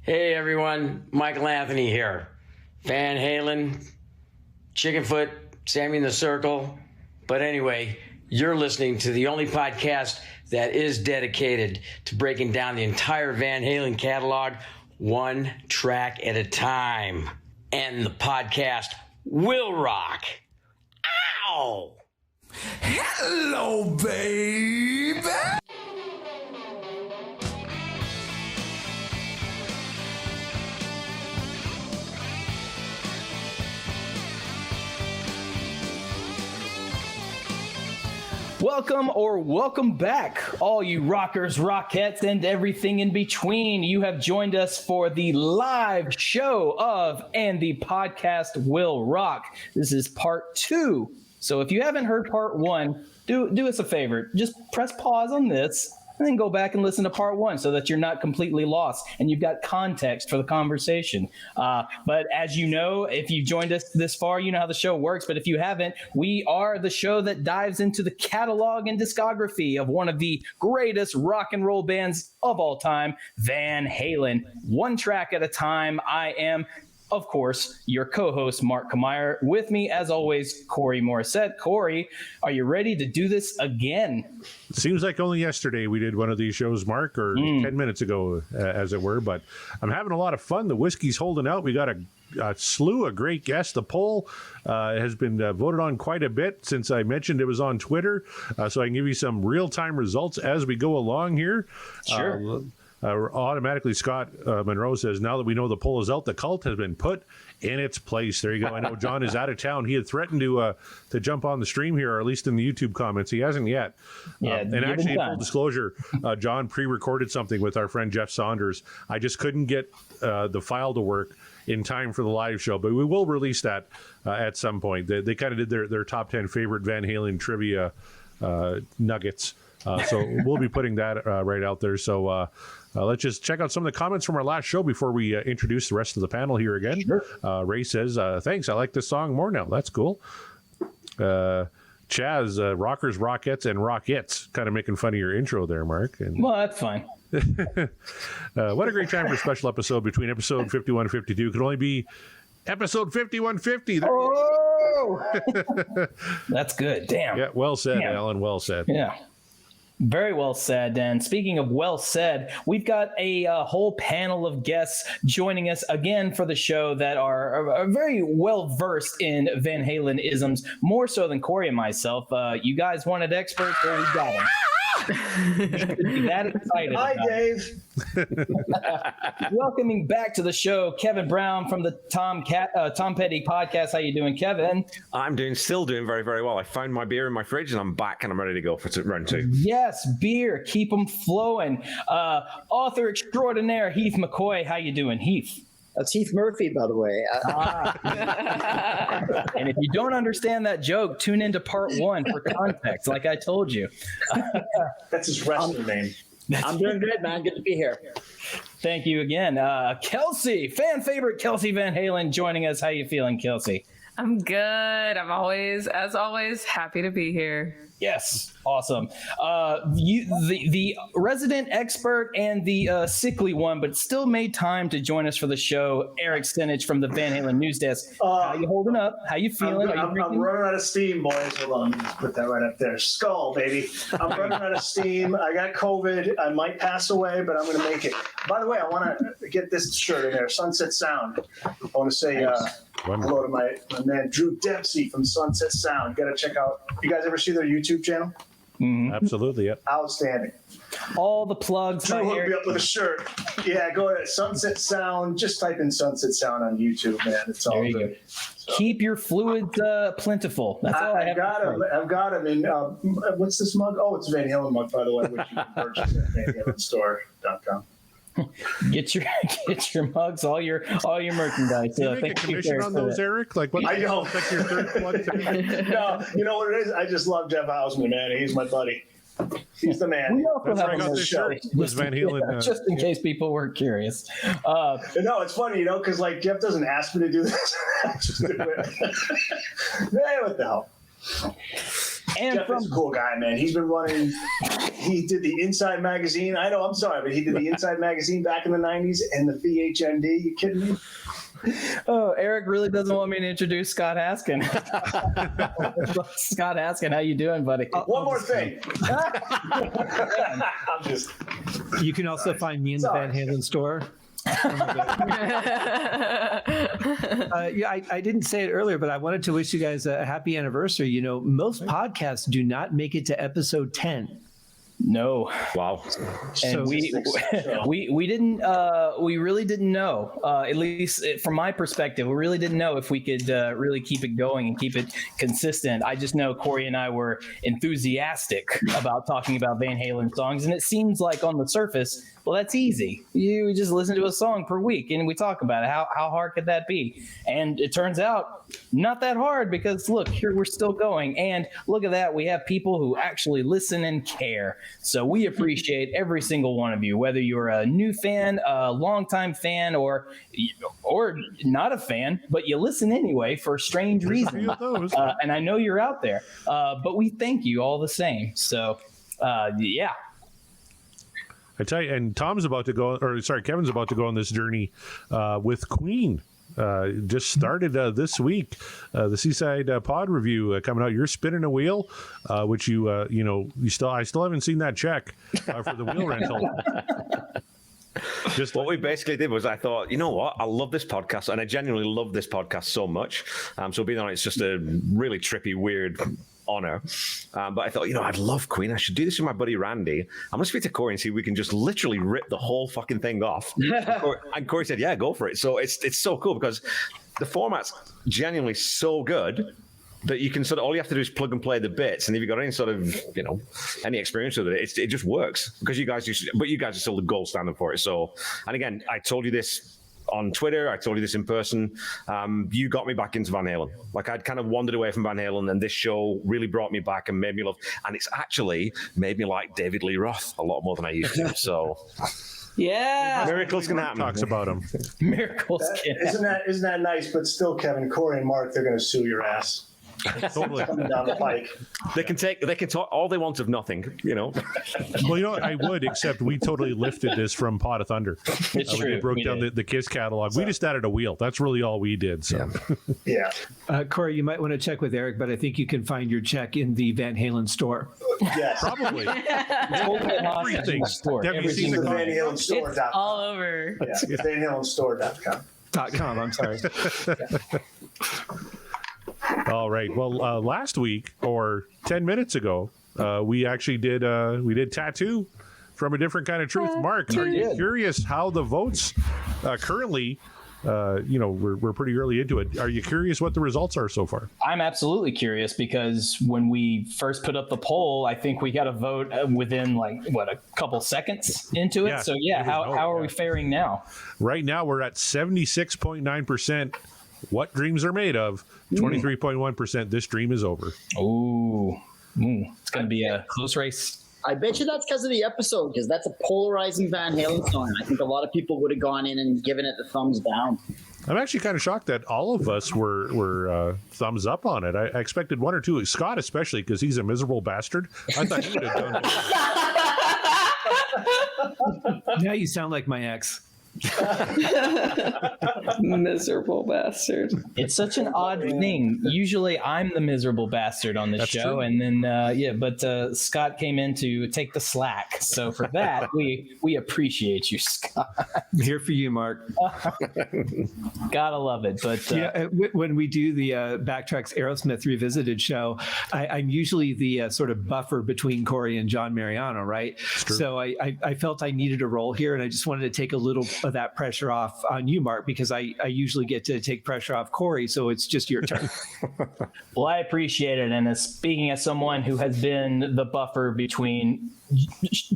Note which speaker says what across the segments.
Speaker 1: Hey everyone, Michael Anthony here. Van Halen, Chickenfoot, Sammy in the Circle. But anyway, you're listening to the only podcast that is dedicated to breaking down the entire Van Halen catalog one track at a time. And the podcast will rock. Ow!
Speaker 2: Hello, baby!
Speaker 3: Welcome back, all you rockers, rockettes, and everything in between. You have joined us for the live show of And the Podcast Will Rock. This is part 2. So if you haven't heard part 1, do us a favor. Just press pause on this and then go back and listen to part 1 so that you're not completely lost and you've got context for the conversation. But as you know, if you joined us this far, you know how the show works. But if you haven't, we are the show that dives into the catalog and discography of one of the greatest rock and roll bands of all time, Van Halen, one track at a time. I am, of course, your co-host, Mark Kameyer. With me, as always, Corey Morissette. Corey, are you ready to do this again?
Speaker 4: It seems like only yesterday we did one of these shows, Mark, or 10 minutes ago, as it were. But I'm having a lot of fun. The whiskey's holding out. We got a slew of great guests. The poll has been voted on quite a bit since I mentioned it was on Twitter. So I can give you some real-time results as we go along here.
Speaker 3: Sure.
Speaker 4: Automatically, Scott Monroe says, now that we know the poll is out, the cult has been put in its place. There you go. I know John is out of town. He had threatened to jump on the stream here, or at least in the YouTube comments. He hasn't yet.
Speaker 3: Yeah,
Speaker 4: and actually, full disclosure, John pre-recorded something with our friend Jeff Saunders. I just couldn't get the file to work in time for the live show, but we will release that at some point. They kind of did their top 10 favorite Van Halen trivia nuggets. So we'll be putting that right out there. So let's just check out some of the comments from our last show before we introduce the rest of the panel here again. Sure. Ray says, thanks. I like this song more now. That's cool. Chaz, rockers, rockettes, and rockettes. Kind of making fun of your intro there, Mark. And,
Speaker 3: well, that's fine.
Speaker 4: What a great time for a special episode between episode 51 and 52. Could only be episode 5150.
Speaker 3: Oh! That's good. Damn.
Speaker 4: Yeah, well said, Alan. Well said.
Speaker 3: Yeah. Very well said. And speaking of well said, we've got a whole panel of guests joining us again for the show that are very well versed in Van Halen isms, more so than Corey and myself. You guys wanted experts, well, we got them. You should be that excited.
Speaker 5: Hi, Dave.
Speaker 3: Welcoming back to the show, Kevin Brown from the Tom Petty podcast. How you doing, Kevin?
Speaker 6: I'm still doing very, very well. I found my beer in my fridge and I'm back and I'm ready to go for round 2.
Speaker 3: Yes, beer. Keep them flowing. Author extraordinaire, Heath McCoy. How you doing, Heath?
Speaker 5: That's Heath Murphy, by the way.
Speaker 3: And if you don't understand that joke, tune into part 1 for context, like I told you.
Speaker 5: That's his wrestling name.
Speaker 7: I'm doing good, man. Good to be here.
Speaker 3: Thank you again. Kelsey, fan favorite Kelsey Van Halen joining us. How you feeling, Kelsey?
Speaker 8: I'm good. I'm as always, happy to be here.
Speaker 3: Yes, awesome. The resident expert and the sickly one, but still made time to join us for the show, Eric Senich from the Van Halen News Desk. How you holding up? How you feeling?
Speaker 5: I'm running out of steam, boys. Hold on, just put that right up there. Skull, baby. I'm running out of steam. I got COVID. I might pass away, but I'm going to make it. By the way, I want to get this shirt in there, Sunset Sound. I want to say hello to my man, Drew Dempsey from Sunset Sound. You got to check out. You guys ever see their YouTube channel?
Speaker 4: Mm-hmm. Absolutely, yeah.
Speaker 5: Outstanding.
Speaker 3: All the plugs.
Speaker 5: Drew hooked me up with a shirt. Yeah, go to Sunset Sound. Just type in Sunset Sound on YouTube, man. It's all good. So.
Speaker 3: Keep your fluids plentiful. That's all I have.
Speaker 5: I've got them. And what's this mug? Oh, it's a Van Halen mug, by the way, which you can purchase at VanHalenStore.com.
Speaker 3: Get your mugs, all your merchandise.
Speaker 4: Do you make a commission on those, Eric? Like what?
Speaker 5: I don't.
Speaker 4: Like your third plug?
Speaker 5: No, you know what it is? I just love Jeff Hausman, man. He's my buddy. He's the man.
Speaker 3: We also
Speaker 4: That's
Speaker 3: have
Speaker 4: where I got this shirt. Was Van Halen?
Speaker 3: Just in case people were curious.
Speaker 5: No, it's funny, you know, because like Jeff doesn't ask me to do this. I just do it. Man, what the hell?
Speaker 3: And
Speaker 5: Jeff is a cool guy, man. He's been running he did the Inside magazine. I know, I'm sorry, but he did the Inside magazine back in the 90s and the VHND. You kidding me?
Speaker 3: Oh, Eric really doesn't want me to introduce Scott Haskins. Scott Haskins, how you doing, buddy?
Speaker 5: One more thing. I'm just.
Speaker 9: You can also find me in the Van Halen store. I didn't say it earlier, but I wanted to wish you guys a happy anniversary. You know, most podcasts do not make it to episode 10.
Speaker 3: No.
Speaker 6: Wow.
Speaker 3: And we really didn't know, at least from my perspective, we really didn't know if we could really keep it going and keep it consistent. I just know Corey and I were enthusiastic about talking about Van Halen songs, and it seems like on the surface, well, that's easy. You just listen to a song per week and we talk about it. How hard could that be? And it turns out not that hard, because look, here we're still going. And look at that. We have people who actually listen and care. So we appreciate every single one of you, whether you're a new fan, a longtime fan, or not a fan, but you listen anyway for strange reasons. And I know you're out there, but we thank you all the same. So, yeah.
Speaker 4: I tell you, and Kevin's about to go on this journey with Queen. Just started this week. The Seaside Pod review coming out. You're spinning a wheel, which I still haven't seen that check for the wheel rental.
Speaker 6: Just what we basically did was I thought, you know what, I love this podcast, and I genuinely love this podcast so much. So being on it's just a really trippy, weird honor. But I thought, I'd love Queen. I should do this with my buddy Randy. I'm going to speak to Corey and see if we can just literally rip the whole fucking thing off. And Corey said, yeah, go for it. So it's so cool because the format's genuinely so good that you can all you have to do is plug and play the bits. And if you've got any sort of, any experience with it, it just works because you guys are still the gold standard for it. So, and again, I told you this on Twitter, I told you this in person. You got me back into Van Halen. Like I'd kind of wandered away from Van Halen, and this show really brought me back and made me love. And it's actually made me like David Lee Roth a lot more than I used to. So,
Speaker 8: yeah,
Speaker 6: miracles can happen.
Speaker 4: Talks about him.
Speaker 3: Miracles can happen.
Speaker 5: Isn't that nice? But still, Kevin, Corey, and Mark, they're going to sue your ass.
Speaker 4: Totally.
Speaker 5: Coming down the pike.
Speaker 6: They can talk all they want of nothing,
Speaker 4: Well, I would, except we totally lifted this from Pot of Thunder.
Speaker 3: It's true.
Speaker 4: We broke down the Kiss catalog. We just added a wheel. That's really all we did. So,
Speaker 5: Yeah.
Speaker 9: Corey, you might want to check with Eric, but I think you can find your check in the Van Halen store.
Speaker 5: Yes.
Speaker 4: probably.
Speaker 3: Everything.
Speaker 4: Have you seen the
Speaker 5: Van Halen store.
Speaker 8: It's all over.
Speaker 5: Yeah, VanHalenStore.com.
Speaker 9: .com, I'm sorry.
Speaker 4: All right. Well, last week or 10 minutes ago, we actually did Tattoo from a Different Kind of Truth. Mark, are you curious how the votes currently? We're pretty early into it. Are you curious what the results are so far?
Speaker 3: I'm absolutely curious because when we first put up the poll, I think we got a vote within a couple seconds into it.
Speaker 4: Yeah,
Speaker 3: So how are we faring now?
Speaker 4: Right now, we're at 76.9%. What dreams are made of? 23.1%. This dream is over.
Speaker 3: Ooh. It's going to be a close race.
Speaker 7: I bet you that's because of the episode, because that's a polarizing Van Halen song. I think a lot of people would have gone in and given it the thumbs down.
Speaker 4: I'm actually kind of shocked that all of us were thumbs up on it. I expected one or two. Scott especially, because he's a miserable bastard. I thought he would have done it.
Speaker 9: Now you sound like my ex.
Speaker 8: Miserable bastard.
Speaker 3: It's such an odd thing. Usually I'm the miserable bastard on the show. True. And then, but Scott came in to take the slack. So for that, we appreciate you, Scott.
Speaker 9: I'm here for you, Mark.
Speaker 3: Gotta love it. But
Speaker 9: when we do the Backtracks Aerosmith Revisited show, I'm usually the sort of buffer between Corey and John Mariano, right? So I felt I needed a role here, and I just wanted to take a little of that pressure off on you, Mark, because I usually get to take pressure off Corey, so it's just your turn.
Speaker 3: Well, I appreciate it. And speaking as someone who has been the buffer between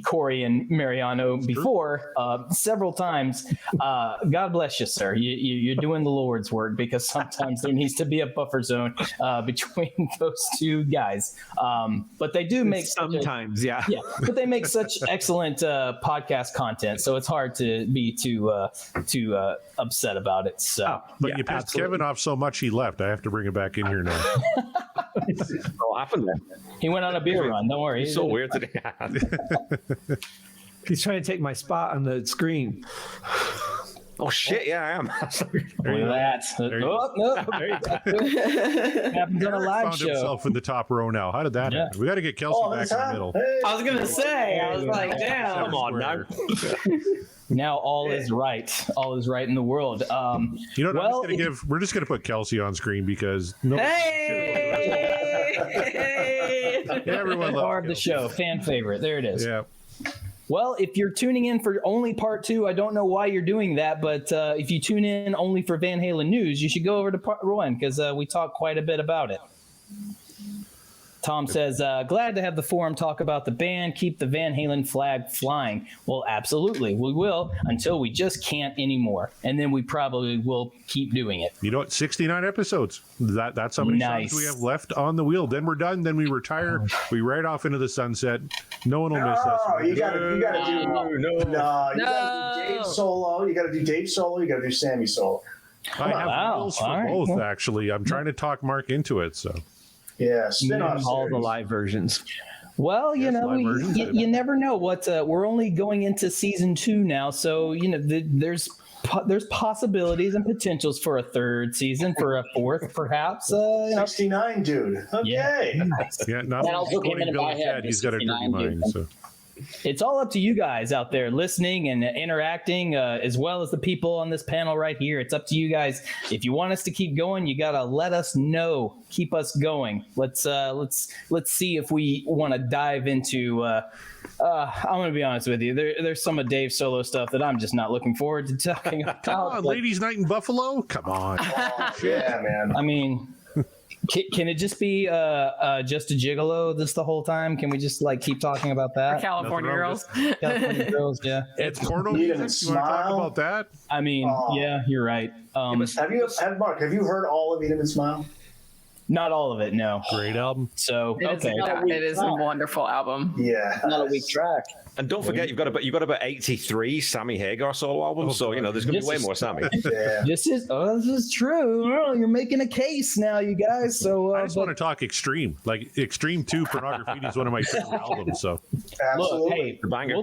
Speaker 3: Corey and Mariano before several times, God bless you, sir. You're doing the Lord's work, because sometimes there needs to be a buffer zone between those two guys. But they do make
Speaker 9: sometimes,
Speaker 3: yeah. But they make such excellent podcast content, so it's hard to be too upset about it. So,
Speaker 4: but you pissed Kevin off so much he left. I have to bring him back in here now.
Speaker 6: What happened then?
Speaker 3: He went on a beer run. Don't worry.
Speaker 6: It's so weird today.
Speaker 9: He's trying to take my spot on the screen.
Speaker 6: Oh shit! Yeah, I am.
Speaker 3: Look at that. Oh, no. Happens on a live
Speaker 4: Found
Speaker 3: show.
Speaker 4: himself in the top row now. How did that happen? We got to get Kelsey back in the middle.
Speaker 5: Hey.
Speaker 8: I was gonna say. I was like, damn.
Speaker 6: Come on now.
Speaker 3: Now all is right. All is right in the world.
Speaker 4: You know what? We're just gonna put Kelsey on screen because
Speaker 8: Hey!
Speaker 4: everyone
Speaker 3: Star
Speaker 4: loves
Speaker 3: of the
Speaker 4: Kelsey.
Speaker 3: show, fan favorite. There it is.
Speaker 4: Yeah.
Speaker 3: Well, if you're tuning in for only part 2, I don't know why you're doing that, but if you tune in only for Van Halen news, you should go over to part 1 because we talk quite a bit about it. Tom says, glad to have the forum talk about the band, keep the Van Halen flag flying. Well, absolutely. We will until we just can't anymore. And then we probably will keep doing it.
Speaker 4: You know what? 69 episodes. That's how many songs we have left on the wheel. Then we're done. Then we retire. We ride off into the sunset. No one will miss us.
Speaker 5: You gotta do Dave solo. You gotta do Dave solo. You gotta do Sammy solo.
Speaker 4: I have wheels for both, actually. I'm trying to talk Mark into it. So.
Speaker 5: Yeah, spin-off
Speaker 9: All the
Speaker 5: series.
Speaker 9: live versions.
Speaker 3: Well, you know,
Speaker 4: live versions.
Speaker 3: you never know what we're only going into season 2 now. So, you know, there's possibilities and potentials for a 3rd season, for a 4th, perhaps.
Speaker 5: 69, dude. Okay.
Speaker 3: Yeah.
Speaker 4: Yeah, not
Speaker 7: That also came
Speaker 4: including
Speaker 7: into my
Speaker 4: Billy
Speaker 7: head,
Speaker 4: Ted. He's got a dirty
Speaker 7: 69,
Speaker 4: mind.
Speaker 7: dude.
Speaker 4: So.
Speaker 3: It's all up to you guys out there listening and interacting, as well as the people on this panel right here. It's up to you guys. If you want us to keep going, you gotta let us know. Keep us going. Let's see if we want to dive into. I'm gonna be honest with you. There's some of Dave's solo stuff that I'm just not looking forward to talking about.
Speaker 4: Come on, Ladies' Night in Buffalo. Come on.
Speaker 5: Yeah, man.
Speaker 3: I mean, can it just be just a gigolo this the whole time? Can we just like keep talking about that?
Speaker 8: California girls.
Speaker 3: California girls, yeah.
Speaker 4: It's porno
Speaker 5: Need 'em
Speaker 4: music. You want to talk
Speaker 5: smile.
Speaker 4: about that?
Speaker 3: I mean, yeah, you're right.
Speaker 5: Mark, have you heard all of Eat 'em and Smile?
Speaker 3: Not all of it, no.
Speaker 4: Great album.
Speaker 3: So okay,
Speaker 8: It is a wonderful album.
Speaker 5: Yeah.
Speaker 7: Not a weak track.
Speaker 6: And don't forget, you've got about 83 Sammy Hagar solo albums. So you know there's going to be way more Sammy.
Speaker 5: Yeah.
Speaker 3: this is true. Oh, you're making a case now, you guys. So
Speaker 4: I just want to talk Extreme. Like Extreme 2 Pornography is one of my favorite albums. So
Speaker 5: Absolutely.
Speaker 3: look, hey,
Speaker 6: banger.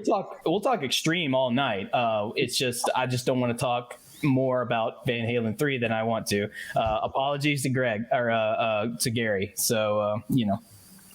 Speaker 3: we'll talk Extreme all night. It's just I just don't want to talk more about Van Halen 3 than I want to. Apologies to Greg or to Gary. So you know,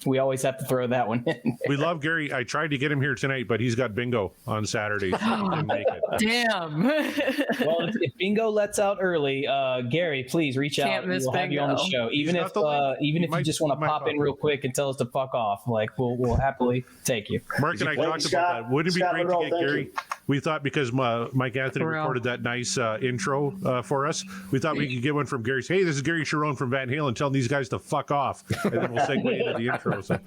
Speaker 3: we always have to throw that one in.
Speaker 4: we love Gary. I tried to get him here tonight, but he's got bingo on Saturday, so he didn't make it.
Speaker 8: Damn.
Speaker 3: Well, if Bingo lets out early, Gary, please reach
Speaker 8: Can't
Speaker 3: out.
Speaker 8: miss
Speaker 3: We'll have you on the
Speaker 8: Bingo.
Speaker 3: show. Even
Speaker 4: He's
Speaker 3: if
Speaker 4: not the lead.
Speaker 3: even if you
Speaker 4: Might-
Speaker 3: just want to
Speaker 4: might
Speaker 3: pop in
Speaker 4: pop
Speaker 3: real
Speaker 4: in.
Speaker 3: quick and tell us to fuck off, like we'll happily take you.
Speaker 4: Mark and I talked about that. Wouldn't it be
Speaker 5: Scott
Speaker 4: great
Speaker 5: Monroe,
Speaker 4: to get
Speaker 5: thank
Speaker 4: Gary?
Speaker 5: you.
Speaker 4: We thought because Mike Anthony
Speaker 8: For real.
Speaker 4: recorded that nice intro for us, we thought we could get one from Gary. Hey, this is Gary Sharon from Van Halen telling these guys to fuck off, and then we'll segue into the intro. So.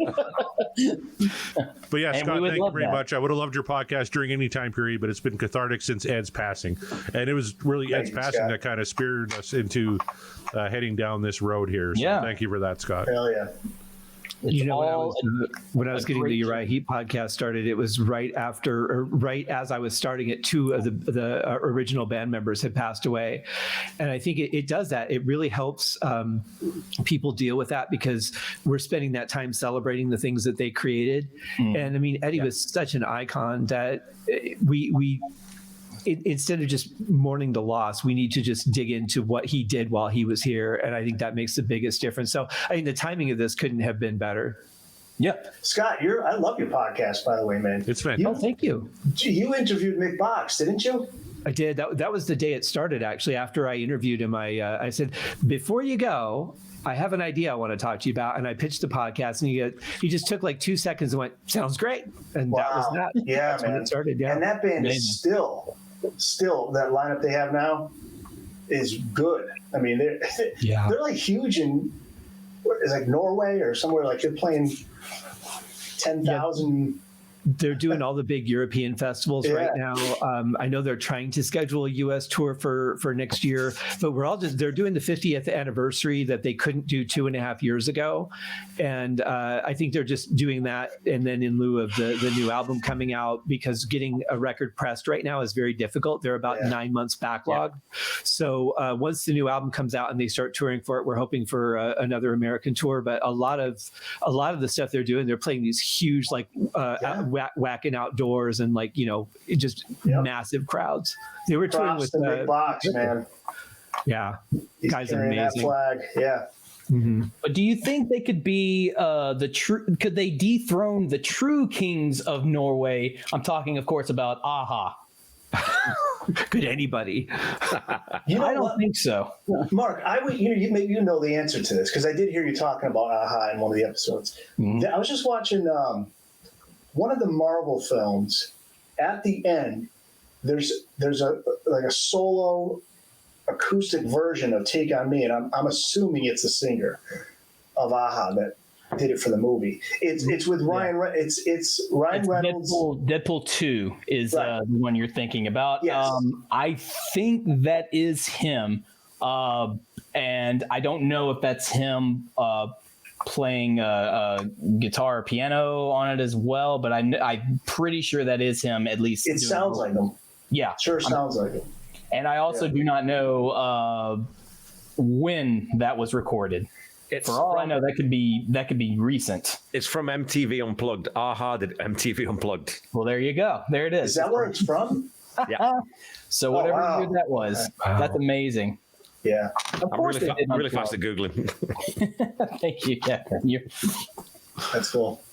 Speaker 4: But yeah,
Speaker 3: And we
Speaker 4: Scott,
Speaker 3: would
Speaker 4: thank you
Speaker 3: love
Speaker 4: very
Speaker 3: that.
Speaker 4: much. I would have loved your podcast during any time period, but it's been cathartic since Ed's passing, and it was really
Speaker 5: Thank
Speaker 4: Ed's
Speaker 5: you,
Speaker 4: passing
Speaker 5: Scott.
Speaker 4: that kind of spurred us into heading down this road here. So
Speaker 3: Yeah.
Speaker 4: thank you for that, Scott.
Speaker 5: Hell yeah.
Speaker 9: You know,
Speaker 3: all
Speaker 9: when I was getting the
Speaker 3: great
Speaker 9: Uriah Heat podcast started, it was right after, or right as I was starting it, 2 of the original band members had passed away. And I think it does that. It really helps people deal with that because we're spending that time celebrating the things that they created. And I mean, Eddie was such an icon that we instead of just mourning the loss, we need to just dig into what he did while he was here. And I think that makes the biggest difference. So I think the timing of this couldn't have been better.
Speaker 3: Yep.
Speaker 5: Scott, I love your podcast, by the way, man.
Speaker 4: It's fantastic.
Speaker 3: Oh, thank you.
Speaker 5: You interviewed Mick Box, didn't you?
Speaker 9: I did. That was the day it started, actually. After I interviewed him, I said, before you go, I have an idea I want to talk to you about. And I pitched the podcast, and he just took like 2 seconds and went, sounds great. And that was that.
Speaker 5: Yeah,
Speaker 9: That's
Speaker 5: man.
Speaker 9: when it started. Yeah.
Speaker 5: And that band is still that lineup they have now is good. I mean, they're like huge in it's like Norway or somewhere, like they're playing 10,000
Speaker 9: they're doing all the big European festivals right now. I know they're trying to schedule a U.S. tour for next year, but they're doing the 50th anniversary that they couldn't do 2.5 years ago. And I think they're just doing that. And then in lieu of the new album coming out, because getting a record pressed right now is very difficult. They're about 9 months backlog. So once the new album comes out and they start touring for it, we're hoping for another American tour. But a lot of the stuff they're doing, they're playing these huge, like whacking outdoors and like, just massive crowds. They were touring with
Speaker 5: big box, man.
Speaker 9: Yeah,
Speaker 5: He's
Speaker 9: guys
Speaker 5: carrying
Speaker 9: amazing.
Speaker 5: that flag. Yeah.
Speaker 9: Mm-hmm.
Speaker 3: But do you think they could be could they dethrone the true kings of Norway? I'm talking, of course, about AHA.
Speaker 9: Could anybody?
Speaker 3: I don't think so.
Speaker 5: Mark, I would. Maybe you know the answer to this because I did hear you talking about AHA in one of the episodes.
Speaker 3: Mm-hmm.
Speaker 5: I was just watching one of the Marvel films. At the end, there's a solo acoustic version of "Take on Me," and I'm assuming it's a singer of AHA that did it for the movie. It's with Ryan. It's Ryan Reynolds.
Speaker 3: Deadpool 2 is the one you're thinking about.
Speaker 5: Yes.
Speaker 3: I think that is him, and I don't know if that's him playing guitar or piano on it as well. But I'm pretty sure that is him. At least
Speaker 5: it sounds like him.
Speaker 3: Yeah,
Speaker 5: sure sounds like him.
Speaker 3: And I also do not know when that was recorded. For all I know, that could be recent.
Speaker 6: It's from MTV Unplugged. AHA did MTV Unplugged.
Speaker 3: Well, there you go. There it is.
Speaker 5: Is that where it's from?
Speaker 6: Yeah.
Speaker 3: So whatever year that was, that's amazing.
Speaker 5: Yeah.
Speaker 3: Of course,
Speaker 6: I'm really fast at Googling.
Speaker 3: Thank you, Kevin.
Speaker 5: That's cool.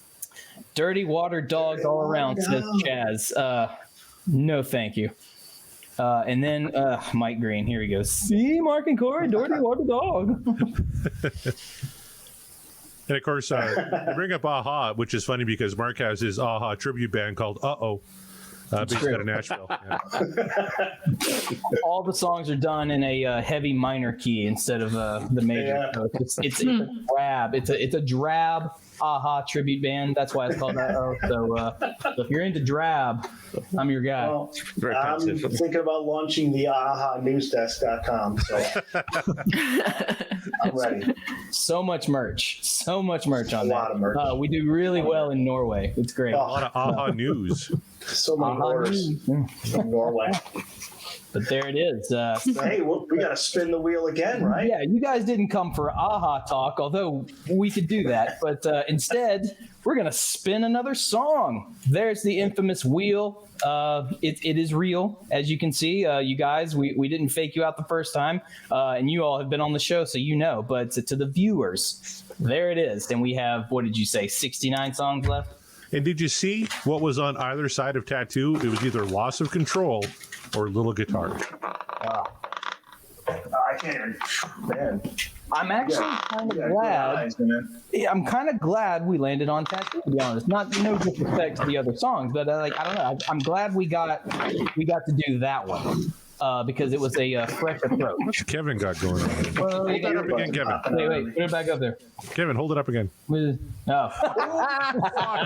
Speaker 3: Dirty water dogs all around, says Chaz. No, thank you. And then Mike Green, here he goes. See, Mark and Corey, dirty water dog.
Speaker 4: And of course, they bring up AHA, which is funny because Mark has his AHA tribute band called Uh-Oh, based out of Nashville. Yeah.
Speaker 3: All the songs are done in a heavy minor key instead of the major.
Speaker 5: Yeah.
Speaker 3: So it's a drab. It's a drab AHA tribute band. That's why it's called that. So if you're into drab, I'm your guy.
Speaker 5: Well, I'm thinking about launching the ahanewsdesk.com. So I'm ready.
Speaker 3: So much merch on that.
Speaker 5: A lot of merch.
Speaker 3: We do really well in Norway. It's great.
Speaker 4: A lot of AHA news.
Speaker 5: So many orders from Norway.
Speaker 3: But there it is.
Speaker 5: Hey, we got to spin the wheel again, right?
Speaker 3: Yeah, you guys didn't come for AHA talk, although we could do that. But instead, we're going to spin another song. There's the infamous wheel. It is real, as you can see. You guys, we didn't fake you out the first time, and you all have been on the show, so you know. But to the viewers, there it is. And we have, what did you say, 69 songs left?
Speaker 4: And did you see what was on either side of Tattoo? It was either Loss of Control or Little Guitar.
Speaker 5: I can't. Man.
Speaker 3: I'm actually kind of glad. I'm kind of glad we landed on Tattoo, to be honest. No disrespect to the other songs, but I don't know. I'm glad we got to do that one because it was a fresh approach.
Speaker 4: Kevin got going on.
Speaker 3: Well,
Speaker 4: hold that up again, Kevin.
Speaker 3: Wait, put it back up there.
Speaker 4: Kevin, hold it up again.
Speaker 3: Oh.
Speaker 4: Fuck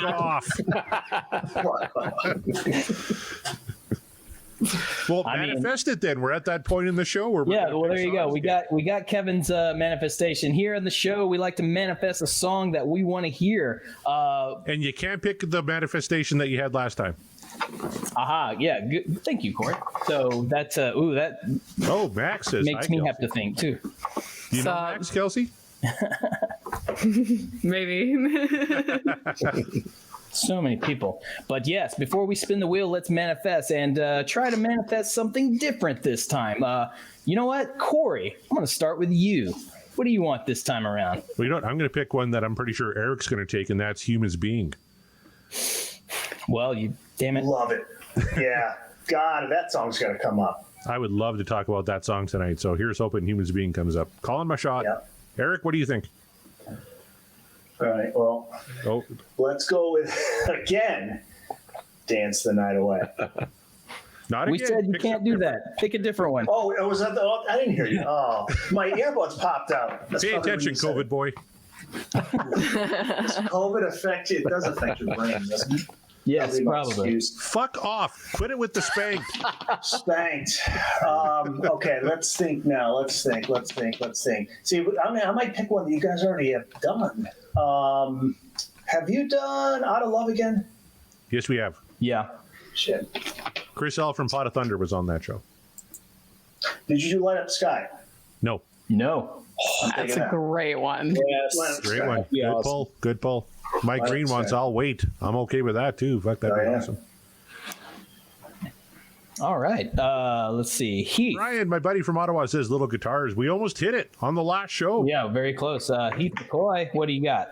Speaker 4: off. Well, manifest it then. We're at that point in the show where
Speaker 3: there you go. We got Kevin's manifestation here on the show. We like to manifest a song that we want to hear.
Speaker 4: And you can't pick the manifestation that you had last time.
Speaker 3: Aha, yeah. Good. Thank you, Corey. So that's
Speaker 4: Oh, Max says
Speaker 3: makes me have to think too.
Speaker 4: Do you know Max, Kelsey?
Speaker 8: Maybe.
Speaker 3: So many people. But yes, before we spin the wheel, let's manifest and try to manifest something different this time. You know what? Corey, I'm going to start with you. What do you want this time around?
Speaker 4: Well, you know what? I'm going to pick one that I'm pretty sure Eric's going to take, and that's Humans Being.
Speaker 3: Well, you damn it.
Speaker 5: Love it. Yeah. God, that song's going to come up.
Speaker 4: I would love to talk about that song tonight. So here's hoping Humans Being comes up. Calling my shot.
Speaker 5: Yeah.
Speaker 4: Eric, what do you think?
Speaker 5: All right, well, let's go with, again, Dance the Night Away.
Speaker 4: Not
Speaker 3: we
Speaker 4: again.
Speaker 3: said you
Speaker 4: Pick
Speaker 3: can't do that. Pick a different one.
Speaker 5: Oh, was that I didn't hear you. Oh, my earbuds popped out. That's
Speaker 4: Pay
Speaker 5: probably what
Speaker 4: attention,
Speaker 5: you said.
Speaker 4: COVID boy.
Speaker 5: Does COVID affect you? It does affect your brain, doesn't it?
Speaker 3: Yes,
Speaker 5: That'd be my
Speaker 3: probably.
Speaker 5: excuse.
Speaker 4: Fuck off. Quit it with the spanked.
Speaker 5: Spanked. Okay, let's think now. Let's think. See, I might pick one that you guys already have done. Have you done Out of Love again?
Speaker 4: Yes, we have.
Speaker 3: Yeah.
Speaker 5: Shit.
Speaker 4: Chris L. from Pot of Thunder was on that show.
Speaker 5: Did you do Light Up the Sky?
Speaker 4: No.
Speaker 3: No.
Speaker 8: That's a great one.
Speaker 5: Yes. Light Up the
Speaker 4: Great
Speaker 5: Sky.
Speaker 4: one.
Speaker 3: Yeah,
Speaker 4: Good
Speaker 3: awesome.
Speaker 4: pull. Good pull. Mike
Speaker 5: Light
Speaker 4: Green
Speaker 5: Up the
Speaker 4: wants
Speaker 5: Sky.
Speaker 4: I'll wait. I'm okay with that too. Fuck, that'd be
Speaker 5: Oh, yeah.
Speaker 4: awesome.
Speaker 3: All right. Let's see. Heath.
Speaker 4: Ryan, my buddy from Ottawa, says little guitars. We almost hit it on the last show.
Speaker 3: Yeah, very close. Heath McCoy, what do you got?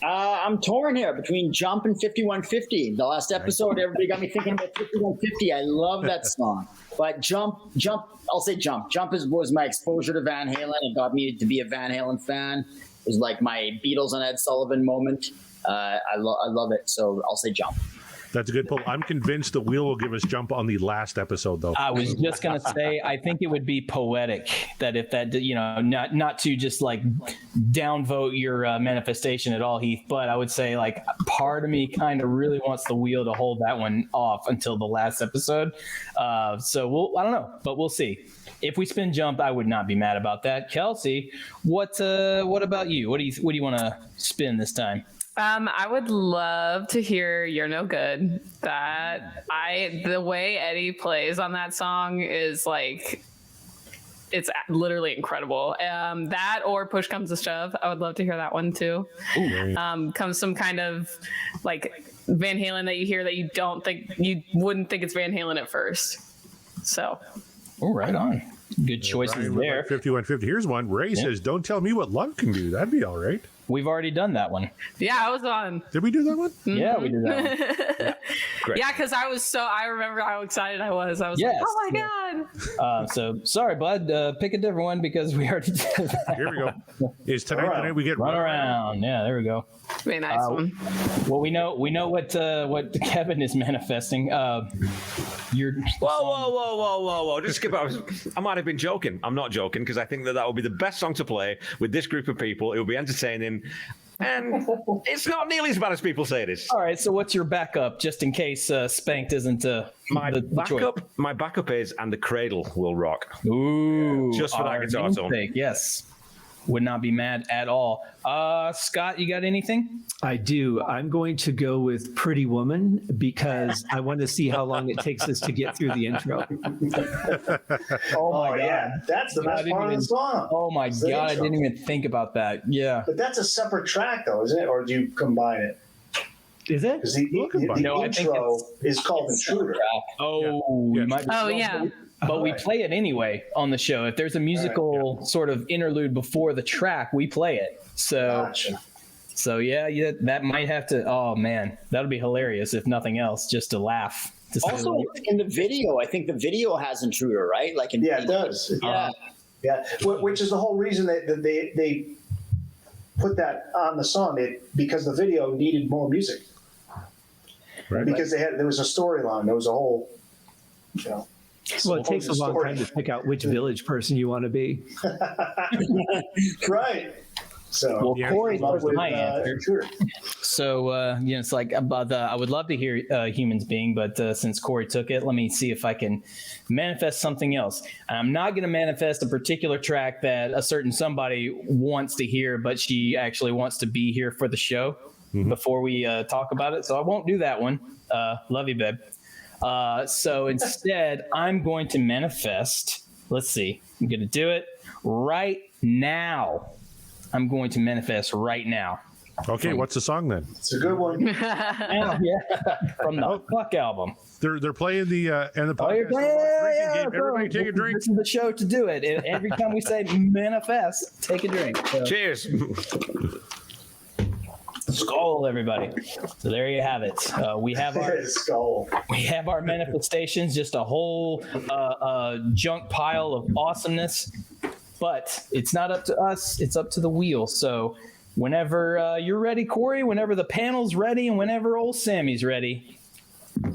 Speaker 7: I'm torn here between Jump and 5150. The last episode, everybody got me thinking about 5150. I love that song. But Jump, I'll say Jump. Jump was my exposure to Van Halen. It got me to be a Van Halen fan. It was like my Beatles and Ed Sullivan moment. I love it. So I'll say Jump.
Speaker 4: That's a good pull. I'm convinced the wheel will give us Jump on the last episode, though.
Speaker 3: I was just gonna say, I think it would be poetic that if that, not to just like downvote your manifestation at all, Heath, but I would say like part of me kind of really wants the wheel to hold that one off until the last episode. So I don't know, but we'll see. If we spin Jump, I would not be mad about that. Kelsey, what about you? What do you want to spin this time?
Speaker 8: I would love to hear "You're No Good." The way Eddie plays on that song is like, it's literally incredible. That or "Push Comes to Shove." I would love to hear that one too. Comes some kind of like Van Halen that you hear that you wouldn't think it's Van Halen at first. So,
Speaker 3: Right on. Good choices
Speaker 4: Ryan,
Speaker 3: there.
Speaker 4: 5150. Here's one. Ray says, "Don't tell me what love can do." That'd be all right.
Speaker 3: We've already done that one.
Speaker 8: yeah, I was on.
Speaker 4: Did we do that one?
Speaker 3: Yeah, we did that one.
Speaker 4: Great.
Speaker 8: Yeah, because I remember how excited I was. I was
Speaker 3: Yes.
Speaker 8: like, oh my God.
Speaker 3: So sorry, bud. Pick a different one because we already did that.
Speaker 4: Here we go. Is tonight the night we get
Speaker 3: Run around. Yeah, there we go.
Speaker 8: Be a nice one.
Speaker 3: Well, we know what Kevin is manifesting. You're
Speaker 6: Whoa. Just skip out. I might have been joking. I'm not joking because I think that will be the best song to play with this group of people. It will be entertaining. And it's not nearly as bad as people say it is.
Speaker 3: all right. So what's your backup, just in case Spanked isn't
Speaker 6: My
Speaker 3: the choice?
Speaker 6: backup is "And the Cradle Will Rock."
Speaker 3: Ooh,
Speaker 6: Just for that
Speaker 3: our
Speaker 6: guitar tone.
Speaker 3: namesake, yes. Would not be mad at all. Scott, you got anything?
Speaker 9: I do. I'm going to go with Pretty Woman because I want to see how long it takes us to get through the intro.
Speaker 3: Oh my god.
Speaker 5: Yeah, that's the
Speaker 3: I
Speaker 5: best
Speaker 3: didn't
Speaker 5: part of
Speaker 3: even-
Speaker 5: the song.
Speaker 3: Oh my
Speaker 5: It's the
Speaker 3: god, I
Speaker 5: intro.
Speaker 3: didn't even think about that. Yeah.
Speaker 5: But that's a separate track, though, isn't it? Or do you combine it?
Speaker 9: Is it?
Speaker 5: Because the
Speaker 3: No, I think
Speaker 5: intro
Speaker 3: it's-
Speaker 5: is called Intruder.
Speaker 3: Oh,
Speaker 4: Yeah.
Speaker 3: you might be
Speaker 8: Oh,
Speaker 3: wrong,
Speaker 8: yeah.
Speaker 3: But we play it anyway on the show. If there's a musical sort of interlude before the track, we play it. So
Speaker 5: Gotcha.
Speaker 3: So yeah, that might have to. Oh man, that'll be hilarious if nothing else, just to laugh. To say
Speaker 7: Also,
Speaker 3: like,
Speaker 7: in the video, I think the video has Intruder, right? Like,
Speaker 5: Yeah, it does.
Speaker 7: Yeah.
Speaker 5: Yeah, which is the whole reason that they put that on the song, because the video needed more music.
Speaker 4: Right.
Speaker 5: Because there was a storyline, there was a whole,
Speaker 9: Well, it takes a long time to pick out which village person you want to be.
Speaker 5: Right. So,
Speaker 3: well,
Speaker 4: Yeah.
Speaker 3: Corey knows
Speaker 5: with,
Speaker 3: my answer.
Speaker 5: Intruder.
Speaker 3: So it's like about the. I would love to hear Humans Being, but since Corey took it, let me see if I can manifest something else. I'm not going to manifest a particular track that a certain somebody wants to hear, but she actually wants to be here for the show before we talk about it. So I won't do that one. Love you, babe. So instead, I'm going to manifest. Let's see. I'm going to do it right now. I'm going to manifest right now.
Speaker 4: Okay, what's the song then?
Speaker 5: It's a good one.
Speaker 3: Yeah, from the Fuck album.
Speaker 4: They're playing the and the
Speaker 3: Oh, you're
Speaker 4: podcast.
Speaker 3: playing,
Speaker 4: Drinking game. Everybody take a drink.
Speaker 3: This is the show to do it. Every time we say manifest, take a drink. So,
Speaker 6: Cheers.
Speaker 3: skull, everybody. So there you have it. We have our manifestations, just a whole junk pile of awesomeness. But it's not up to us; it's up to the wheel. So whenever you're ready, Corey, whenever the panel's ready, and whenever old Sammy's ready,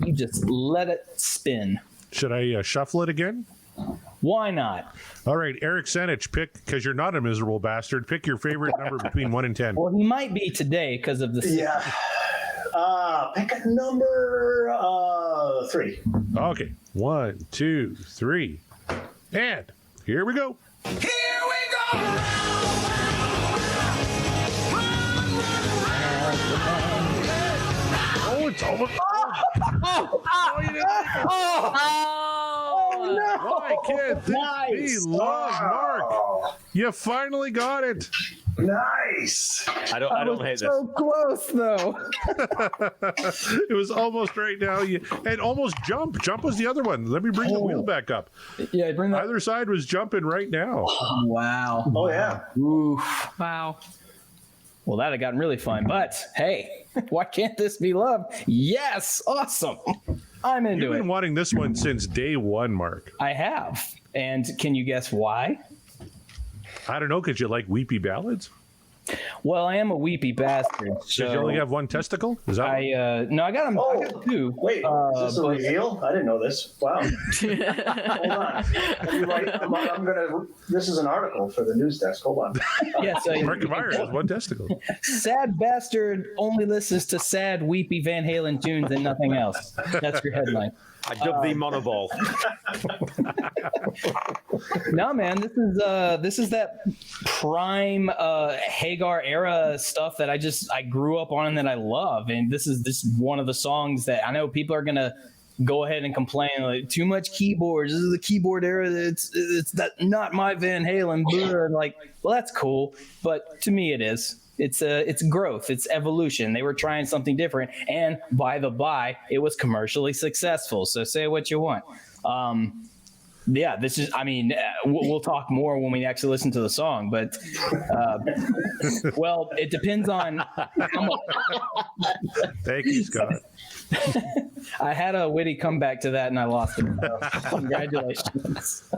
Speaker 3: you just let it spin.
Speaker 4: Should I shuffle it again?
Speaker 3: Why not?
Speaker 4: All right, Eric Senich, pick, because you're not a miserable bastard, pick your favorite number between 1 and 10.
Speaker 3: Well, he might be today because of the.
Speaker 5: Yeah. Pick a number 3.
Speaker 4: Okay, 1, 2, 3, and here we go.
Speaker 2: Here we go.
Speaker 4: Oh, it's almost. Why can't this be love, Mark? You finally got it.
Speaker 5: Nice.
Speaker 6: I don't hate
Speaker 3: So
Speaker 6: this.
Speaker 3: close, though.
Speaker 4: It was almost right now. And almost jump. Jump was the other one. Let me bring the wheel back up.
Speaker 3: Yeah, bring that.
Speaker 4: Either side was jumping right now.
Speaker 3: Wow.
Speaker 5: Oh, yeah.
Speaker 3: Oof.
Speaker 8: Wow.
Speaker 3: Well, that had gotten really fun. But hey, why can't this be love? Yes. Awesome. I'm into
Speaker 4: You've
Speaker 3: it.
Speaker 4: been wanting this one since day one, Mark.
Speaker 3: I have. And can you guess why?
Speaker 4: I don't know, because you like weepy ballads?
Speaker 3: Well, I am a weepy bastard. So
Speaker 4: Did you only have one testicle? Is that
Speaker 3: no, I got them. I got 2.
Speaker 5: Wait, is this a reveal? I didn't know this. Wow. Hold on. This is an article for the news desk. Hold on.
Speaker 3: Yes,
Speaker 4: Mark Meyer has one testicle.
Speaker 3: sad bastard only listens to sad, weepy Van Halen tunes and nothing else. That's your headline.
Speaker 6: I dubbed the monoball.
Speaker 3: No, man, this is that prime Hagar era stuff that I grew up on and that I love, and this is one of the songs that I know people are gonna go ahead and complain like too much keyboards. This is the keyboard era. It's that not my Van Halen. Blah. Like, well, that's cool, but to me, it is. It's growth. It's evolution. They were trying something different, and by the by, it was commercially successful. So say what you want. Yeah, this is. I mean, we'll talk more when we actually listen to the song. But well, it depends on how much.
Speaker 4: Thank you, Scott.
Speaker 3: I had a witty comeback to that, and I lost it. So congratulations.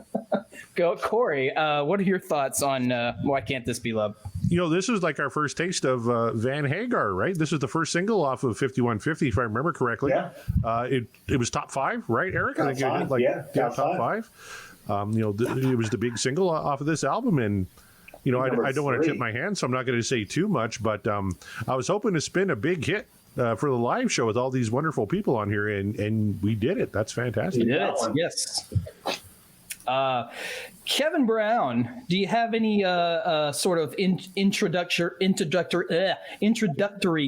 Speaker 3: Go, Corey. What are your thoughts on Why Can't This Be Love?
Speaker 4: You know, this is like our first taste of Van Hagar, right? This is the first single off of 5150, if I remember correctly.
Speaker 5: Yeah.
Speaker 4: It was top 5, right, Eric?
Speaker 5: Top 5, yeah,
Speaker 4: top 5. It was the big single off of this album, and you know, I don't want to tip my hand, so I'm not going to say too much, but I was hoping to spin a big hit for the live show with all these wonderful people on here, and we did it. That's fantastic.
Speaker 3: We did it. Yes. Kevin Brown, do you have any sort of introductory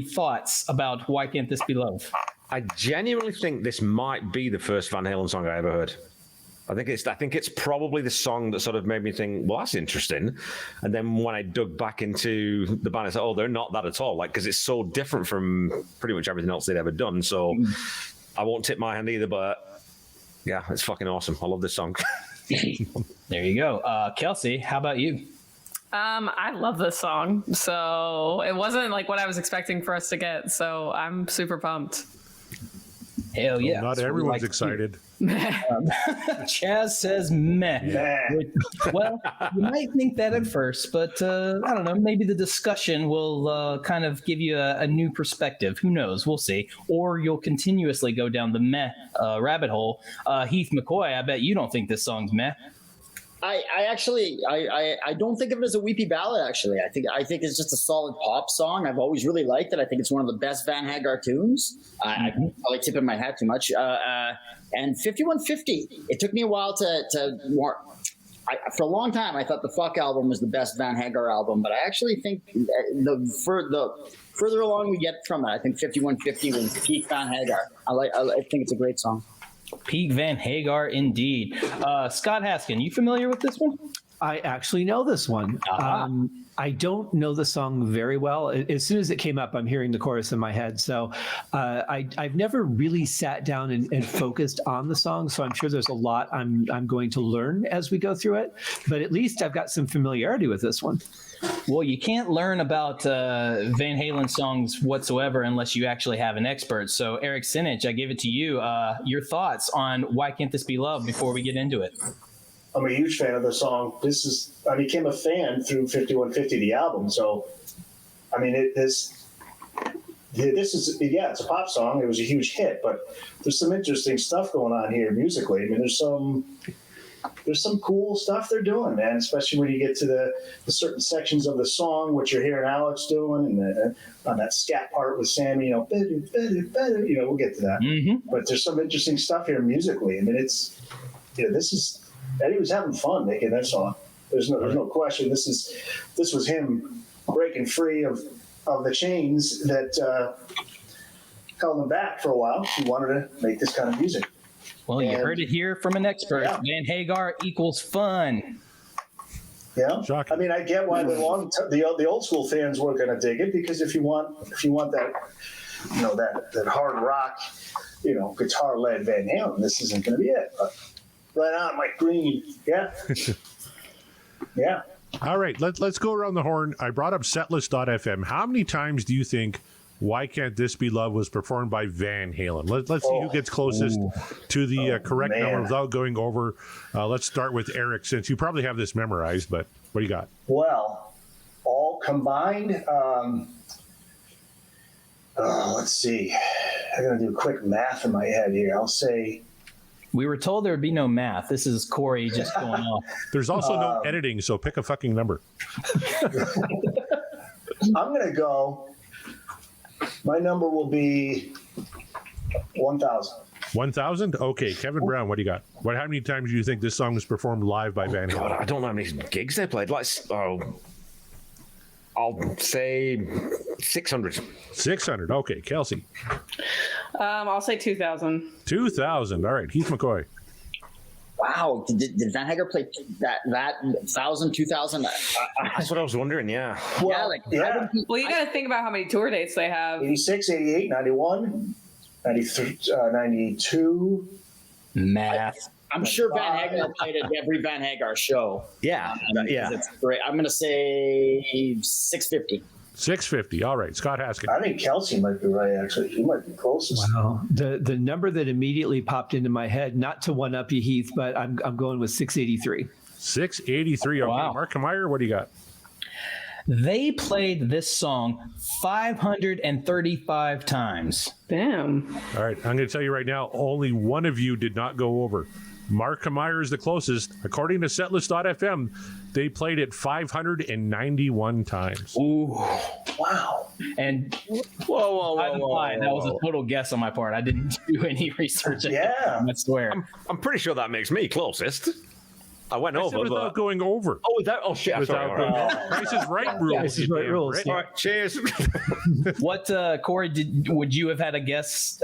Speaker 3: thoughts about Why Can't This Be Love?
Speaker 6: I genuinely think this might be the first Van Halen song I ever heard. I think it's probably the song that sort of made me think, well, that's interesting. And then when I dug back into the band, I said, oh, they're not that at all. Like, because it's so different from pretty much everything else they'd ever done. So I won't tip my hand either, but yeah, it's fucking awesome. I love this song.
Speaker 3: There you go. Kelsey, how about you?
Speaker 8: I love this song. So it wasn't like what I was expecting for us to get. So I'm super pumped.
Speaker 3: Hell yeah.
Speaker 4: Not everyone's excited.
Speaker 3: Chaz says meh. Well, you might think that at first, but I don't know. Maybe the discussion will kind of give you a new perspective. Who knows? We'll see. Or you'll continuously go down the meh rabbit hole. Heath McCoy, I bet you don't think this song's meh.
Speaker 7: I actually don't think of it as a weepy ballad. Actually, I think it's just a solid pop song. I've always really liked it. I think it's one of the best Van Hagar tunes. I probably tip in my hat too much. And 5150. It took me a while to more. For a long time, I thought the Fuck album was the best Van Hagar album, but I actually think the further along we get from it, I think 5150 was peak Van Hagar. I think it's a great song.
Speaker 3: Peak Van Hagar, indeed. Scott Haskins, you familiar with this one?
Speaker 9: I actually know this one. I don't know the song very well. As soon as it came up, I'm hearing the chorus in my head. So I've never really sat down and focused on the song. So I'm sure there's a lot I'm going to learn as we go through it. But at least I've got some familiarity with this one.
Speaker 3: Well, you can't learn about Van Halen songs whatsoever unless you actually have an expert. So, Eric Senich, I give it to you. Your thoughts on Why Can't This Be Love before we get into it?
Speaker 5: I'm a huge fan of the song. I became a fan through 5150, the album. So, I mean, this is, it's a pop song. It was a huge hit, but there's some interesting stuff going on here musically. I mean, there's some there's some cool stuff they're doing, man. Especially when you get to the certain sections of the song, which you're hearing Alex doing, and on that scat part with Sammy, you know, better, you know, we'll get to that.
Speaker 3: Mm-hmm.
Speaker 5: But there's some interesting stuff here musically. I mean, it's, you know, Eddie was having fun making that song. There's no question. This was him breaking free of the chains that held him back for a while. He wanted to make this kind of music.
Speaker 3: Well, you heard it here from an expert.
Speaker 5: Yeah.
Speaker 3: Van Hagar equals fun.
Speaker 5: Yeah,
Speaker 4: Shocking.
Speaker 5: I mean, I get why the old school fans weren't going to dig it, because if you want that, you know, that hard rock, you know, guitar led Van Halen, this isn't going to be it. But right on, Mike Green. Yeah, yeah.
Speaker 4: All right, let's go around the horn. I brought up setlist.fm. How many times do you think Why Can't This Be Love was performed by Van Halen? Let's see who gets closest to the correct number without going over. Let's start with Eric, since you probably have this memorized, but what do you got?
Speaker 5: Well, all combined, let's see. I'm going to do quick math in my head here. I'll say...
Speaker 3: We were told there would be no math. This is Corey just going off.
Speaker 4: There's also no editing, so pick a fucking number.
Speaker 5: I'm going to go... My number will be 1,000.
Speaker 4: 1,000? Okay, Kevin Brown, what do you got? How many times do you think this song was performed live by Van Halen?
Speaker 6: God, I don't know how many gigs they played. I'll say 600.
Speaker 4: 600. Okay, Kelsey.
Speaker 8: I'll say 2,000.
Speaker 4: 2,000. All right, Heath McCoy.
Speaker 7: Wow, did Van Hagar play that 1,000, 2,000?
Speaker 6: That's what I was wondering. Yeah.
Speaker 5: Well, yeah.
Speaker 8: Well, you got to think about how many tour dates they have.
Speaker 5: 86, 88, 91, 93, 92.
Speaker 3: Math.
Speaker 7: I'm sure Van Hagar played at every Van Hagar show.
Speaker 6: Yeah. Yeah.
Speaker 7: It's great. I'm going to say 650.
Speaker 4: 650. All right, Scott Haskins.
Speaker 5: I think Kelsey might be right, actually. He might be closest.
Speaker 9: Wow. The number that immediately popped into my head, not to one up you, Heath, but I'm going with 683.
Speaker 4: 683. Okay,
Speaker 3: Wow.
Speaker 4: Mark Meyer, what do you got?
Speaker 3: They played this song 535 times.
Speaker 8: Damn.
Speaker 4: All right, I'm going to tell you right now, only one of you did not go over. Mark Meyer is the closest. According to setlist.fm, they played it 591 times.
Speaker 3: Ooh.
Speaker 5: Wow.
Speaker 3: And whoa. That was a total guess on my part. I didn't do any research.
Speaker 5: Yeah.
Speaker 3: I swear.
Speaker 6: I'm pretty sure that makes me closest. I went
Speaker 4: I
Speaker 6: over,
Speaker 4: said without
Speaker 6: but...
Speaker 4: going over.
Speaker 6: Oh, shit. I'm sorry.
Speaker 4: Without
Speaker 6: All
Speaker 4: going
Speaker 6: right.
Speaker 4: over. Price is Right rules.
Speaker 9: Price is
Speaker 4: you
Speaker 9: Right
Speaker 4: damn
Speaker 9: rules.
Speaker 4: Brit.
Speaker 6: All right, cheers.
Speaker 3: What, Corey, would you have had a guess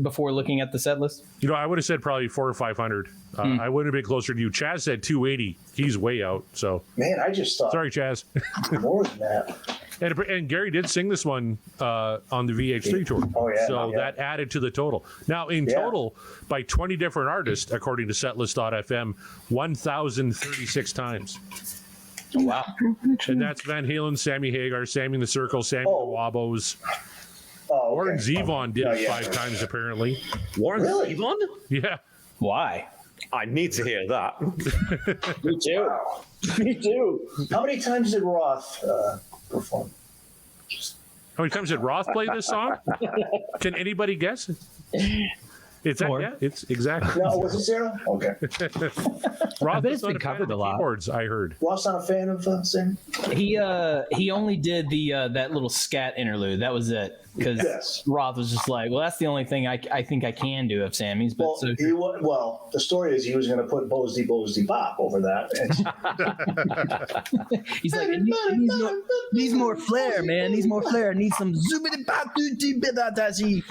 Speaker 3: before looking at the set list?
Speaker 4: You know, I would have said probably 400 or 500. I wouldn't have been closer to you. Chaz said 280. He's way out. So
Speaker 5: Man, I just thought
Speaker 4: sorry, Chaz.
Speaker 5: more than that.
Speaker 4: And Gary did sing this one on the VH3 tour.
Speaker 5: Oh, yeah.
Speaker 4: So
Speaker 5: Yeah.
Speaker 4: that added to the total. Now, in total, by 20 different artists, according to setlist.fm, 1,036 times.
Speaker 3: Wow.
Speaker 4: And that's Van Halen, Sammy Hagar, Sammy in the Circle, Sammy and the Wabos.
Speaker 5: Oh,
Speaker 4: Warren
Speaker 5: okay.
Speaker 4: Zevon did it
Speaker 5: yeah.
Speaker 4: 5 times, apparently.
Speaker 6: Warren
Speaker 5: Really?
Speaker 6: Zevon?
Speaker 4: Yeah.
Speaker 3: Why?
Speaker 6: I need to hear that.
Speaker 7: Me too.
Speaker 5: Wow.
Speaker 7: Me too.
Speaker 5: How many times did Roth perform?
Speaker 4: How many times did Roth play this song? Can anybody guess? It's
Speaker 9: Four.
Speaker 4: yeah, it's exactly.
Speaker 5: No, was it 0? Okay.
Speaker 4: Roth
Speaker 9: bet
Speaker 4: was
Speaker 9: it's
Speaker 4: not
Speaker 9: been
Speaker 4: a fan
Speaker 9: covered
Speaker 4: of the
Speaker 9: a lot.
Speaker 4: keyboards, I heard.
Speaker 5: Roth's not a fan of Sam?
Speaker 3: He only did the that little scat interlude. That was it. Because
Speaker 5: Yes.
Speaker 3: Roth was just like, well, that's the only thing I think I can do of Sammy's. But
Speaker 5: Well, the story is he was going to put Bosdy Bop over that. And
Speaker 3: he's like, needs more flair, man. Needs more flair. Needs some zoomity pop doo bidadaji.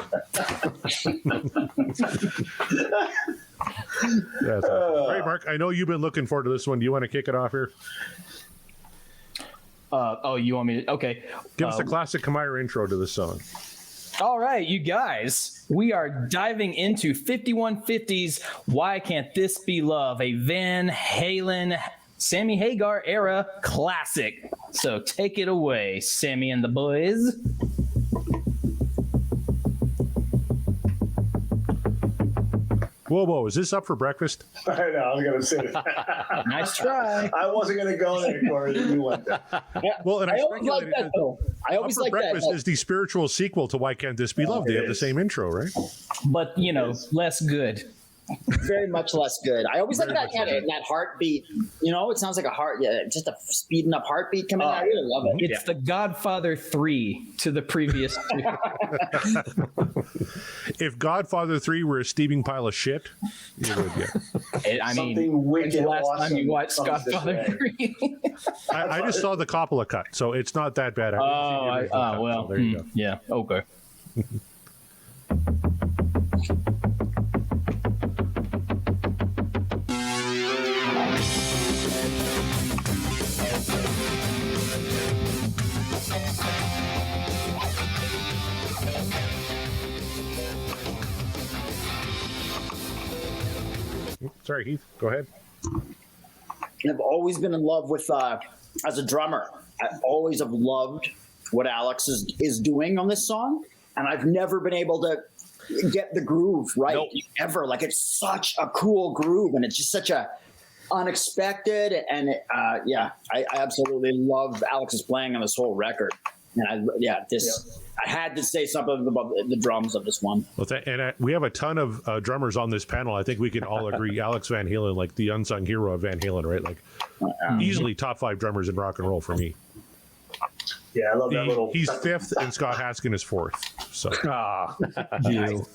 Speaker 4: Yeah, all right, Mark. I know you've been looking forward to this one. Do you want to kick it off here?
Speaker 3: You want me to? Okay.
Speaker 4: Give us a classic Kamira intro to this song.
Speaker 3: All right, you guys, we are diving into 5150's Why Can't This Be Love, a Van Halen, Sammy Hagar era classic. So take it away, Sammy and the boys.
Speaker 4: Whoa, is this up for breakfast?
Speaker 5: I know, I was going to say that.
Speaker 3: Nice try.
Speaker 5: I wasn't going to go there, Corey. You went there.
Speaker 4: Well, and
Speaker 7: I always like
Speaker 4: speculated
Speaker 7: that, though. I always
Speaker 4: Up for
Speaker 7: like that.
Speaker 4: Breakfast is the spiritual sequel to Why Can't This Be Love? They
Speaker 5: it
Speaker 4: have the
Speaker 5: is.
Speaker 4: same intro, right?
Speaker 3: But, less good.
Speaker 7: Very much less good. I always like that heartbeat. You know, it sounds like a heart. Yeah, just a speeding up heartbeat coming out. I really love it.
Speaker 3: It's the Godfather 3 to the previous 2.
Speaker 4: If Godfather 3 were a steaming pile of shit, you would, yeah.
Speaker 3: I
Speaker 5: Something
Speaker 3: mean, when's
Speaker 5: wicked
Speaker 3: the last time
Speaker 5: awesome
Speaker 3: you watched
Speaker 5: comes this
Speaker 3: Godfather
Speaker 5: way.
Speaker 3: 3?
Speaker 4: I just saw the Coppola cut, so it's not that bad. I didn't see the original cut,
Speaker 3: well,
Speaker 4: so there you go.
Speaker 3: yeah, okay.
Speaker 4: Sorry, Heath, go ahead.
Speaker 7: I've always been in love with, as a drummer, I always have loved what Alex is doing on this song. And I've never been able to get the groove right ever. Like, it's such a cool groove, and it's just such a unexpected. And I absolutely love Alex's playing on this whole record. And I had to say something about the drums of this one.
Speaker 4: Well, we have a ton of drummers on this panel. I think we can all agree Alex Van Halen, like the unsung hero of Van Halen, right? Like easily top 5 drummers in rock and roll for me.
Speaker 5: Yeah, I love that little.
Speaker 4: He's 5th and Scott Haskins is 4th. So
Speaker 3: You.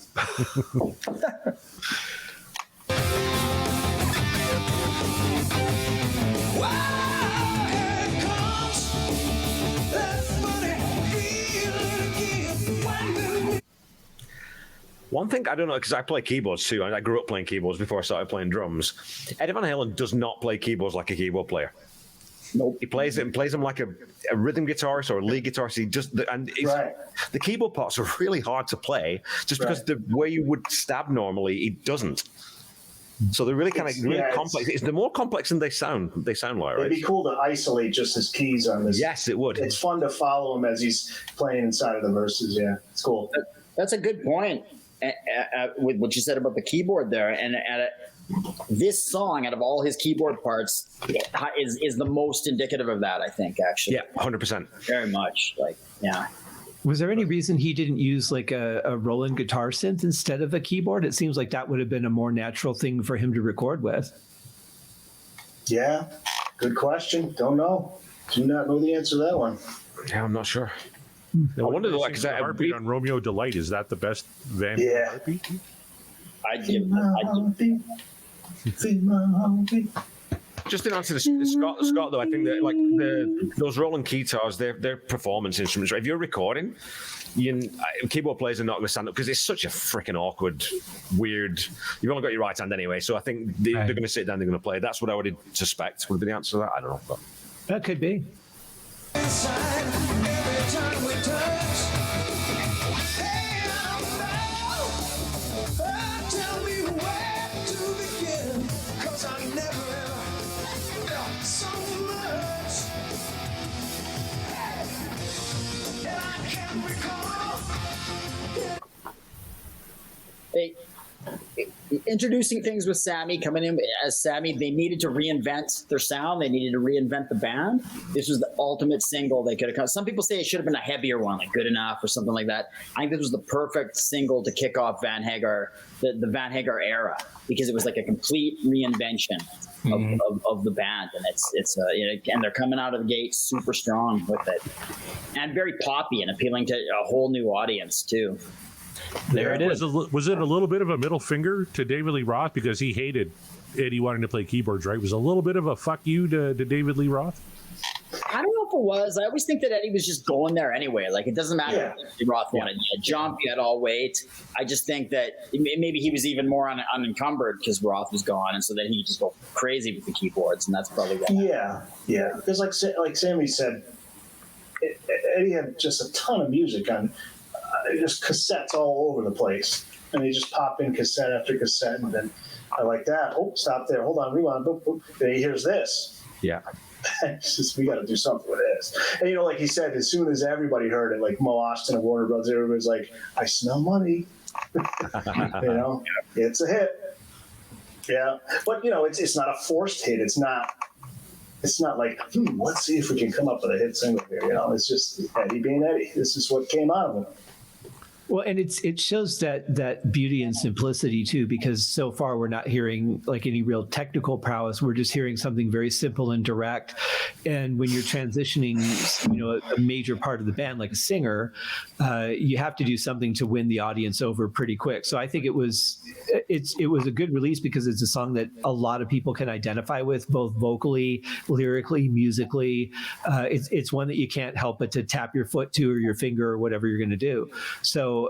Speaker 6: One thing I don't know, because I play keyboards too, and I grew up playing keyboards before I started playing drums. Eddie Van Halen does not play keyboards like a keyboard player.
Speaker 7: Nope.
Speaker 6: He plays them like a rhythm guitarist or a lead guitarist. He just the keyboard parts are really hard to play, just because the way you would stab normally, he doesn't. So they're really kind of complex. They're more complex than they sound. They sound like. Right?
Speaker 5: It'd be cool to isolate just his keys on this.
Speaker 6: Yes, it would.
Speaker 5: It's fun to follow him as he's playing inside of the verses. Yeah, it's cool.
Speaker 7: That's a good point with what you said about the keyboard there. And this song, out of all his keyboard parts, is the most indicative of that, I think, actually.
Speaker 6: Yeah, 100%.
Speaker 7: Very much. Like, yeah.
Speaker 9: Was there any reason he didn't use like a Roland guitar synth instead of a keyboard? It seems like that would have been a more natural thing for him to record with.
Speaker 5: Yeah, good question. Don't know. Do not know the answer to that one.
Speaker 6: Yeah, I'm not sure.
Speaker 4: I wonder, like, the heartbeat on Romeo Delight, is that the best Van Halen heartbeat?
Speaker 7: I'd give
Speaker 6: Just in answer to Scott, though, I think that like those Roland guitars, they're performance instruments. Right? If you're recording, keyboard players are not going to stand up because it's such a freaking awkward, weird. You've only got your right hand anyway, so I think they're going to sit down, they're going to play. That's what I would suspect would be the answer to that. I don't know. But.
Speaker 9: That could be.
Speaker 7: Introducing things with Sammy, coming in as Sammy, they needed to reinvent their sound. They needed to reinvent the band. This was the ultimate single they could have come. Some people say it should have been a heavier one, like Good Enough or something like that. I think this was the perfect single to kick off Van Hagar, the Van Hagar era, because it was like a complete reinvention of the band, and and they're coming out of the gate super strong with it, and very poppy and appealing to a whole new audience too.
Speaker 3: There it is.
Speaker 4: Was it a little bit of a middle finger to David Lee Roth because he hated Eddie wanting to play keyboards, right? Was a little bit of a fuck you to David Lee Roth?
Speaker 7: I don't know if it was. I always think that Eddie was just going there anyway. Like, it doesn't matter if Roth wanted to jump, you had all weight. I just think that maybe he was even more unencumbered because Roth was gone, and so then he could just go crazy with the keyboards, and that's probably what happened.
Speaker 5: Yeah. Because like Sammy said, Eddie had just a ton of music on just cassettes all over the place, and they just pop in cassette after cassette, and then I like that. Oh, stop there. Hold on, rewind. Boop, boop. Then here's this.
Speaker 6: Yeah.
Speaker 5: It's just, we got to do something with this. And like he said, as soon as everybody heard it, like Mo Austin and Warner Brothers, everybody's like, I smell money. It's a hit. Yeah, but it's not a forced hit. It's not like, let's see if we can come up with a hit single here. It's just Eddie being Eddie. This is what came out of him.
Speaker 9: Well, and it shows that beauty and simplicity too, because so far we're not hearing like any real technical prowess. We're just hearing something very simple and direct. And when you're transitioning, a major part of the band, like a singer, you have to do something to win the audience over pretty quick. So I think it was a good release because it's a song that a lot of people can identify with, both vocally, lyrically, musically. It's one that you can't help but to tap your foot to or your finger or whatever you're going to do. So,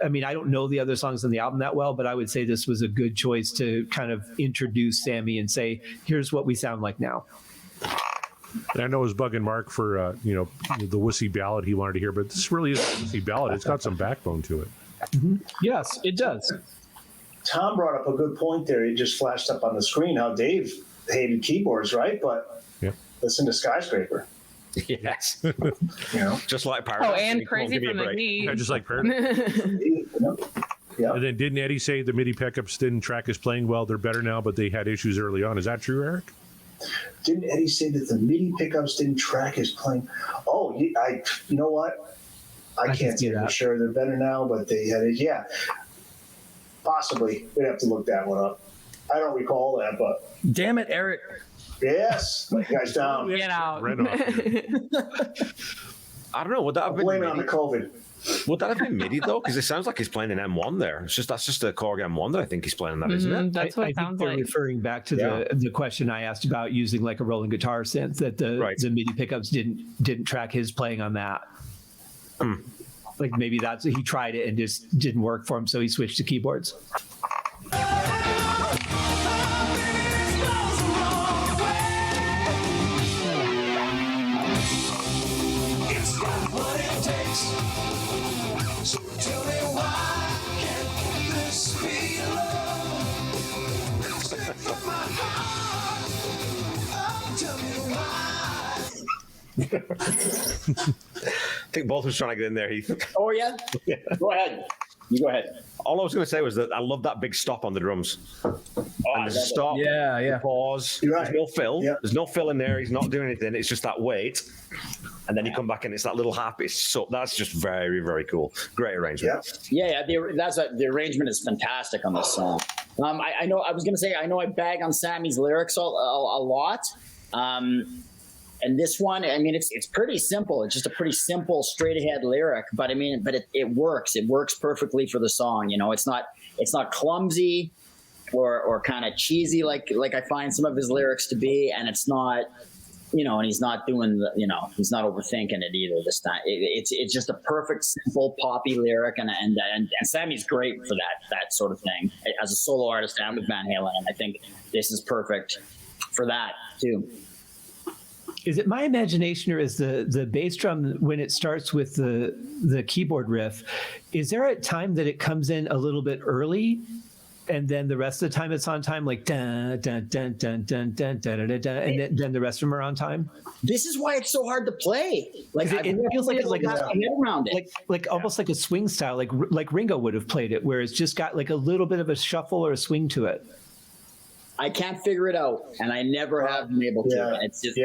Speaker 9: I mean, I don't know the other songs on the album that well, but I would say this was a good choice to kind of introduce Sammy and say, here's what we sound like now.
Speaker 4: And I know it was bugging Mark for, the wussy ballad he wanted to hear, but this really is a wussy ballad. It's got some backbone to it.
Speaker 3: Mm-hmm. Yes, it does.
Speaker 5: Tom brought up a good point there. He just flashed up on the screen how Dave hated keyboards, right? But listen to Skyscraper.
Speaker 6: Yes. Just like
Speaker 8: Oh,
Speaker 6: Paradise.
Speaker 8: and Crazy from the Knee.
Speaker 4: Yeah, just like Paradise.
Speaker 5: Yeah.
Speaker 4: And then didn't Eddie say the MIDI pickups didn't track his playing well? They're better now, but they had issues early on. Is that true, Eric?
Speaker 5: Didn't Eddie say that the MIDI pickups didn't track his playing? Oh, you know what? I can't say for sure. They're better now, but they had it. Yeah, possibly. We'd have to look that one up. I don't recall that, but
Speaker 3: Damn it, Eric.
Speaker 5: yes, let you guys down.
Speaker 8: Get out.
Speaker 4: Right off.
Speaker 6: I don't know. Would that have been
Speaker 5: Blame it on
Speaker 6: MIDI?
Speaker 5: the COVID.
Speaker 6: Would that have been MIDI though? Because it sounds like he's playing an M1 there. That's just a Korg M1 that I think he's playing that, isn't it?
Speaker 8: That's what
Speaker 9: I
Speaker 8: it
Speaker 9: think
Speaker 8: sounds
Speaker 9: they're
Speaker 8: like.
Speaker 9: referring back to the question I asked about using like a rolling guitar synth, that the MIDI pickups didn't track his playing on that. Like maybe he tried it and just didn't work for him, so he switched to keyboards.
Speaker 2: It's got what it takes. So tell me why can't this be love? Straight from my heart. Oh, tell me why.
Speaker 6: I think both was trying to get in there, Heath.
Speaker 7: Oh yeah? Go ahead. You go ahead.
Speaker 6: All I was going to say was that I love that big stop on the drums. And there's a stop,
Speaker 3: Yeah.
Speaker 6: pause.
Speaker 5: You're right.
Speaker 6: There's no fill.
Speaker 5: Yeah.
Speaker 6: There's no fill in there. He's not doing anything. It's just that wait. And then you come back and it's that little happy. So that's just very, very cool. Great arrangement.
Speaker 5: Yeah.
Speaker 7: The arrangement is fantastic on this song. I know I bag on Sammy's lyrics a lot. And this one, I mean, it's pretty simple. It's just a pretty simple, straight ahead lyric, but it works. It works perfectly for the song. It's not clumsy or kind of cheesy like I find some of his lyrics to be, and it's not, and he's not doing he's not overthinking it either this time. It's just a perfect, simple, poppy lyric, and Sammy's great for that sort of thing as a solo artist and with Van Halen, and I think this is perfect for that too.
Speaker 9: Is it my imagination, or is the bass drum, when it starts with the keyboard riff, is there a time that it comes in a little bit early, and then the rest of the time it's on time, like dun dun dun dun dun dun dun dun dun, and then the rest of them are on time?
Speaker 7: This is why it's so hard to play. Like
Speaker 9: it feels like it's like
Speaker 7: head around it.
Speaker 9: like almost like a swing style, like Ringo would have played it, where it's just got like a little bit of a shuffle or a swing to it.
Speaker 7: I can't figure it out, and I never have been able to.
Speaker 5: Yeah.
Speaker 7: It's just,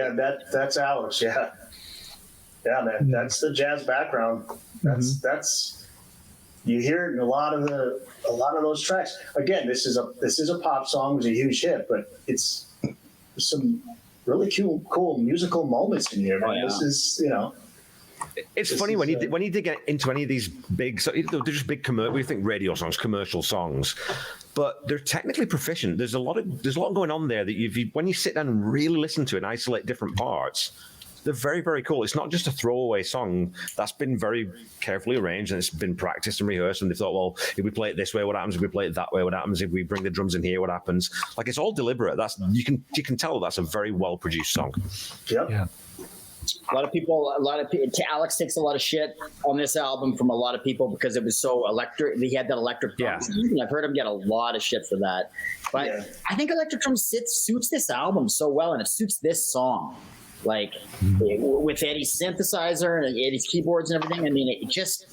Speaker 5: That's Alex. Yeah, man. That's the jazz background. That's you hear it in a lot of those tracks. Again, this is a pop song. It was a huge hit, but it's some really cool musical moments in here. Man. This is
Speaker 6: It's funny when you dig into any of these big, so they're just big we think radio songs, commercial songs, but they're technically proficient. There's a lot going on there that when you sit down and really listen to it and isolate different parts, they're very, very cool. It's not just a throwaway song that's been very carefully arranged and it's been practiced and rehearsed. And they thought, well, if we play it this way, what happens? If we play it that way, what happens? If we bring the drums in here, what happens? Like, it's all deliberate. You can tell that's a very well produced song.
Speaker 5: Yep.
Speaker 3: Yeah.
Speaker 7: a lot of people. Alex takes a lot of shit on this album from a lot of people because it was so electric. He had that electric drum. Yeah. I've heard him get a lot of shit for that. But I think electric drum suits this album so well, and it suits this song. Like with Eddie's synthesizer and Eddie's keyboards and everything. I mean, it just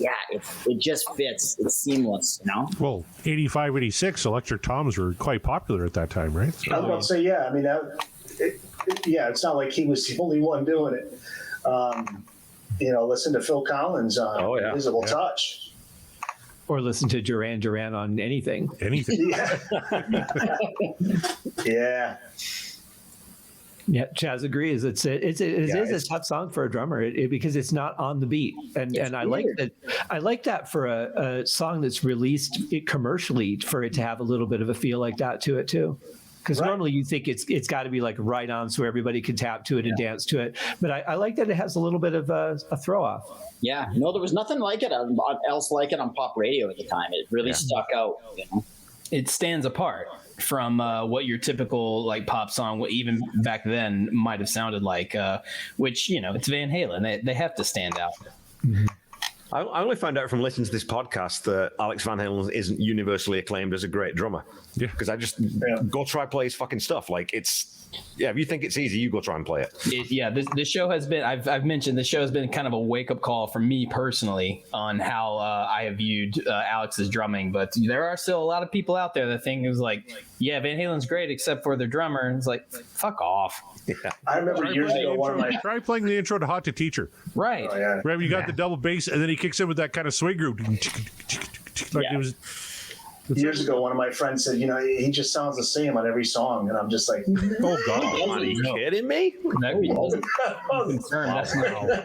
Speaker 7: fits. It's seamless, you know?
Speaker 4: Well, 85, 86, electric toms were quite popular at that time, right? So,
Speaker 5: I was about to say, I mean, it's not like he was the only one doing it. Listen to Phil Collins on Invisible Touch.
Speaker 9: Or listen to Duran Duran on anything.
Speaker 4: Anything.
Speaker 5: Yeah.
Speaker 9: Yeah, Chaz agrees. It is a tough song for a drummer because it's not on the beat, and I like that. I like that for a song that's released commercially, for it to have a little bit of a feel like that to it too. Because normally you think it's got to be like right on, so everybody can tap to it and dance to it. But I like that it has a little bit of a throw off.
Speaker 7: Yeah, no, there was nothing like it else like it on pop radio at the time. It really stuck out. You know?
Speaker 3: It stands apart from what your typical like pop song, what even back then might have sounded like, which, you know, it's Van Halen. They have to stand out.
Speaker 9: Mm-hmm.
Speaker 6: I only found out from listening to this podcast that Alex Van Halen isn't universally acclaimed as a great drummer. Yeah. Because I just go try play his fucking stuff. Like if you think it's easy, you go try and play it.
Speaker 3: This show has been, I've mentioned, the show has been kind of a wake up call for me personally on how I have viewed Alex's drumming. But there are still a lot of people out there that think it was like, yeah, Van Halen's great except for their drummer. And it's like, fuck off.
Speaker 6: Yeah.
Speaker 5: I remember years ago,
Speaker 4: try playing the intro to Hot to Teacher.
Speaker 3: Right.
Speaker 5: Oh, yeah.
Speaker 4: Right, you got the double bass, and then he kicks in with that kind of swing group. Like it was.
Speaker 5: Years ago, one of my friends said, you know, he just sounds the same on every song. And I'm just like,
Speaker 4: Oh, God.
Speaker 6: Are you kidding me?
Speaker 3: That's not,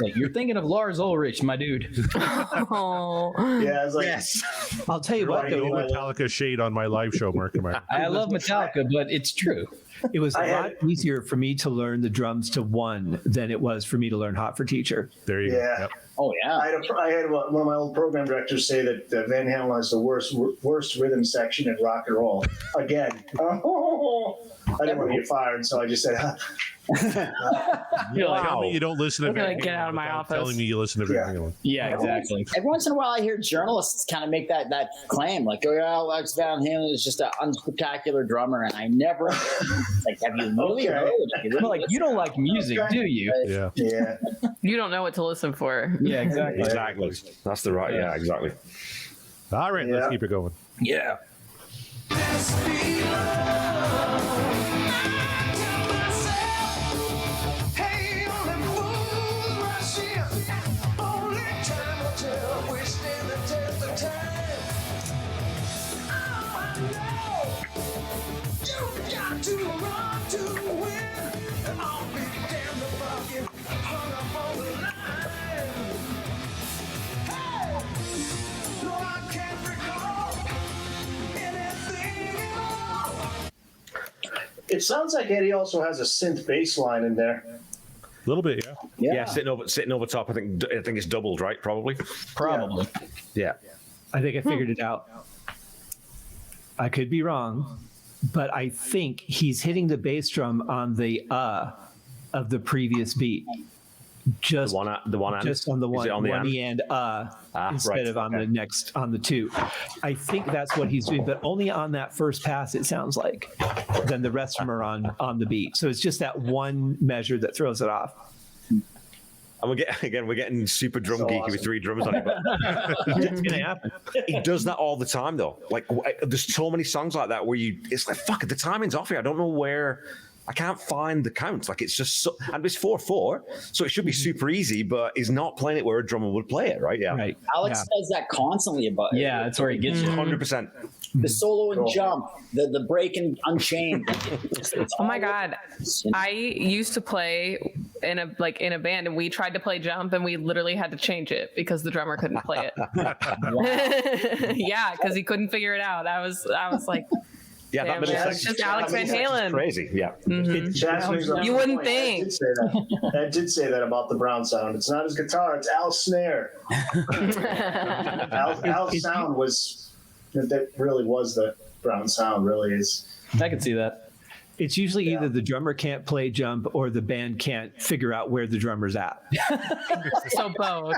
Speaker 3: like, you're thinking of Lars Ulrich, my dude.
Speaker 8: Oh.
Speaker 5: yeah, I was like,
Speaker 6: Yes.
Speaker 9: I'll tell you what,
Speaker 5: Right.
Speaker 9: though,
Speaker 4: No Metallica shade on my live show, Mark.
Speaker 3: I love Metallica, but it's true.
Speaker 9: it was a lot easier for me to learn the drums to one than it was for me to learn Hot for Teacher.
Speaker 4: There you
Speaker 5: Yeah.
Speaker 4: go. Yep.
Speaker 7: Oh yeah.
Speaker 5: I had one of my old program directors say that Van Halen has the worst rhythm section in rock and roll. Again, I didn't want to get fired, so I just said,
Speaker 4: Tell me you don't listen to
Speaker 8: I'm gonna
Speaker 4: Van
Speaker 8: get
Speaker 4: Halen
Speaker 8: out of my
Speaker 4: without
Speaker 8: office.
Speaker 4: telling me you listen to Van Halen.
Speaker 3: Yeah, exactly.
Speaker 7: Every once in a while, I hear journalists kind of make that claim, like, "Oh yeah, Alex Van Halen is just an unspectacular drummer," and I never like, have you really
Speaker 5: Okay.
Speaker 7: heard? Have you really
Speaker 3: Like, you don't like music, do you?
Speaker 4: Yeah.
Speaker 5: yeah.
Speaker 8: You don't know what to listen for.
Speaker 3: Yeah, exactly.
Speaker 6: Exactly. That's the right. Yeah, exactly.
Speaker 4: All right, let's
Speaker 5: Yeah.
Speaker 4: keep it going.
Speaker 3: Yeah.
Speaker 2: Hey, only fools rush in. Only time will tell. We stand the test of time. Oh, I know. You got to run to win. And I'll be damned if I get hung up on the line. Hey, no, I can't recall anything at all.
Speaker 5: It sounds like Eddie also has a synth bass line in there.
Speaker 4: A little bit, yeah.
Speaker 6: Yeah, sitting over top. I think it's doubled, right? Probably.
Speaker 3: Probably.
Speaker 6: Yeah.
Speaker 9: I think I figured it out. I could be wrong, but I think he's hitting the bass drum on the of the previous beat. Just
Speaker 6: The one and
Speaker 9: just on the
Speaker 6: Is
Speaker 9: one,
Speaker 6: it on the
Speaker 9: one
Speaker 6: and?
Speaker 9: and instead
Speaker 6: right.
Speaker 9: of on the next, on the two. I think that's what he's doing, but only on that first pass, it sounds like. Then the rest of them are on the beat. So it's just that one measure that throws it off.
Speaker 6: And we're getting super drum
Speaker 5: So
Speaker 6: geeky
Speaker 5: awesome.
Speaker 6: with three drums on it. But
Speaker 9: It's going to happen.
Speaker 6: he does that all the time, though. Like, there's so many songs like that where it's like, fuck, the timing's off here. I don't know where. I can't find the count. Like, it's just so, and it's 4/4, so it should be super easy. But he's not playing it where a drummer would play it, right? Yeah,
Speaker 9: Right.
Speaker 7: Alex says that constantly about it.
Speaker 3: Yeah, that's where he gets you.
Speaker 6: 100%.
Speaker 7: The solo and jump, the break and unchained.
Speaker 8: Oh my God. I used to play in a band, and we tried to play jump, and we literally had to change it because the drummer couldn't play it. Yeah, because he couldn't figure it out. I was like,
Speaker 6: Yeah,
Speaker 8: damn,
Speaker 6: that middle
Speaker 8: man,
Speaker 6: section.
Speaker 8: it's just Alex Van
Speaker 6: that middle section's
Speaker 8: Halen.
Speaker 6: Crazy. Yeah.
Speaker 5: Chaz brings up
Speaker 8: You
Speaker 5: a
Speaker 8: wouldn't
Speaker 5: point.
Speaker 8: think.
Speaker 5: I did say that about the Brown sound. It's not his guitar, it's Al's snare. Al's sound that really was the Brown sound, really is.
Speaker 3: I can see that.
Speaker 9: It's usually either the drummer can't play jump or the band can't figure out where the drummer's at.
Speaker 8: So both.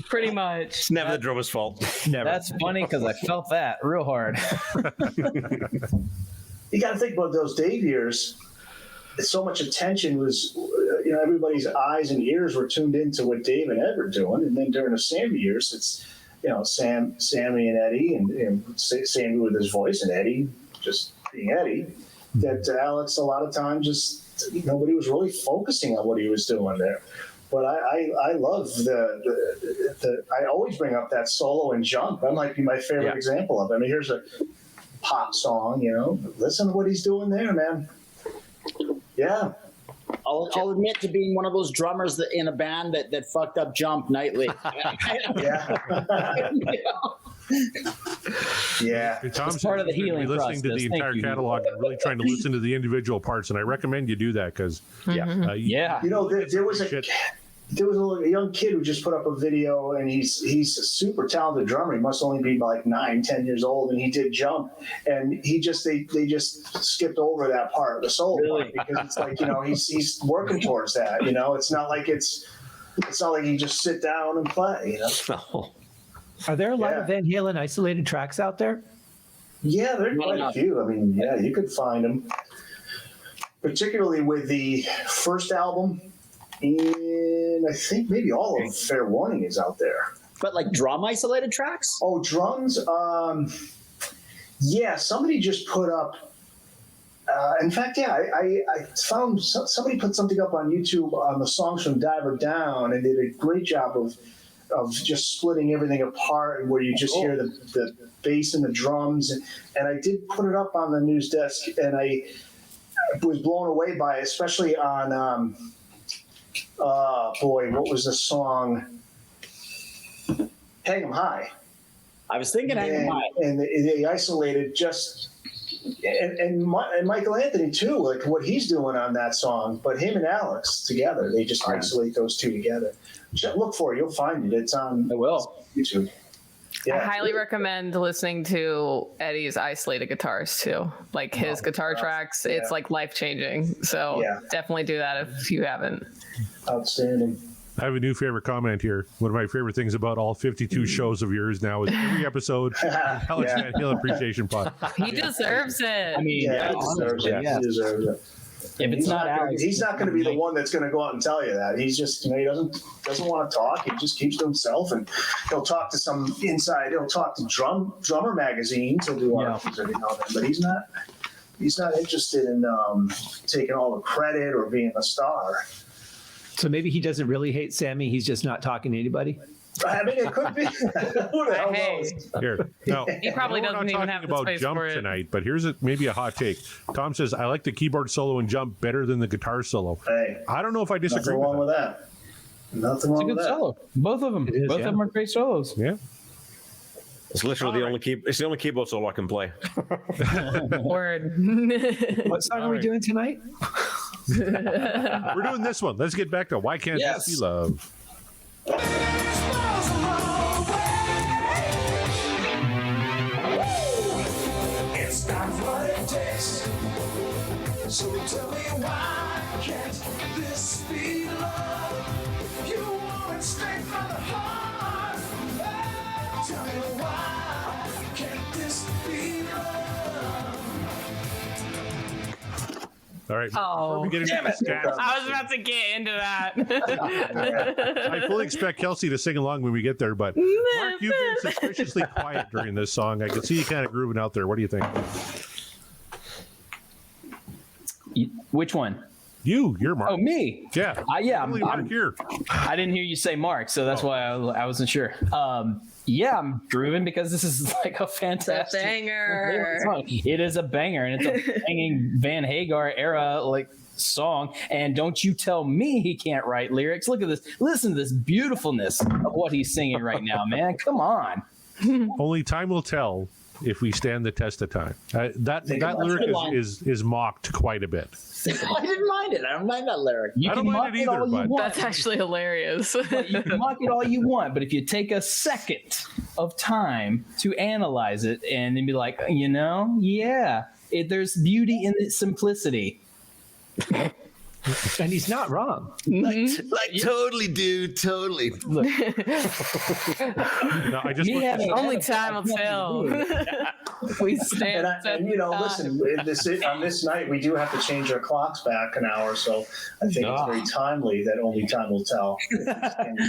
Speaker 8: Pretty much.
Speaker 6: It's never the drummer's fault.
Speaker 9: Never.
Speaker 3: That's funny because I felt that real hard.
Speaker 5: You got to think about those Dave years. So much attention was, everybody's eyes and ears were tuned into what Dave and Ed were doing. And then during the Sammy years, it's, Sammy and Eddie, and Sammy with his voice and Eddie just being Eddie. That Alex, a lot of times, just nobody was really focusing on what he was doing there. But I love the I always bring up that solo and Jump. That might be my favorite example of it. I mean, here's a pop song, you know. Listen to what he's doing there, man. Yeah.
Speaker 7: I'll admit to being one of those drummers in a band that fucked up Jump nightly.
Speaker 5: Yeah. Yeah.
Speaker 4: Tom
Speaker 3: It's part of the healing
Speaker 4: listening to
Speaker 3: process.
Speaker 4: the
Speaker 3: Thank
Speaker 4: entire
Speaker 3: you.
Speaker 4: catalog and really trying to listen to the individual parts, and I recommend you do that because
Speaker 3: Yeah.
Speaker 5: You know, there was a young kid who just put up a video, and he's a super talented drummer. He must only be like 9-10 years old, and he did Jump, and they just skipped over that part, the solo part, because it's like, you know, he's working towards that. You know, it's not like he just sit down and play. You know.
Speaker 9: Are there a lot of Van Halen isolated tracks out there?
Speaker 5: Yeah, there are quite a few. I mean, yeah, you could find them, particularly with the first album. And I think maybe all of Fair Warning is out there.
Speaker 7: But like drum isolated tracks?
Speaker 5: Oh, drums? Yeah, somebody just put up. In fact, yeah, I found somebody put something up on YouTube on the songs from Diver Down, and did a great job of just splitting everything apart, and where you just hear the bass and the drums. And I did put it up on the news desk, and I was blown away by it, especially on. What was the song? Hang 'em High.
Speaker 7: I was thinking Hang 'em High.
Speaker 5: And they isolated just, and Michael Anthony too, like what he's doing on that song, but him and Alex together, they just isolate those two together. Look for it, you'll find it. It's on YouTube.
Speaker 8: I highly recommend listening to Eddie's isolated guitars too. Like his guitar tracks, it's like life changing. So definitely do that if you haven't.
Speaker 5: Outstanding.
Speaker 4: I have a new favorite comment here. One of my favorite things about all 52 shows of yours now is every episode Alex Van Halen Appreciation Pod.
Speaker 8: He deserves it.
Speaker 3: I mean,
Speaker 5: He deserves it. He deserves it.
Speaker 3: if it's not Alex,
Speaker 5: he's not going to be the one that's going to go out and tell you that. He's just, you know, he doesn't want to talk. He just keeps to himself, and he'll talk to some inside. He'll talk to drummer magazines. He'll do articles every now and then, but he's not interested in taking all the credit or being a star.
Speaker 9: So maybe he doesn't really hate Sammy. He's just not talking to anybody.
Speaker 5: I mean, it could be. Who the hell knows?
Speaker 4: Here, no,
Speaker 8: He probably
Speaker 4: I know we're
Speaker 8: doesn't
Speaker 4: not
Speaker 8: even
Speaker 4: talking
Speaker 8: have the
Speaker 4: about
Speaker 8: space
Speaker 4: Jump
Speaker 8: for it.
Speaker 4: tonight, but here's maybe a hot take. Tom says, I like the keyboard solo and Jump better than the guitar solo.
Speaker 5: Hey,
Speaker 4: I don't know if I disagree
Speaker 5: nothing wrong
Speaker 4: with
Speaker 5: with
Speaker 4: that.
Speaker 5: that. Nothing
Speaker 3: it's a
Speaker 5: wrong with
Speaker 3: good
Speaker 5: that.
Speaker 3: solo. Both of them.
Speaker 9: is,
Speaker 3: Both
Speaker 9: yeah.
Speaker 3: of them are great solos.
Speaker 4: Yeah.
Speaker 6: It's literally it's the only keyboard solo I can play.
Speaker 8: Word.
Speaker 9: What song are we doing tonight?
Speaker 4: We're doing this one. Let's get back to Why Can't This Be Love?
Speaker 2: It's not what it takes. So tell me why can't this be love? You want it straight from the heart. Tell me why can't this be love?
Speaker 4: All right.
Speaker 8: Oh,
Speaker 4: we get into the stats,
Speaker 8: I was about to get into that.
Speaker 4: I fully expect Kelsey to sing along when we get there, but Mark, you've been suspiciously quiet during this song. I can see you kind of grooving out there. What do you think?
Speaker 3: Which one?
Speaker 4: You're Mark.
Speaker 3: Oh, me.
Speaker 4: Yeah.
Speaker 3: Yeah,
Speaker 4: Totally Mark here.
Speaker 3: I didn't hear you say Mark, so that's why I wasn't sure. Yeah, I'm grooving because this is like a fantastic
Speaker 8: banger.
Speaker 3: song. It is a banger, and it's a banging Van Hagar era like song. And don't you tell me he can't write lyrics. Look at this. Listen to this beautifulness of what he's singing right now, man. Come on.
Speaker 4: Only time will tell if we stand the test of time. That lyric is mocked quite a bit.
Speaker 7: I didn't mind it. I don't mind that lyric.
Speaker 3: You
Speaker 4: I
Speaker 3: can
Speaker 4: don't
Speaker 3: mock
Speaker 4: mind it
Speaker 3: it all
Speaker 4: either,
Speaker 3: you
Speaker 4: but
Speaker 3: want.
Speaker 8: That's actually hilarious.
Speaker 3: You can mock it all you want, but if you take a second of time to analyze it and then be like, you know, there's beauty in its simplicity.
Speaker 9: And he's not wrong.
Speaker 6: Like totally, dude, totally.
Speaker 4: No, I just
Speaker 3: Me
Speaker 4: looked
Speaker 3: having
Speaker 8: Only
Speaker 3: had a
Speaker 8: time will
Speaker 3: podcast
Speaker 8: tell.
Speaker 3: with you.
Speaker 8: We stand.
Speaker 5: And you know, listen, on this night we do have to change our clocks back an hour, so I think it's very timely that only time will tell.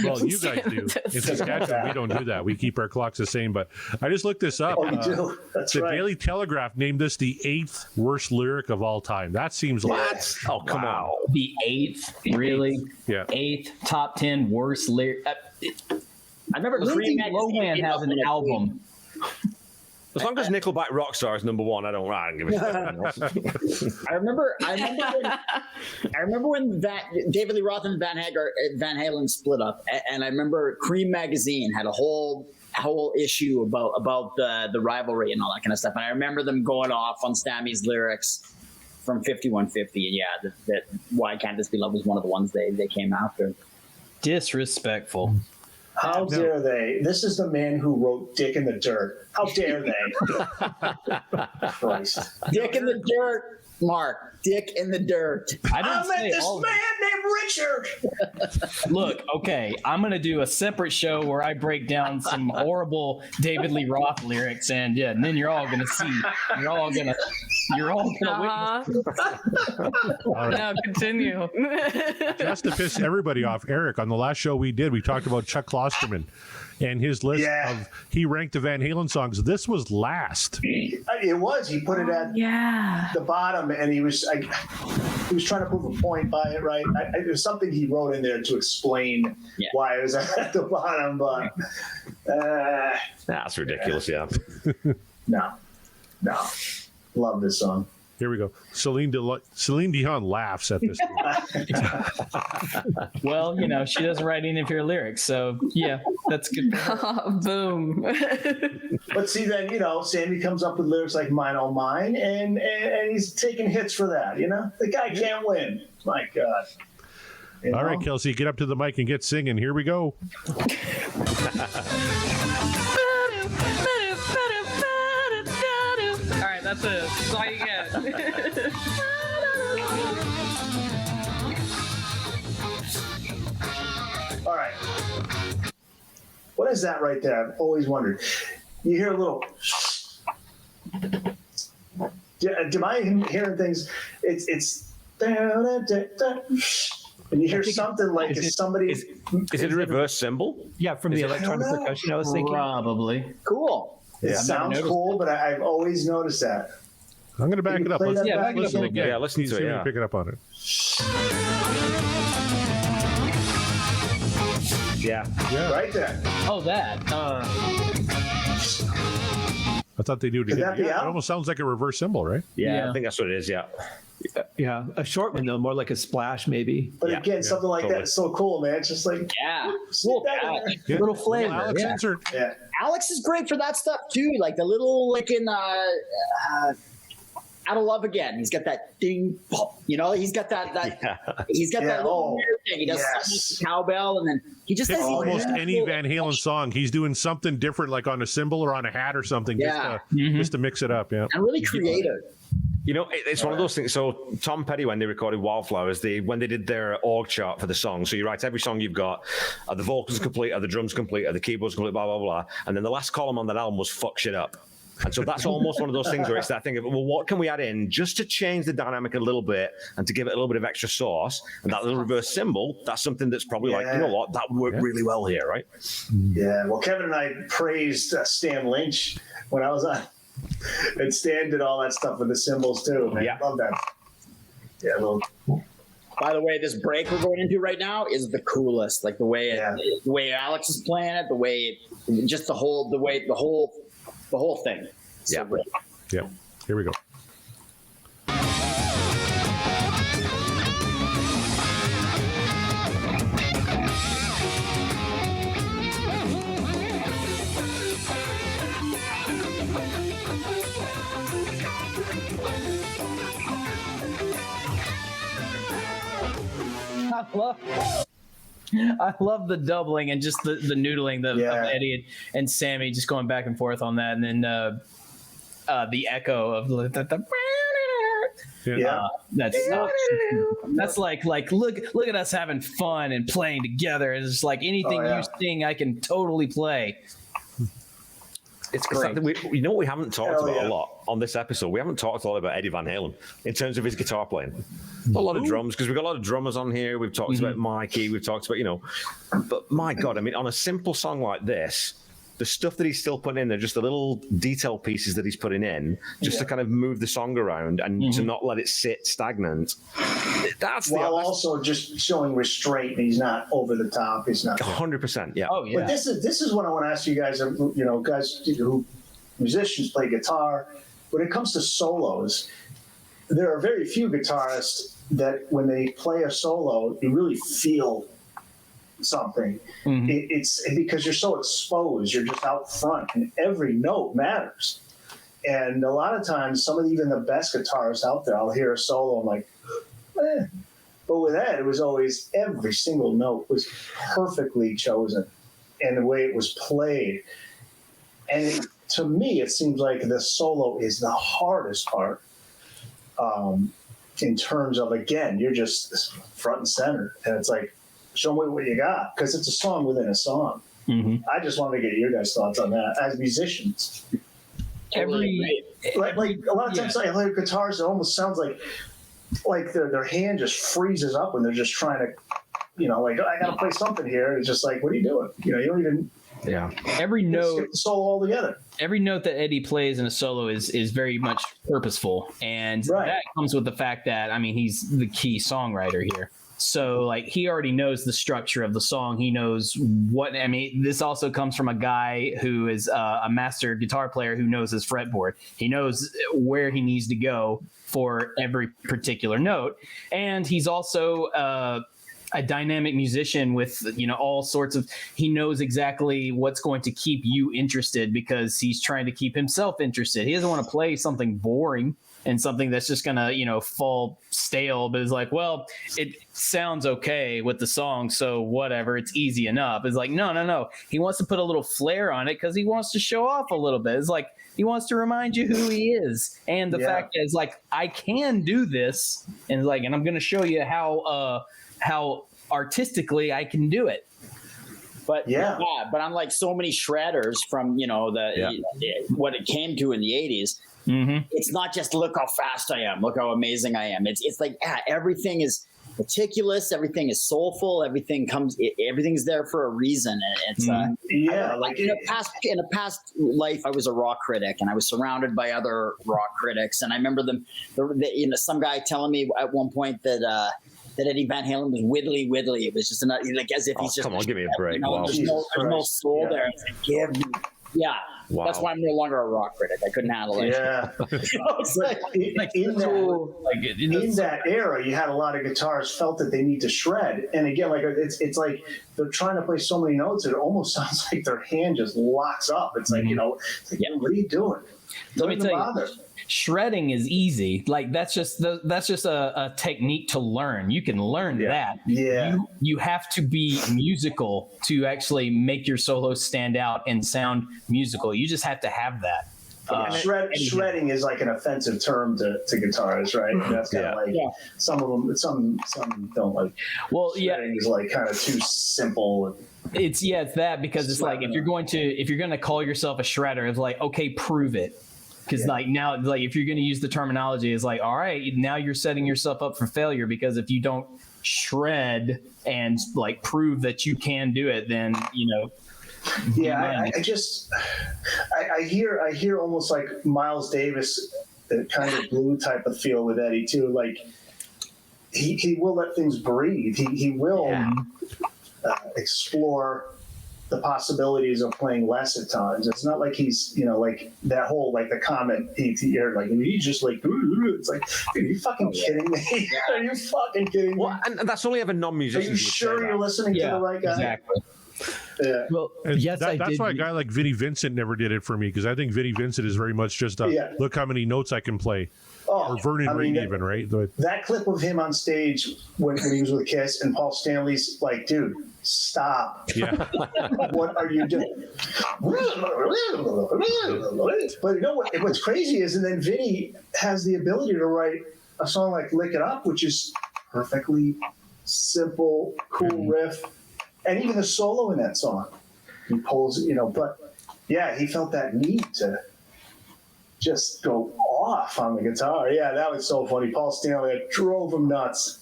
Speaker 4: Well, you guys do. In Saskatchewan, we don't do that. We keep our clocks the same. But I just looked this up.
Speaker 5: Oh, you do? That's
Speaker 4: the
Speaker 5: right.
Speaker 4: Daily Telegraph named this the 8th worst lyric of all time. That seems like
Speaker 6: Oh, come on.
Speaker 3: The 8th, really?
Speaker 4: Yeah.
Speaker 3: 8th top 10 worst lyric.
Speaker 7: I remember
Speaker 3: Lindsay
Speaker 7: Cream Magazine
Speaker 3: Lohan
Speaker 7: came
Speaker 3: has
Speaker 7: up
Speaker 3: an
Speaker 7: with a
Speaker 3: album.
Speaker 6: As long as Nickelback Rockstar is number one, I don't give a shit.
Speaker 7: I remember when that David Lee Roth and Van Halen split up, and I remember Cream Magazine had a whole issue about the rivalry and all that kind of stuff. And I remember them going off on Sammy's lyrics from 5150, and yeah, that Why Can't This Be Love was one of the ones they came after.
Speaker 3: Disrespectful.
Speaker 5: How dare they? This is the man who wrote Dick in the Dirt. How dare they? Christ.
Speaker 7: Dick in the dirt, Mark. Dick in the dirt.
Speaker 3: I didn't
Speaker 5: I met
Speaker 3: say
Speaker 5: this
Speaker 3: all of
Speaker 5: man
Speaker 3: it.
Speaker 5: named Richard.
Speaker 3: Look, okay, I'm gonna do a separate show where I break down some horrible David Lee Roth lyrics, and yeah, and then you're all gonna see. You're all gonna witness.
Speaker 8: No, continue.
Speaker 4: just to piss everybody off, Eric, on the last show we did, we talked about Chuck Klosterman and his list of, he ranked the Van Halen songs. This was last.
Speaker 5: It was. He put it at the bottom, and he was trying to prove a point by it, right? There's something he wrote in there to explain why it was at the bottom, but
Speaker 6: That's ridiculous, yeah.
Speaker 5: no. Love this song.
Speaker 4: Here we go. Celine Dion laughs at this.
Speaker 3: Well, you know, she doesn't write any of her lyrics, so yeah, that's good.
Speaker 8: Boom.
Speaker 5: But see, then, you know, Sammy comes up with lyrics like Mine, Oh Mine, and he's taking hits for that, you know? The guy can't win. My God. You
Speaker 4: All
Speaker 5: know?
Speaker 4: right, Kelsey, get up to the mic and get singing. Here we go.
Speaker 8: All right, that's it. That's all you get.
Speaker 5: All right. What is that right there? I've always wondered. You hear a little. Am I hearing things? It's. And you hear something like
Speaker 9: is it-
Speaker 5: somebody.
Speaker 6: Is it a reverse symbol?
Speaker 9: Yeah, from the electronic percussion, I was thinking.
Speaker 3: Probably.
Speaker 7: Cool.
Speaker 5: It sounds cool, but I've always noticed that.
Speaker 4: I'm going to back
Speaker 5: Can
Speaker 4: it
Speaker 5: you
Speaker 4: up.
Speaker 5: play
Speaker 4: Let's
Speaker 5: that
Speaker 3: back
Speaker 5: back
Speaker 4: listen
Speaker 5: again?
Speaker 4: again.
Speaker 6: Yeah, listen to
Speaker 4: See
Speaker 6: it,
Speaker 4: if we
Speaker 6: yeah.
Speaker 4: can pick it up on it.
Speaker 6: Yeah.
Speaker 5: Right there.
Speaker 3: Oh, that.
Speaker 4: I thought they do it
Speaker 5: Could
Speaker 4: again.
Speaker 5: that be
Speaker 4: Yeah, it
Speaker 5: out?
Speaker 4: almost sounds like a reverse symbol, right?
Speaker 6: Yeah, I think that's what it is, yeah.
Speaker 9: Yeah, a short one though, more like a splash maybe.
Speaker 5: But
Speaker 6: Yeah,
Speaker 5: again, something like
Speaker 6: totally.
Speaker 5: that is so cool, man. It's just like,
Speaker 7: Yeah.
Speaker 5: sneak that in there.
Speaker 4: Yeah.
Speaker 3: Little flavor,
Speaker 4: Alex
Speaker 3: yeah.
Speaker 4: insert.
Speaker 5: Yeah.
Speaker 7: Alex is great for that stuff too. Like the little, like in Out of Love Again. He's got that ding, pop. You know, he's got that. He's got that little weird thing. He does something with the cowbell, and then he just
Speaker 4: Pick
Speaker 7: does
Speaker 4: almost any Van Halen song. He's doing something different, like on a cymbal or on a hat or something, just to mix it up. Yeah.
Speaker 7: And really creative.
Speaker 6: You know, it's one of those things. So Tom Petty, when they recorded Wildflowers, when they did their org chart for the song, so you write every song you've got, are the vocals complete, are the drums complete, are the keyboards complete, blah, blah, blah. And then the last column on that album was fuck shit up. And so that's almost one of those things where it's that thing of, well, what can we add in just to change the dynamic a little bit and to give it a little bit of extra sauce? And that little reverse symbol, that's something that's probably like, you know what, that would work really well here, right?
Speaker 5: Yeah. Well, Kevin and I praised Stan Lynch when I was on. And Stan did all that stuff with the cymbals too, man.
Speaker 6: Yeah.
Speaker 5: Love that. Yeah, well,
Speaker 7: By the way, this break we're going into right now is the coolest. Like the way Alex is playing it, the way just the whole thing. So great.
Speaker 4: Yeah. Here we go.
Speaker 3: I love the doubling and just the noodling of Eddie and Sammy just going back and forth on that, and then the echo of the that's like look at us having fun and playing together. It's just like anything you sing, I can totally play.
Speaker 6: It's great. You know what we haven't talked about a lot on this episode? We haven't talked a lot about Eddie Van Halen in terms of his guitar playing. A lot of drums, because we've got a lot of drummers on here. We've talked about Mikey. We've talked about, but my God, I mean, on a simple song like this, the stuff that he's still putting in there, just the little detail pieces that he's putting in, just to kind of move the song around and to not let it sit stagnant. That's
Speaker 5: also just showing restraint. He's not over the top. He's not
Speaker 6: 100%. Yeah.
Speaker 3: Oh yeah.
Speaker 5: But this is what I want to ask you guys. Guys who musicians play guitar. When it comes to solos, there are very few guitarists that when they play a solo, you really feel something. It's because you're so exposed. You're just out front, and every note matters. And a lot of times, some of even the best guitarists out there, I'll hear a solo, I'm like, eh. But with Ed, it was always every single note was perfectly chosen, and the way it was played. And to me, it seems like the solo is the hardest part. In terms of, again, you're just front and center, and it's like, show me what you got, because it's a song within a song. I just wanted to get your guys' thoughts on that as musicians. Like a lot of times I play guitars, it almost sounds like their hand just freezes up when they're just trying to, like, I got to play something here. It's just like, what are you doing? You don't even.
Speaker 6: Yeah.
Speaker 3: Every note,
Speaker 5: skip the solo altogether.
Speaker 3: Every note that Eddie plays in a solo is very much purposeful, and that comes with the fact that he's the key songwriter here. So, like, he already knows the structure of the song. He knows this also comes from a guy who is a master guitar player who knows his fretboard. He knows where he needs to go for every particular note. And he's also a dynamic musician with, all sorts of, he knows exactly what's going to keep you interested because he's trying to keep himself interested. He doesn't want to play something boring and something that's just going to, fall stale, but it's like, well, it sounds okay with the song, so whatever, it's easy enough. It's like, no. He wants to put a little flair on it because he wants to show off a little bit. It's like, he wants to remind you who he is. And the fact is, like, I can do this, and and I'm going to show you how artistically I can do it.
Speaker 7: But but unlike so many shredders from what it came to in the 80s, it's not just look how fast I am, look how amazing I am. It's like everything is meticulous, everything is soulful, everything's there for a reason. And it's like in a past life, I was a rock critic, and I was surrounded by other rock critics, and I remember some guy telling me at one point that Eddie Van Halen was widdly. It was just like as if he's just.
Speaker 6: Come on, give me a break.
Speaker 7: There's no soul there. It's like, give me. Yeah. Wow. That's why I'm no longer a rock critic. I couldn't handle it.
Speaker 5: Yeah. In that era, you had a lot of guitarists felt that they need to shred. And again, like it's like they're trying to play so many notes, it almost sounds like their hand just locks up. It's like, what are you doing?
Speaker 3: Let me tell you, shredding is easy. Like that's just a technique to learn. You can learn that.
Speaker 5: Yeah.
Speaker 3: You have to be musical to actually make your solo stand out and sound musical. You just have to have that.
Speaker 5: Shredding is like an offensive term to guitarists, right? That's kind of some of them, some don't like. Well, shredding is like kind of too simple.
Speaker 3: It's that because it's like if you're going to call yourself a shredder, it's like, okay, prove it. Because now, if you're going to use the terminology, it's like, all right, now you're setting yourself up for failure, because if you don't shred and like prove that you can do it, then
Speaker 5: I hear almost like Miles Davis, kind of blue type of feel with Eddie too. Like he will let things breathe. He will explore the possibilities of playing less at times. It's not like he's, like that whole, like the comment he aired, like he's just like, it's like, dude, are you fucking kidding me? Are you fucking kidding me?
Speaker 6: Well, and that's only ever non-musicians.
Speaker 5: Are you sure you're listening to the right guy?
Speaker 3: Exactly.
Speaker 5: Yeah.
Speaker 9: Well,
Speaker 4: that's why a guy like Vinnie Vincent never did it for me, because I think Vinnie Vincent is very much just look how many notes I can play. Or Vernon Reid even, right?
Speaker 5: That clip of him on stage when he was with Kiss and Paul Stanley's like, dude, stop.
Speaker 4: Yeah.
Speaker 5: What are you doing? But you know what's crazy is, and then Vinny has the ability to write a song like Lick It Up, which is perfectly simple, cool riff. And even the solo in that song, he pulls, but yeah, he felt that need to just go off on the guitar. Yeah, that was so funny. Paul Stanley, it drove him nuts.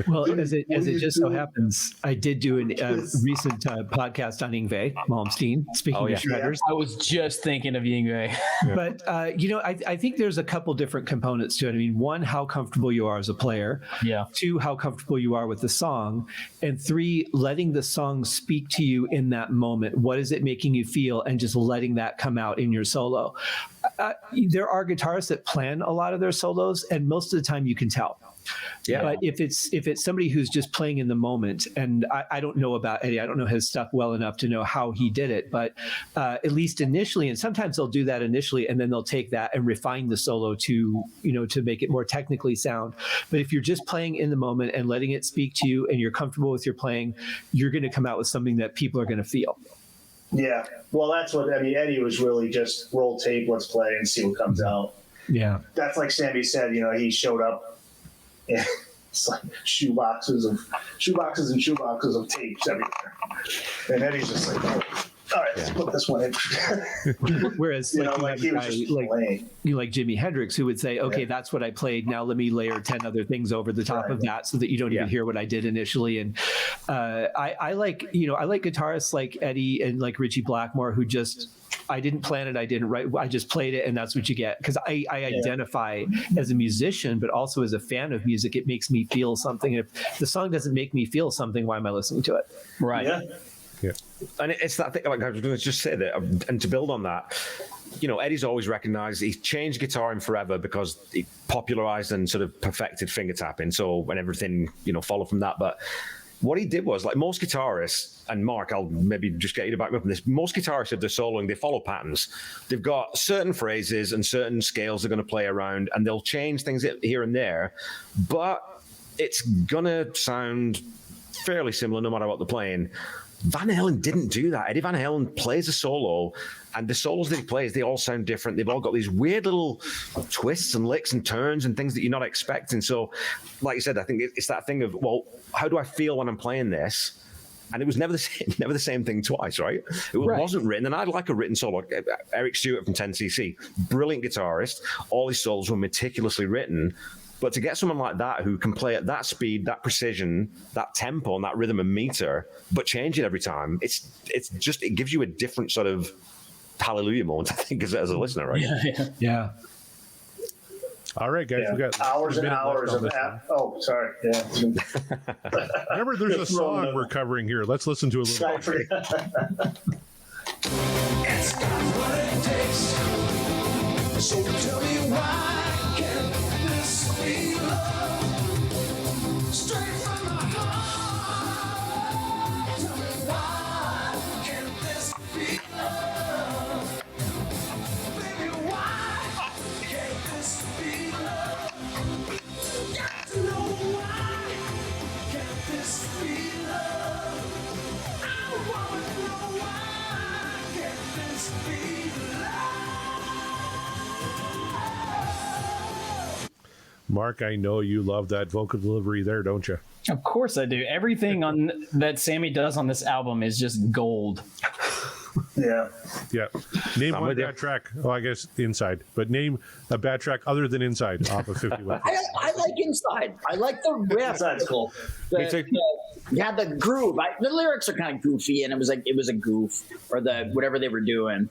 Speaker 9: Well, as it just so happens, I did do a recent podcast on Yngwie Malmsteen. Speaking of shredders,
Speaker 3: I was just thinking of Yngwie.
Speaker 9: but I think there's a couple different components to it. I mean, one, how comfortable you are as a player.
Speaker 3: Yeah.
Speaker 9: Two, how comfortable you are with the song, and three, letting the song speak to you in that moment. What is it making you feel, and just letting that come out in your solo. There are guitarists that plan a lot of their solos, and most of the time you can tell. Yeah. But if it's somebody who's just playing in the moment, and I don't know about Eddie, I don't know his stuff well enough to know how he did it, but at least initially, and sometimes they'll do that initially, and then they'll take that and refine the solo to make it more technically sound. But if you're just playing in the moment and letting it speak to you, and you're comfortable with your playing, you're going to come out with something that people are going to feel.
Speaker 5: Yeah, well, that's what, I mean, Eddie was really just roll tape, let's play and see what comes out.
Speaker 9: Yeah.
Speaker 5: That's like Sammy said, he showed up, and it's like shoeboxes and shoeboxes of tapes everywhere. And Eddie's just like, all right, let's put this one in.
Speaker 9: Whereas, like Jimi Hendrix, who would say, okay, that's what I played. Now let me layer 10 other things over the top of that so that you don't even hear what I did initially. And I like guitarists like Eddie and like Richie Blackmore, who just, I didn't plan it, I didn't write, I just played it, and that's what you get. Because I identify as a musician, but also as a fan of music. It makes me feel something. If the song doesn't make me feel something, why am I listening to it?
Speaker 3: Right.
Speaker 6: Yeah. And it's that thing, like I was going to just say that, and to build on that, Eddie's always recognized he's changed guitaring forever because he popularized and sort of perfected finger tapping. So when everything, followed from that. But what he did was, like most guitarists, and Mark, I'll maybe just get you to back me up on this. Most guitarists, if they're soloing, they follow patterns. They've got certain phrases and certain scales they're going to play around, and they'll change things here and there. But it's going to sound fairly similar no matter what they're playing. Van Halen didn't do that. Eddie Van Halen plays a solo, and the solos that he plays, they all sound different. They've all got these weird little twists and licks and turns and things that you're not expecting. So, like you said, I think it's that thing of, well, how do I feel when I'm playing this? And it was never the same thing twice, right? It wasn't written, and I'd like a written solo. Eric Stewart from 10cc, brilliant guitarist. All his solos were meticulously written. But to get someone like that who can play at that speed, that precision, that tempo, and that rhythm and meter, but change it every time, it gives you a different sort of hallelujah moment, I think, as a listener, right?
Speaker 9: Yeah.
Speaker 4: All right, guys, we got
Speaker 5: hours and hours of that. Oh, sorry. Yeah.
Speaker 4: Remember, there's a song we're covering here. Let's listen to a little.
Speaker 2: It's got what it takes. So tell me why can't this be love? Straight from my heart. Tell me why can't this be love? Baby, why can't this be love? Got to know why can't this be love? I wanna know why can't this be love?
Speaker 4: Mark, I know you love that vocal delivery there, don't you?
Speaker 3: Of course I do. Everything on that Sammy does on this album is just gold.
Speaker 5: Yeah.
Speaker 4: Name one bad track. Oh, I guess Inside. But name a bad track other than Inside off of 51.
Speaker 7: I like Inside. I like the riff.
Speaker 5: Inside's cool.
Speaker 7: You had the groove. The lyrics are kind of goofy, and it was a goof, or the whatever they were doing.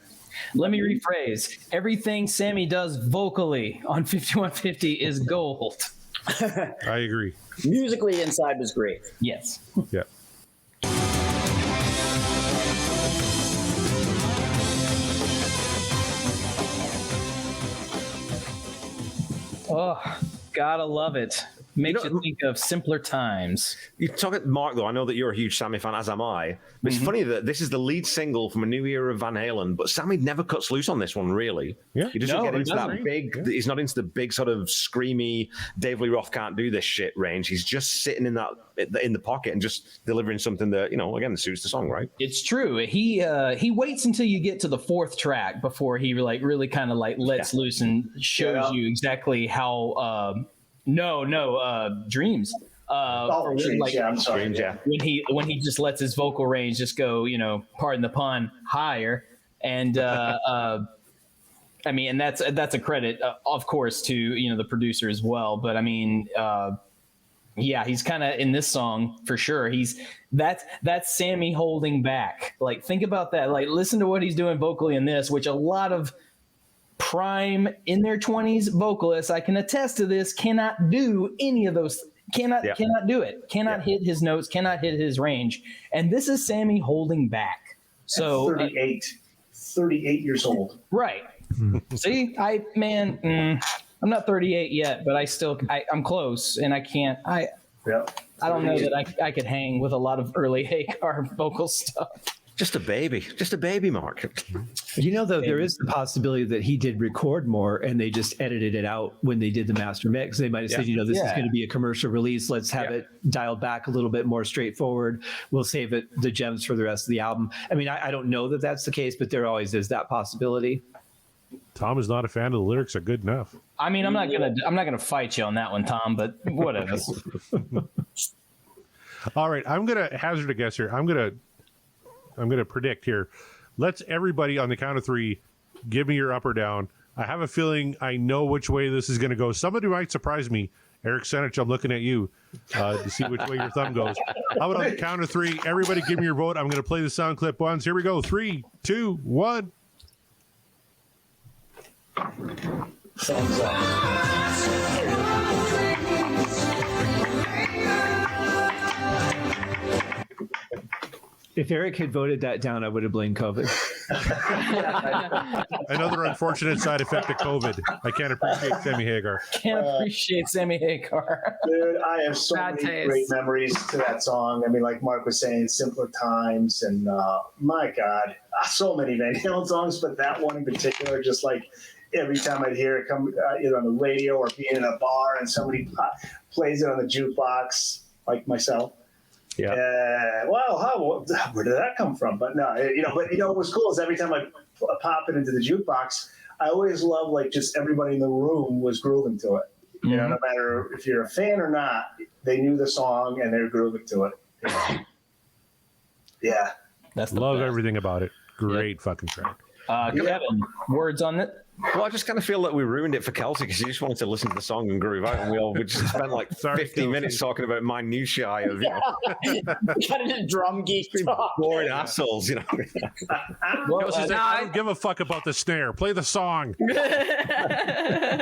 Speaker 3: Let me rephrase. Everything Sammy does vocally on 5150 is gold.
Speaker 4: I agree.
Speaker 7: Musically, Inside was great.
Speaker 3: Yes.
Speaker 4: Yeah.
Speaker 3: Oh, gotta love it. Makes you think of simpler times.
Speaker 6: You talk at Mark, though. I know that you're a huge Sammy fan, as am I. But it's funny that this is the lead single from a new era of Van Halen, but Sammy never cuts loose on this one, really.
Speaker 4: Yeah.
Speaker 6: He doesn't get into that big. He's not into the big sort of screamy, Dave Lee Roth can't do this shit range. He's just sitting in the pocket and just delivering something that, again, suits the song, right?
Speaker 3: It's true. He waits until you get to the fourth track before he really kind of lets loose and shows you exactly how. Dreams.
Speaker 5: Dreams, I'm sorry.
Speaker 6: Dreams, yeah.
Speaker 3: When he just lets his vocal range just go, pardon the pun, higher, And I mean, and that's a credit, of course, to the producer as well. But I mean, yeah, he's kind of in this song for sure. That's Sammy holding back. Like, think about that. Like, listen to what he's doing vocally in this, which a lot of prime in their 20s vocalists, I can attest to this, cannot do any of those. Cannot do it. Cannot hit his notes. Cannot hit his range. And this is Sammy holding back. So
Speaker 5: 38 years old.
Speaker 3: Right. See, I'm not 38 yet, but I'm close, and I don't know that I could hang with a lot of early Hagar vocal stuff.
Speaker 6: Just a baby, Mark.
Speaker 9: Though, there is the possibility that he did record more and they just edited it out when they did the master mix. They might have said, this is going to be a commercial release. Let's have it dialed back a little bit more straightforward. We'll save the gems for the rest of the album. I mean, I don't know that that's the case, but there always is that possibility.
Speaker 4: Tom is not a fan of the lyrics are good enough.
Speaker 3: I mean, I'm not gonna fight you on that one, Tom, but whatever.
Speaker 4: All right, I'm gonna hazard a guess here. I'm gonna predict here. Let's everybody on the count of 3 give me your up or down. I have a feeling I know which way this is gonna go. Somebody might surprise me. Eric Senich, I'm looking at you to see which way your thumb goes. How about on the count of 3? Everybody give me your vote. I'm gonna play the sound clip once. Here we go. 3, 2, 1.
Speaker 7: Thumbs up.
Speaker 9: If Eric had voted that down, I would have blamed COVID.
Speaker 4: Another unfortunate side effect of COVID. I can't appreciate Sammy Hagar.
Speaker 3: Can't appreciate Sammy Hagar.
Speaker 5: Dude, I have so many great memories to that song. I mean, like Mark was saying, Simpler Times, and my God, so many Van Halen songs, but that one in particular, just like every time I'd hear it come either on the radio or being in a bar and somebody plays it on the jukebox, like myself.
Speaker 6: Yeah.
Speaker 5: Well, where did that come from? But no, what was cool is every time I pop it into the jukebox, I always love like just everybody in the room was grooving to it. You know, no matter if you're a fan or not, they knew the song and they were grooving to it. Yeah.
Speaker 3: That's
Speaker 4: love everything about it. Great fucking track.
Speaker 3: Kevin, words on it?
Speaker 6: Well, I just kind of feel that we ruined it for Kelsey because she just wanted to listen to the song and groove out, and we just spent like 15 minutes talking about minutiae of
Speaker 7: Kind of drum geek talk.
Speaker 6: boring assholes,
Speaker 4: I don't give a fuck about the snare. Play the song.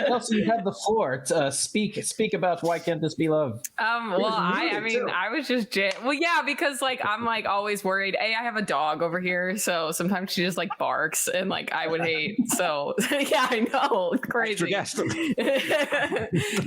Speaker 3: Kelsey, you have the floor. Speak about Why Can't This Be Love?
Speaker 8: I was just because like I'm like always worried. I have a dog over here, so sometimes she just like barks, and like I would hate so. Yeah, I know. It's crazy.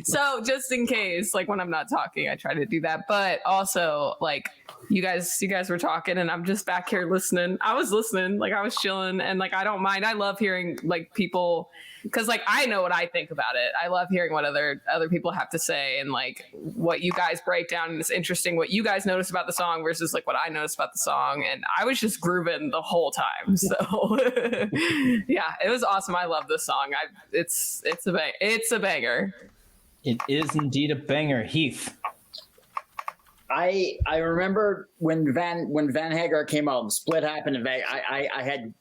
Speaker 8: So just in case, like when I'm not talking, I try to do that. But also, like you guys were talking, and I'm just back here listening. I was listening, like I was chilling, and like I don't mind. I love hearing like people, because like I know what I think about it. I love hearing what other people have to say, and like what you guys break down. And it's interesting what you guys notice about the song versus like what I noticed about the song. And I was just grooving the whole time. So yeah, it was awesome. I love this song. It's a banger.
Speaker 3: It is indeed a banger. Heath.
Speaker 7: I remember when Van Hagar came out and Split happened, and I had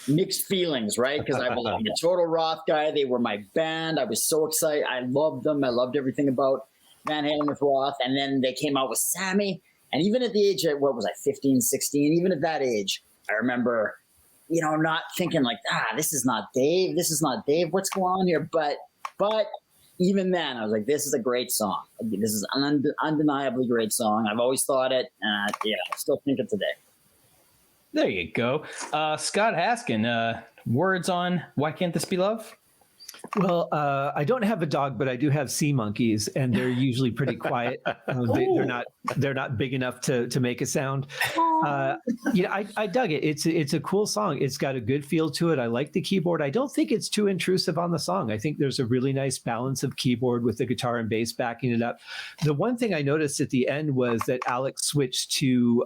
Speaker 7: mixed feelings, right? Because I'm a total Roth guy. They were my band. I was so excited. I loved them. I loved everything about Van Halen with Roth. And then they came out with Sammy. And even at the age of, 15, 16, even at that age, I remember, not thinking like, this is not Dave. This is not Dave. What's going on here? But even then, I was like, this is a great song. This is an undeniably great song. I've always thought it. And I still think it today.
Speaker 3: There you go. Scott Haskins, words on Why Can't This Be Love?
Speaker 9: Well, I don't have a dog, but I do have sea monkeys, and they're usually pretty quiet. They're not big enough to make a sound. I dug it. It's a cool song. It's got a good feel to it. I like the keyboard. I don't think it's too intrusive on the song. I think there's a really nice balance of keyboard with the guitar and bass backing it up. The one thing I noticed at the end was that Alex switched to,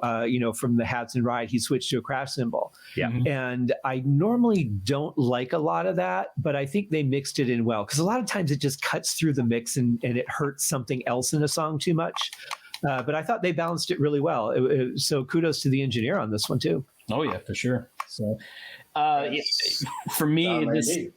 Speaker 9: from the Hats and Ride, he switched to a crash cymbal.
Speaker 6: Yeah.
Speaker 9: And I normally don't like a lot of that, but I think they mixed it in well, because a lot of times it just cuts through the mix and it hurts something else in a song too much. But I thought they balanced it really well. So kudos to the engineer on this one too.
Speaker 3: Oh yeah, for sure. So, for me,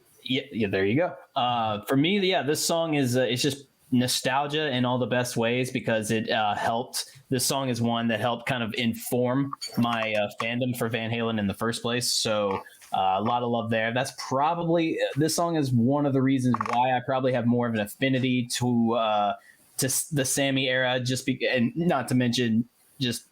Speaker 3: there you go. For me, this song is it's just nostalgia in all the best ways because it helped. This song is one that helped kind of inform my fandom for Van Halen in the first place. So a lot of love there. That's probably, this song is one of the reasons why I probably have more of an affinity to the Sammy era, and not to mention just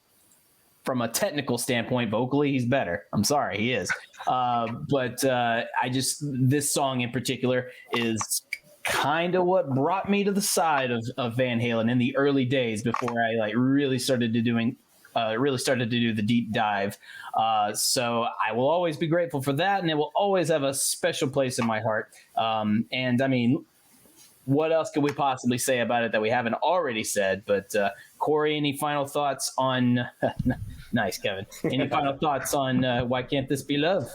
Speaker 3: from a technical standpoint, vocally, he's better. I'm sorry, he is. But this song in particular is kind of what brought me to the side of Van Halen in the early days before I really started to do the deep dive. So I will always be grateful for that, and it will always have a special place in my heart. And I mean, what else could we possibly say about it that we haven't already said? But Corey, any final thoughts on? Nice, Kevin. Any final thoughts on Why Can't This Be Love?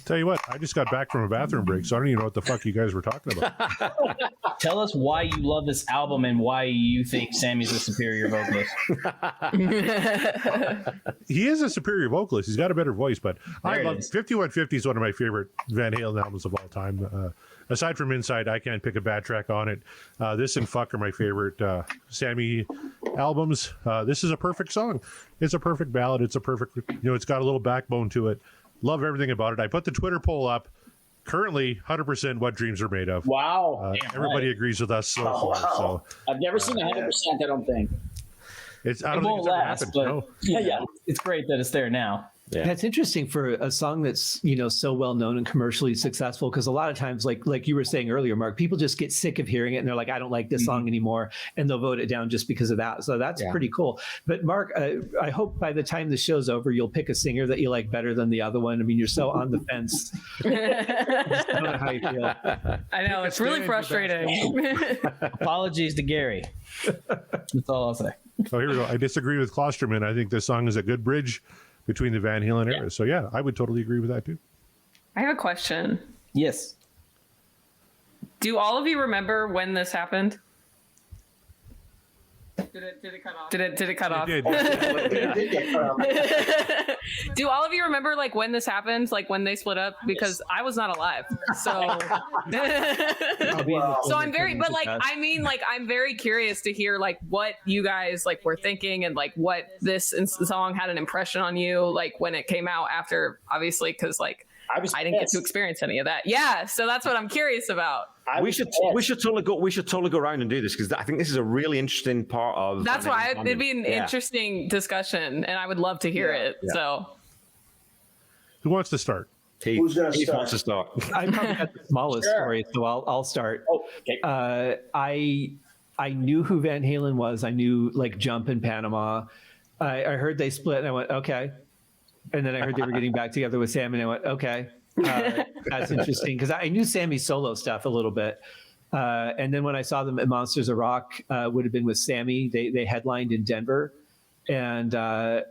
Speaker 4: Tell you what, I just got back from a bathroom break, so I don't even know what the fuck you guys were talking about.
Speaker 3: Tell us why you love this album and why you think Sammy's a superior vocalist.
Speaker 4: He is a superior vocalist. He's got a better voice, but I love 5150 is one of my favorite Van Halen albums of all time. Aside from Inside, I can't pick a bad track on it. This and Fuck are my favorite Sammy albums. This is a perfect song. It's a perfect ballad. It's a perfect, it's got a little backbone to it. Love everything about it. I put the Twitter poll up. Currently, 100% What Dreams Are Made Of.
Speaker 7: Wow.
Speaker 4: Everybody agrees with us so far.
Speaker 5: Wow.
Speaker 4: So
Speaker 7: I've never seen 100%, I don't think.
Speaker 4: I don't think it's ever happened.
Speaker 3: But
Speaker 4: No.
Speaker 7: Yeah.
Speaker 3: it's great that it's there now.
Speaker 6: Yeah.
Speaker 9: That's interesting for a song that's, so well known and commercially successful, because a lot of times, like you were saying earlier, Mark, people just get sick of hearing it and they're like, I don't like this song anymore, and they'll vote it down just because of that. So that's pretty cool. But Mark, I hope by the time the show's over, you'll pick a singer that you like better than the other one. I mean, you're so on the fence. I don't know how you feel.
Speaker 8: I know, it's really frustrating.
Speaker 3: Apologies to Gary. That's all I'll say.
Speaker 4: So here we go. I disagree with Klosterman. I think this song is a good bridge between the Van Halen eras. So yeah, I would totally agree with that too.
Speaker 8: I have a question.
Speaker 3: Yes.
Speaker 8: Do all of you remember when this happened? Did it cut off? Did it cut off?
Speaker 4: It did.
Speaker 8: Do all of you remember when this happened, when they split up? Because I was not alive, so so I'm very, but I'm very curious to hear what you guys were thinking and what this song had an impression on you when it came out after, obviously, because I didn't get to experience any of that. Yeah, so that's what I'm curious about.
Speaker 6: We should totally go around and do this, because I think this is a really interesting part of.
Speaker 8: That's why it'd be an interesting discussion, and I would love to hear it.
Speaker 6: Yeah.
Speaker 8: So,
Speaker 4: Who wants to start?
Speaker 6: Heath,
Speaker 5: Who's gonna
Speaker 6: Heath
Speaker 5: start?
Speaker 6: wants to start.
Speaker 9: I probably got the smallest story, so I'll start.
Speaker 7: Oh, okay.
Speaker 9: I knew who Van Halen was. I knew Jump in Panama. I heard they split, and I went, okay. And then I heard they were getting back together with Sam, and I went, okay. That's interesting, because I knew Sammy's solo stuff a little bit. And then when I saw them at Monsters of Rock, would have been with Sammy. They headlined in Denver, and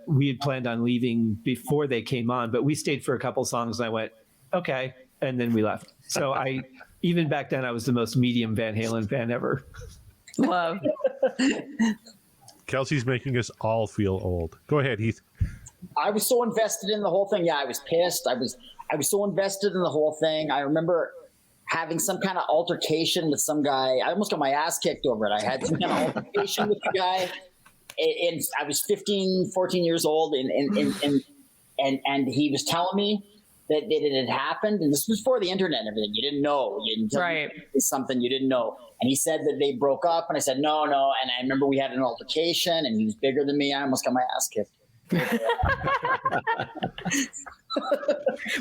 Speaker 9: we had planned on leaving before they came on, but we stayed for a couple songs, and I went, okay. And then we left. So even back then, I was the most medium Van Halen fan ever.
Speaker 8: love.
Speaker 4: Kelsey's making us all feel old. Go ahead, Heath.
Speaker 7: I was so invested in the whole thing. Yeah, I was pissed. I was so invested in the whole thing. I remember having some kind of altercation with some guy. I almost got my ass kicked over it. I had some kind of altercation with the guy. And I was 15, 14 years old, and he was telling me that it had happened. And this was before the internet and everything. You didn't know. You didn't tell me something you didn't know. And he said that they broke up, and I said, no. And I remember we had an altercation, and he was bigger than me. I almost got my ass kicked.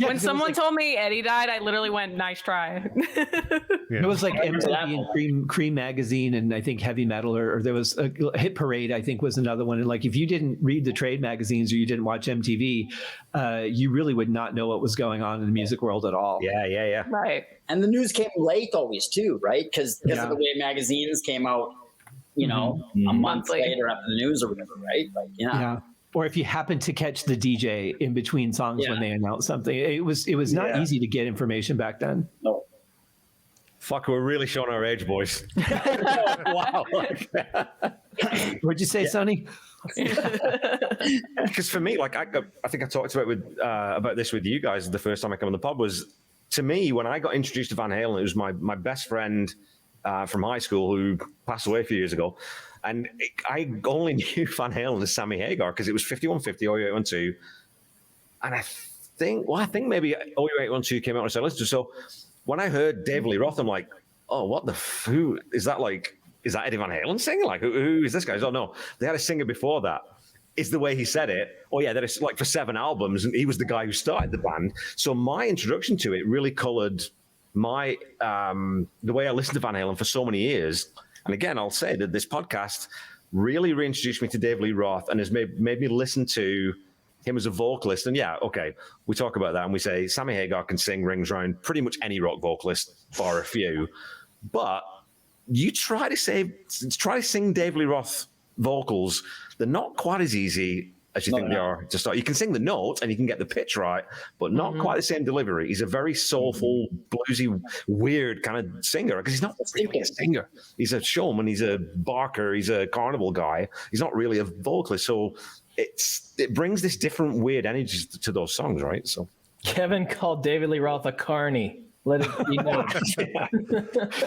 Speaker 8: When someone told me Eddie died, I literally went, nice try.
Speaker 9: It was like MTV and Cream Magazine, and I think Heavy Metal, or there was a Hit Parade, I think was another one. And if you didn't read the trade magazines or you didn't watch MTV, you really would not know what was going on in the music world at all.
Speaker 6: Yeah.
Speaker 8: Right.
Speaker 7: And the news came late always too, right? Because of the way magazines came out, a month
Speaker 8: Monthly.
Speaker 7: later after the news or whatever, right?
Speaker 9: Yeah. Or if you happen to catch the DJ in between songs when they announce something, it was not easy to get information back then.
Speaker 7: No.
Speaker 6: Fuck, we're really showing our age, boys.
Speaker 7: Wow.
Speaker 9: What'd you say, Sonny?
Speaker 6: Because for me, like I think I talked about this with you guys the first time I came on the pod. Was to me when I got introduced to Van Halen, it was my best friend from high school who passed away a few years ago, and I only knew Van Halen as Sammy Hagar because it was 5150 or 0812, and I think maybe 0812 came out and I said, "Let's do so." When I heard Dave Lee Roth, I'm like, "Oh, what the who is that? Like, is that Eddie Van Halen singing? Like, who is this guy?" Oh no, they had a singer before that. Is the way he said it. Oh yeah, that is like for 7 albums, and he was the guy who started the band. So my introduction to it really coloured my the way I listened to Van Halen for so many years. And again, I'll say that this podcast really reintroduced me to Dave Lee Roth and has made me listen to him as a vocalist. And yeah, okay, we talk about that and we say Sammy Hagar can sing rings around pretty much any rock vocalist, bar a few. But you try to sing Dave Lee Roth vocals, they're not quite as easy as you think they are to start. You can sing the notes and you can get the pitch right, but not quite the same delivery. He's a very soulful, bluesy, weird kind of singer because he's not really a singer. He's a showman, he's a barker, he's a carnival guy. He's not really a vocalist. So it brings this different weird energy to those songs, right? So
Speaker 3: Kevin called David Lee Roth a carny. Let it be known.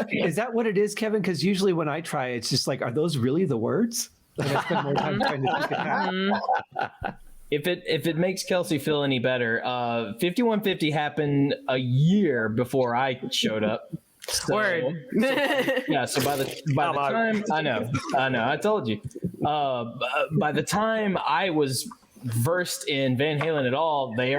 Speaker 9: Is that what it is, Kevin? Because usually when I try, it's just like, are those really the words? Like I spend more time trying to think it out.
Speaker 3: If it makes Kelsey feel any better, 5150 happened a year before I showed up.
Speaker 8: Word.
Speaker 3: So by the time I know, I told you. By the time I was versed in Van Halen at all, they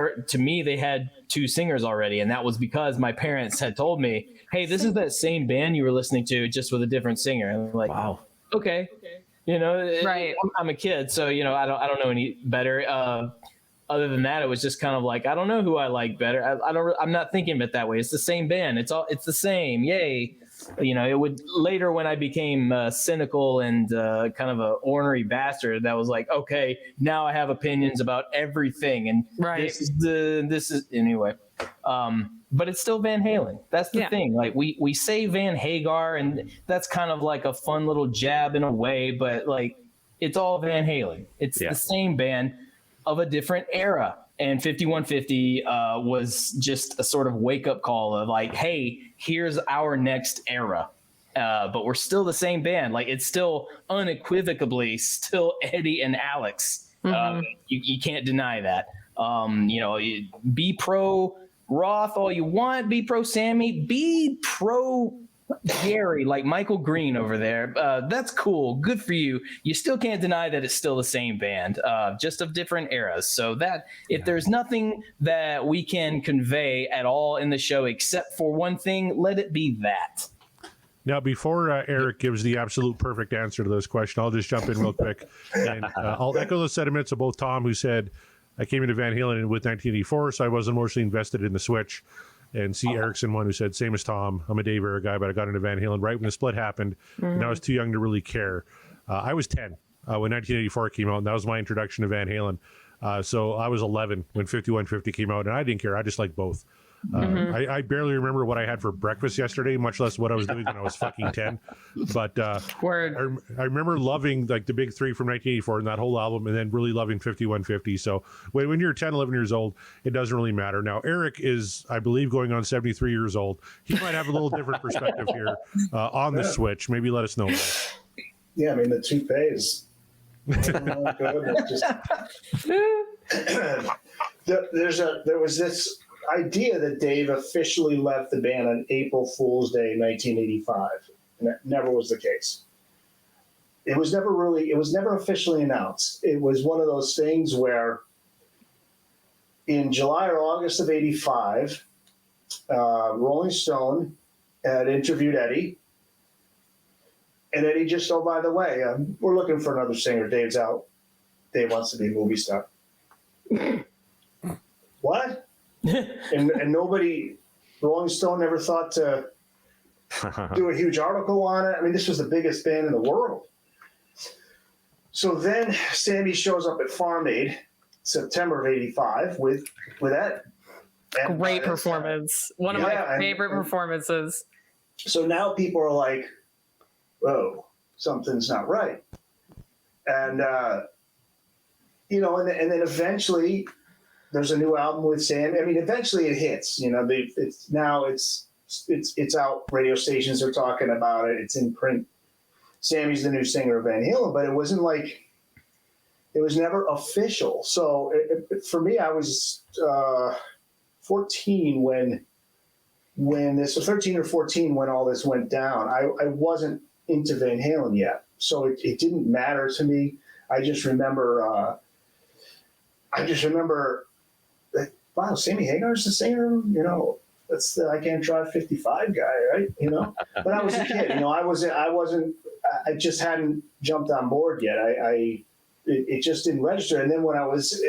Speaker 3: had 2 singers already, and that was because my parents had told me, "Hey, this is that same band you were listening to, just with a different singer." And I'm like, "Wow, okay." Right. I'm a kid, so I don't know any better. Other than that, it was just kind of like, I don't know who I like better. I'm not thinking of it that way. It's the same band. It's the same. Yay. It would later when I became cynical and kind of a ornery bastard, that was like, okay, now I have opinions about everything. And this is anyway. But it's still Van Halen. That's the thing. Like we say Van Hagar, and that's kind of like a fun little jab in a way, but like it's all Van Halen. It's the same band of a different era. And 5150 was just a sort of wake up call of like, hey, here's our next era. But we're still the same band. Like it's still unequivocally still Eddie and Alex. You can't deny that. Be pro Roth all you want, be pro Sammy, be pro Gary, like Michael Green over there. That's cool. Good for you. You still can't deny that it's still the same band, just of different eras. So that if there's nothing that we can convey at all in the show except for one thing, let it be that.
Speaker 4: Now, before Eric gives the absolute perfect answer to this question, I'll just jump in real quick. And I'll echo the sentiments of both Tom, who said, I came into Van Halen with 1984, so I was emotionally invested in the switch. And C. Erickson, one who said, same as Tom, I'm a Dave era guy, but I got into Van Halen right when the split happened, and I was too young to really care. I was 10 when 1984 came out, and that was my introduction to Van Halen. So I was 11 when 5150 came out, and I didn't care. I just liked both. I barely remember what I had for breakfast yesterday, much less what I was doing when I was fucking 10. But I remember loving like the big 3 from 1984 and that whole album, and then really loving 5150. So when you're 10, 11 years old, it doesn't really matter. Now, Eric is, I believe, going on 73 years old. He might have a little different perspective here on the switch. Maybe let us know.
Speaker 5: Yeah, I mean, the toupee is there was this idea that Dave officially left the band on April Fool's Day 1985, and that never was the case. It was never officially announced. It was one of those things where in July or August of 85, Rolling Stone had interviewed Eddie, and Eddie just, oh, by the way, we're looking for another singer. Dave's out. Dave wants to be a movie star. What? and nobody, Rolling Stone never thought to do a huge article on it. I mean, this was the biggest band in the world. So then Sammy shows up at Farm Aid, September of 85 with Ed.
Speaker 8: Great performance. One of my favorite performances.
Speaker 5: So now people are like, whoa, something's not right. And, and then eventually there's a new album with Sam. I mean, eventually it hits, it's out. Radio stations are talking about it. It's in print. Sammy's the new singer of Van Halen, but it wasn't like, it was never official. So for me, I was 14 when this, so 13 or 14 when all this went down. I wasn't into Van Halen yet, so it didn't matter to me. I just remember that, wow, Sammy Hagar's the singer, that's the I Can't Drive 55 guy, right? But I was a kid, I just hadn't jumped on board yet. It just didn't register. And then when I was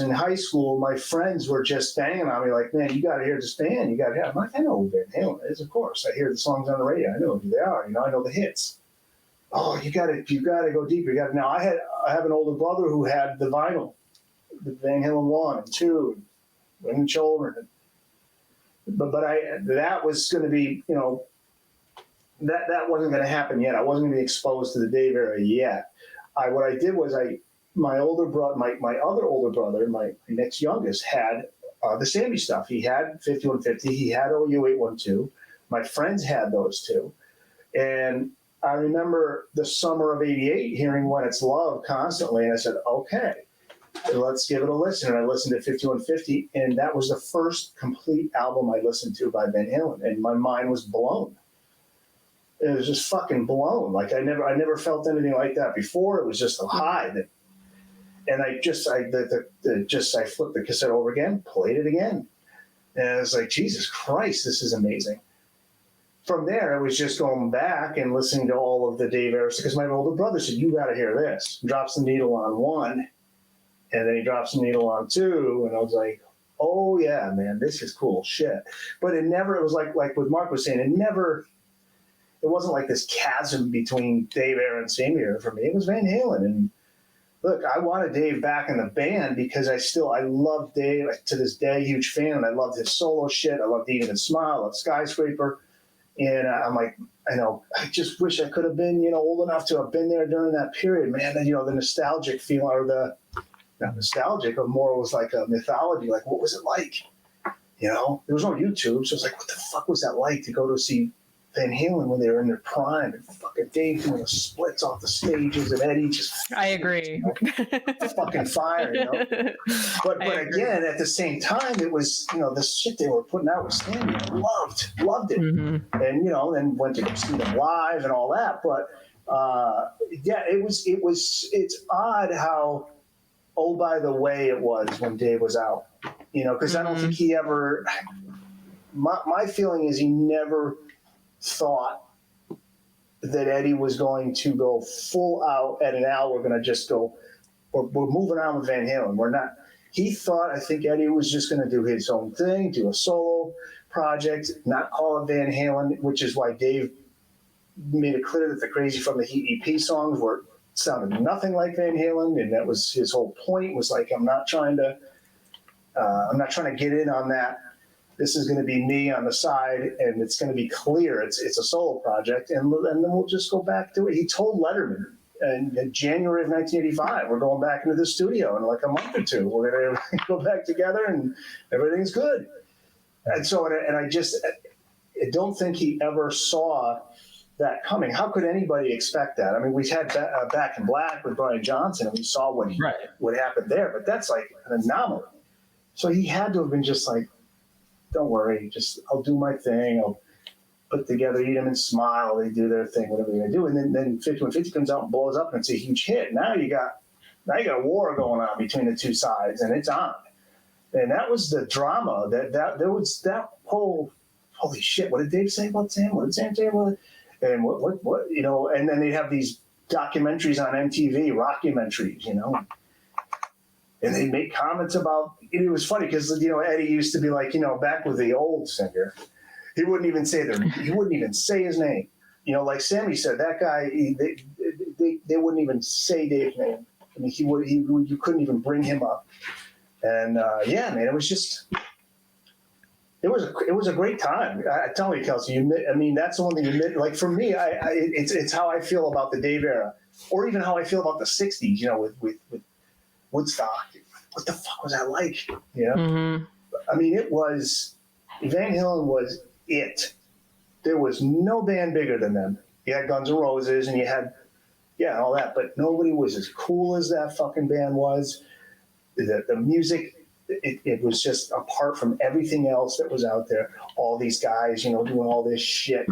Speaker 5: in high school, my friends were just banging on me like, man, you got to hear this band. You got to hear. I'm like, I know who Van Halen is, of course. I hear the songs on the radio. I know who they are. I know the hits. Oh, you got to go deeper. Now I have an older brother who had the vinyl, the Van Halen 1 and 2, Women, Children. But that was going to be, that wasn't going to happen yet. I wasn't going to be exposed to the Dave era yet. What I did was my older brother, my other older brother, my next youngest, had the Sammy stuff. He had 5150. He had OU 812. My friends had those too. And I remember the summer of '88 hearing When It's Love constantly. And I said, okay, let's give it a listen. And I listened to 5150. And that was the first complete album I listened to by Van Halen. And my mind was blown. It was just fucking blown. Like I never felt anything like that before. It was just a high that. And I flipped the cassette over again, played it again. And I was like, Jesus Christ, this is amazing. From there, I was just going back and listening to all of the Dave eras because my older brother said, you got to hear this. Drops the needle on 1, and then he drops the needle on 2. And I was like, oh, yeah, man, this is cool shit. But it was like what Mark was saying, it wasn't like this chasm between Dave era and Sammy era for me. It was Van Halen. And look, I wanted Dave back in the band because I love Dave to this day, huge fan, and I loved his solo shit. I loved Eat and Smile, I loved Skyscraper. And I'm like, I just wish I could have been, old enough to have been there during that period, man. And, the nostalgic feeling, or not nostalgic, but more was like a mythology. Like, what was it like? There was no YouTube, so it's like, what the fuck was that like to go to see Van Halen when they were in their prime, and fucking Dave doing the splits off the stages, and Eddie just
Speaker 8: I agree.
Speaker 5: Fucking fire, But again, at the same time, it was the shit they were putting out with Sammy. I loved it, and then went to go see them live and all that. But it's odd how, oh, by the way, it was when Dave was out, because I don't think he ever. My feeling is he never thought that Eddie was going to go full out at an hour. We're going to just go, we're moving on with Van Halen. We're not. He thought, I think Eddie was just going to do his own thing, do a solo project, not call it Van Halen, which is why Dave made it clear that the Crazy from the Heat EP songs sounded nothing like Van Halen, and that was his whole point. Was like, I'm not trying to get in on that. This is going to be me on the side, and it's going to be clear. It's a solo project, and then we'll just go back to it. He told Letterman in January of 1985, we're going back into the studio in like a month or two. We're going to go back together, and everything's good. And so, I don't think he ever saw that coming. How could anybody expect that? I mean, we had Back in Black with Brian Johnson, and we saw what happened there, but that's like an anomaly. So he had to have been just like, don't worry, I'll do my thing. I'll put together Eat 'Em and Smile. They do their thing, whatever they're going to do. And then 5150 comes out and blows up, and it's a huge hit. Now you got a war going on between the two sides, and it's on. And that was the drama. That there was that whole, holy shit, what did Dave say about Sam? What did Sam say about it? And what and then they have these documentaries on MTV, rockumentaries, and they make comments about. It was funny because Eddie used to be like, back with the old singer, he wouldn't even say his name. Like Sammy said, that guy, they wouldn't even say Dave's name. I mean, you couldn't even bring him up. And man, it It was a great time. I tell you, Kelsey. That's the one thing you admit. Like for me, it's how I feel about the Dave era, or even how I feel about the '60s. You know, with Woodstock. What the fuck was that like? You know, I mean, it was Van Halen was it. There was no band bigger than them. You had Guns N' Roses, and you had all that, but nobody was as cool as that fucking band was. The music. It was just apart from everything else that was out there. All these guys, you know, doing all this shit.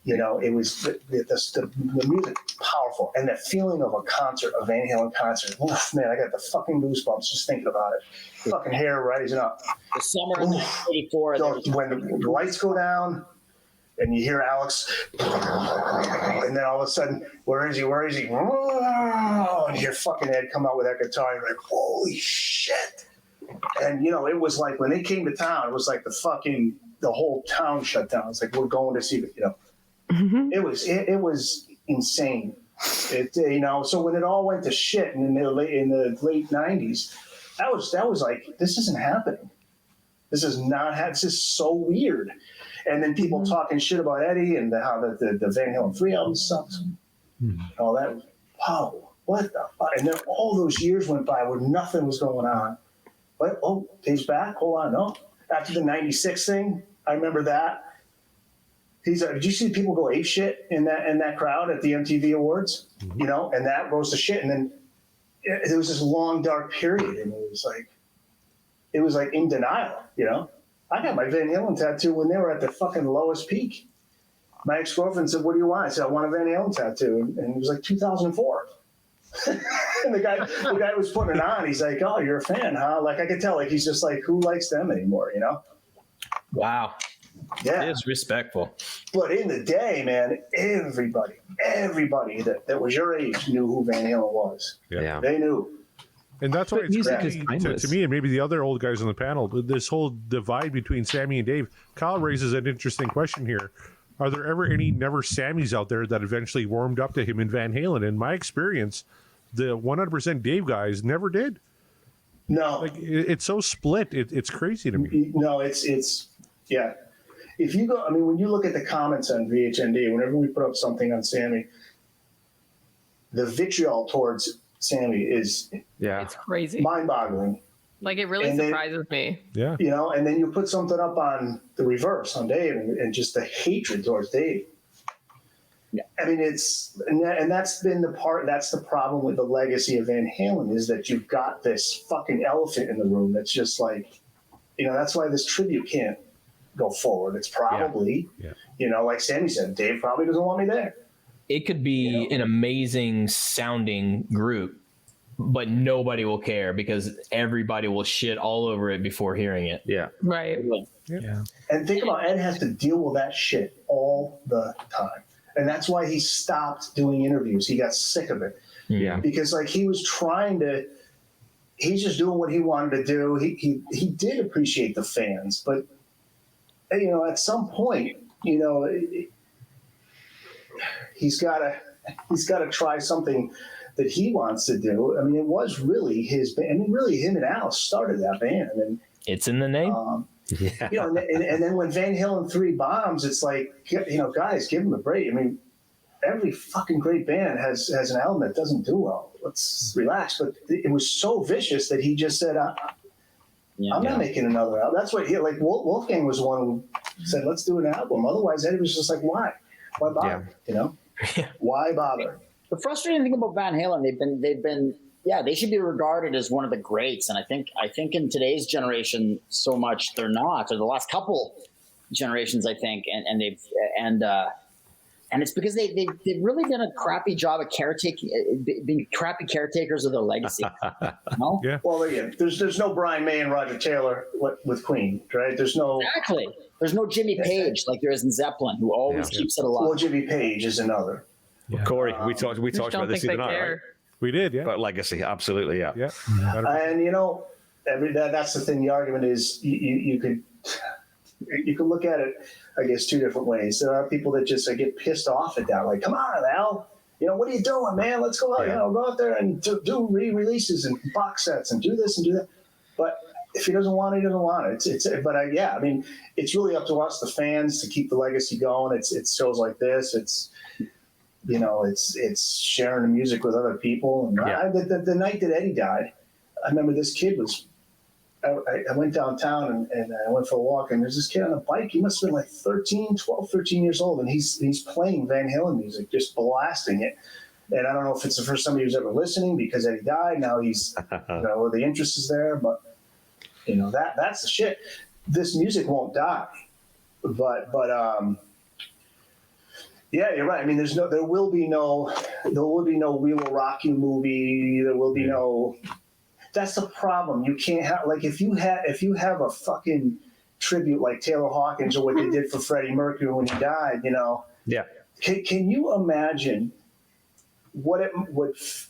Speaker 5: You know, it was the music powerful, and the feeling of a concert, a Van Halen concert. Oof, man, I got the fucking goosebumps just thinking about it. Fucking hair rising up.
Speaker 7: The summer of 1984.
Speaker 5: When the lights go down, and you hear Alex, and then all of a sudden, where is he? Where is he? And you hear fucking Ed come out with that guitar. And you're like, holy shit. And, you know, it was like when they came to town, it was like the whole town shut down. It's like, we're going to see it, you know. It was insane. You know, so when it all went to shit in the late 90s, that was like, this isn't happening. This is not happening. This is so weird. And then people talking shit about Eddie and how the Van Halen 3 album sucks. And all that. Wow, what the fuck? And then all those years went by where nothing was going on. But, Dave's back? Hold on, no. After the 96 thing, I remember that. Did you see people go ape shit in that crowd at the MTV Awards? You know, and that rose to shit. And then there was this long, dark period, and it was like in denial, you know? I got my Van Halen tattoo when they were at the fucking lowest peak. My ex-girlfriend said, what do you want? I said, I want a Van Halen tattoo. And it was like 2004. And the guy who was putting it on, he's like, oh, you're a fan, huh? Like, I could tell, like, he's just like, who likes them anymore, you know?
Speaker 3: Wow.
Speaker 5: Yeah.
Speaker 3: It is respectful.
Speaker 5: But in the day, man, everybody that was your age knew who Van Halen was.
Speaker 6: Yeah.
Speaker 5: They knew.
Speaker 4: And that's why it's
Speaker 9: music
Speaker 4: crazy
Speaker 9: is timeless.
Speaker 4: to me, and maybe the other old guys on the panel, this whole divide between Sammy and Dave. Kyle raises an interesting question here. Are there ever any never Sammys out there that eventually warmed up to him in Van Halen? In my experience, the 100% Dave guys never did.
Speaker 5: No.
Speaker 4: Like, it's so split. It's crazy to me.
Speaker 5: No, it's yeah. If you go, I mean, when you look at the comments on VHND, whenever we put up something on Sammy, the vitriol towards Sammy is
Speaker 8: It's crazy.
Speaker 5: mind-boggling.
Speaker 8: Like, it really surprises me.
Speaker 4: Yeah.
Speaker 5: You know, and then you put something up on the reverse on Dave, and just the hatred towards Dave.
Speaker 7: Yeah.
Speaker 5: I mean, and that's been that's the problem with the legacy of Van Halen, is that you've got this fucking elephant in the room that's just like, you know, that's why this tribute can't go forward. It's probably, you know, like Sammy said, Dave probably doesn't want me there.
Speaker 3: It could be an amazing sounding group, but nobody will care because everybody will shit all over it before hearing it.
Speaker 6: Yeah.
Speaker 8: Right.
Speaker 9: Yeah.
Speaker 5: And think about Ed has to deal with that shit all the time. And that's why he stopped doing interviews. He got sick of it.
Speaker 6: Yeah.
Speaker 5: Because like he's just doing what he wanted to do. He did appreciate the fans, but you know, at some point, you know, he's got to try something that he wants to do. I mean, it was really his band. I mean, really, him and Al started that band, and
Speaker 3: It's in the name.
Speaker 5: you know, and then when Van Halen 3 bombs, it's like, you know, guys, give him a break. I mean, every fucking great band has an album that doesn't do well. Let's relax. But it was so vicious that he just said, I'm not making another album. That's what Wolfgang was the one who said, let's do an album. Otherwise, Eddie was just like, why bother? You know, why bother?
Speaker 7: The frustrating thing about Van Halen, they've been they should be regarded as one of the greats, and I think in today's generation, so much they're not, or the last couple generations, I think, and it's because they've really done a crappy job of being crappy caretakers of their legacy. You know?
Speaker 4: Yeah.
Speaker 5: Well, yeah, there's no Brian May and Roger Taylor with Queen, right? There's no Jimmy Page like there is in Zeppelin, who always keeps it alive. Well, Jimmy Page is another.
Speaker 6: Well, Corey, we talked about this the other night, right?
Speaker 4: We did, yeah.
Speaker 6: About legacy, absolutely, yeah.
Speaker 4: Yeah.
Speaker 5: And you know, that's the thing. The argument is you could look at it, I guess, two different ways. There are people that just get pissed off at that, like, come on, Al, you know, what are you doing, man? Let's go out, you know, go out there and do re-releases and box sets and do this and do that. But if he doesn't want it, he doesn't want it. Yeah, I mean, it's really up to us, the fans, to keep the legacy going. It's shows like this. It's sharing the music with other people. And the night that Eddie died, I remember this kid was. I went downtown and I went for a walk, and there's this kid on a bike. He must have been like 13 years old, and he's playing Van Halen music, just blasting it. And I don't know if it's the first time he was ever listening because Eddie died. Now he's, the interest is there, but that's the shit. This music won't die, but yeah, you're right. I mean, there will be no We Will Rock You movie. There will be no. That's the problem. You can't have if you have a fucking tribute like Taylor Hawkins or what they did for Freddie Mercury when he died.
Speaker 6: Yeah.
Speaker 5: Can you imagine what it's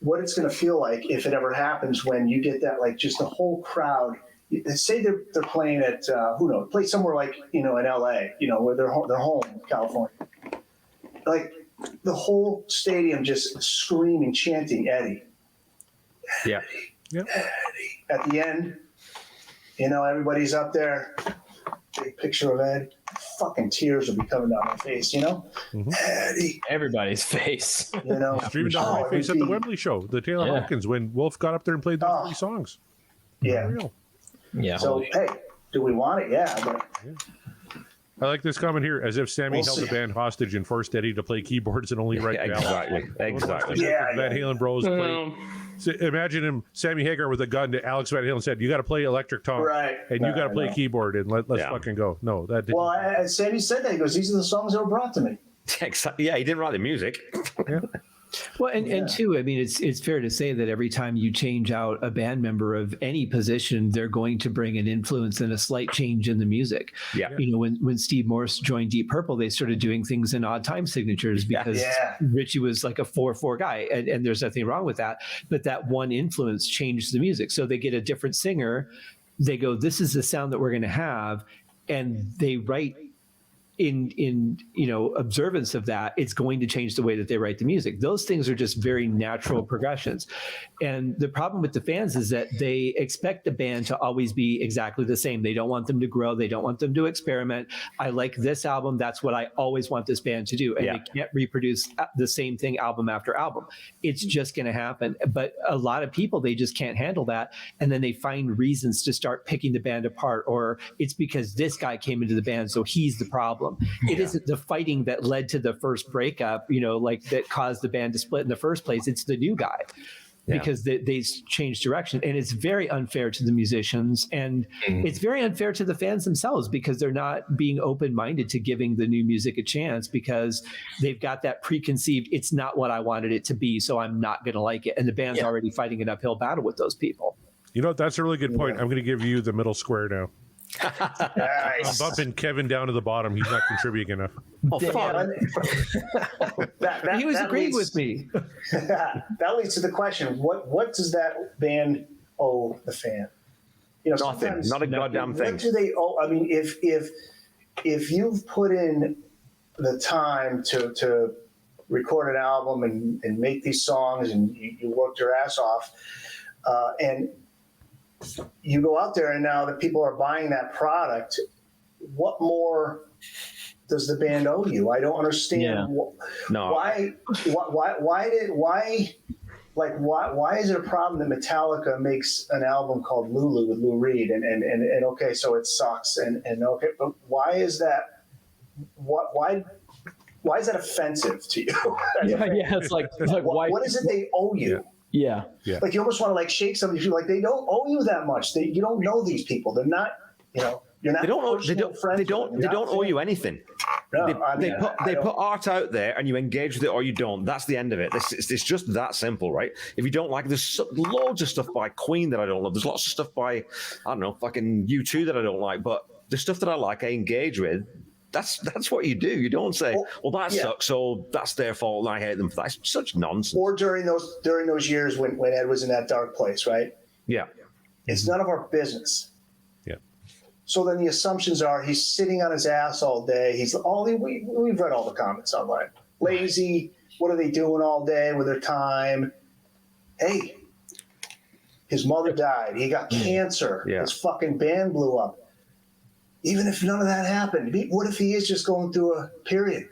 Speaker 5: going to feel like if it ever happens when you get that just the whole crowd? Say they're playing at play somewhere like in LA, where they're home, California. Like the whole stadium just screaming, chanting Eddie.
Speaker 6: Yeah.
Speaker 5: Eddie. At the end, everybody's up there. Big picture of Ed. Fucking tears will be coming down my face,
Speaker 4: Mm-hmm.
Speaker 5: Eddie.
Speaker 3: Everybody's face.
Speaker 4: Streaming down my face at the Wembley show, the Taylor Hawkins, when Wolf got up there and played those 3 songs.
Speaker 5: Yeah.
Speaker 4: Unreal.
Speaker 3: Yeah.
Speaker 5: So, hey, do we want it? Yeah. But
Speaker 4: I like this comment here, as if Sammy held the band hostage and forced Eddie to play keyboards and only write ballads.
Speaker 6: Exactly.
Speaker 5: Yeah.
Speaker 4: Van Halen bros played. So imagine him, Sammy Hagar, with a gun to Alex Van Halen, said, "You got to play electric tom, and you got to play keyboard, and let's fucking go." No, that didn't.
Speaker 5: Well, Sammy said that. He goes, "These are the songs that were brought to me."
Speaker 6: Exactly. Yeah, he didn't write the music.
Speaker 4: Yeah.
Speaker 9: Well, and two, I mean, it's fair to say that every time you change out a band member of any position, they're going to bring an influence and a slight change in the music.
Speaker 6: Yeah.
Speaker 9: When Steve Morse joined Deep Purple, they started doing things in odd time signatures because Richie was like a 4/4 guy, and there's nothing wrong with that. But that one influence changed the music. So they get a different singer. They go, "This is the sound that we're going to have," and they write. In observance of that, it's going to change the way that they write the music. Those things are just very natural progressions. And the problem with the fans is that they expect the band to always be exactly the same. They don't want them to grow. They don't want them to experiment. I like this album. That's what I always want this band to do. And they can't reproduce the same thing album after album. It's just going to happen. But a lot of people, they just can't handle that. And then they find reasons to start picking the band apart, or it's because this guy came into the band, so he's the problem. It isn't the fighting that led to the first breakup, that caused the band to split in the first place. It's the new guy because they changed direction. And it's very unfair to the musicians, and it's very unfair to the fans themselves because they're not being open-minded to giving the new music a chance because they've got that preconceived, it's not what I wanted it to be, so I'm not going to like it. And the band's already fighting an uphill battle with those people.
Speaker 4: That's a really good point. I'm going to give you the middle square now. I'm bumping Kevin down to the bottom. He's not contributing enough.
Speaker 6: Oh, fuck.
Speaker 9: He was agreeing with me.
Speaker 5: That leads to the question: what does that band owe the fan?
Speaker 6: Nothing. Not a goddamn thing.
Speaker 5: What do they owe? I mean, if you've put in the time to record an album and make these songs and you worked your ass off, and you go out there and now that people are buying that product, what more does the band owe you? I don't understand. Why is it a problem that Metallica makes an album called Lulu with Lou Reed and okay, so it sucks and okay, but why is that? Why is that offensive to you?
Speaker 3: It's like why?
Speaker 5: What is it they owe you?
Speaker 3: Yeah.
Speaker 5: Like you almost want to shake somebody. Like they don't owe you that much. You don't know these people. They're not. You're not.
Speaker 6: They don't owe you anything.
Speaker 5: No,
Speaker 6: they put art out there and you engage with it or you don't. That's the end of it. It's just that simple, right? If you don't like it, there's loads of stuff by Queen that I don't love. There's lots of stuff by, I don't know, fucking U2 that I don't like. But the stuff that I like, I engage with. That's what you do. You don't say, well, that sucks, so that's their fault, and I hate them for that. It's such nonsense.
Speaker 5: Or during those years when Ed was in that dark place, right?
Speaker 6: Yeah.
Speaker 5: It's none of our business.
Speaker 4: Yeah.
Speaker 5: So then the assumptions are he's sitting on his ass all day. We've read all the comments online. Lazy. What are they doing all day with their time? Hey, His mother died. He got cancer.
Speaker 6: Yeah.
Speaker 5: His fucking band blew up. Even if none of that happened, what if he is just going through a period?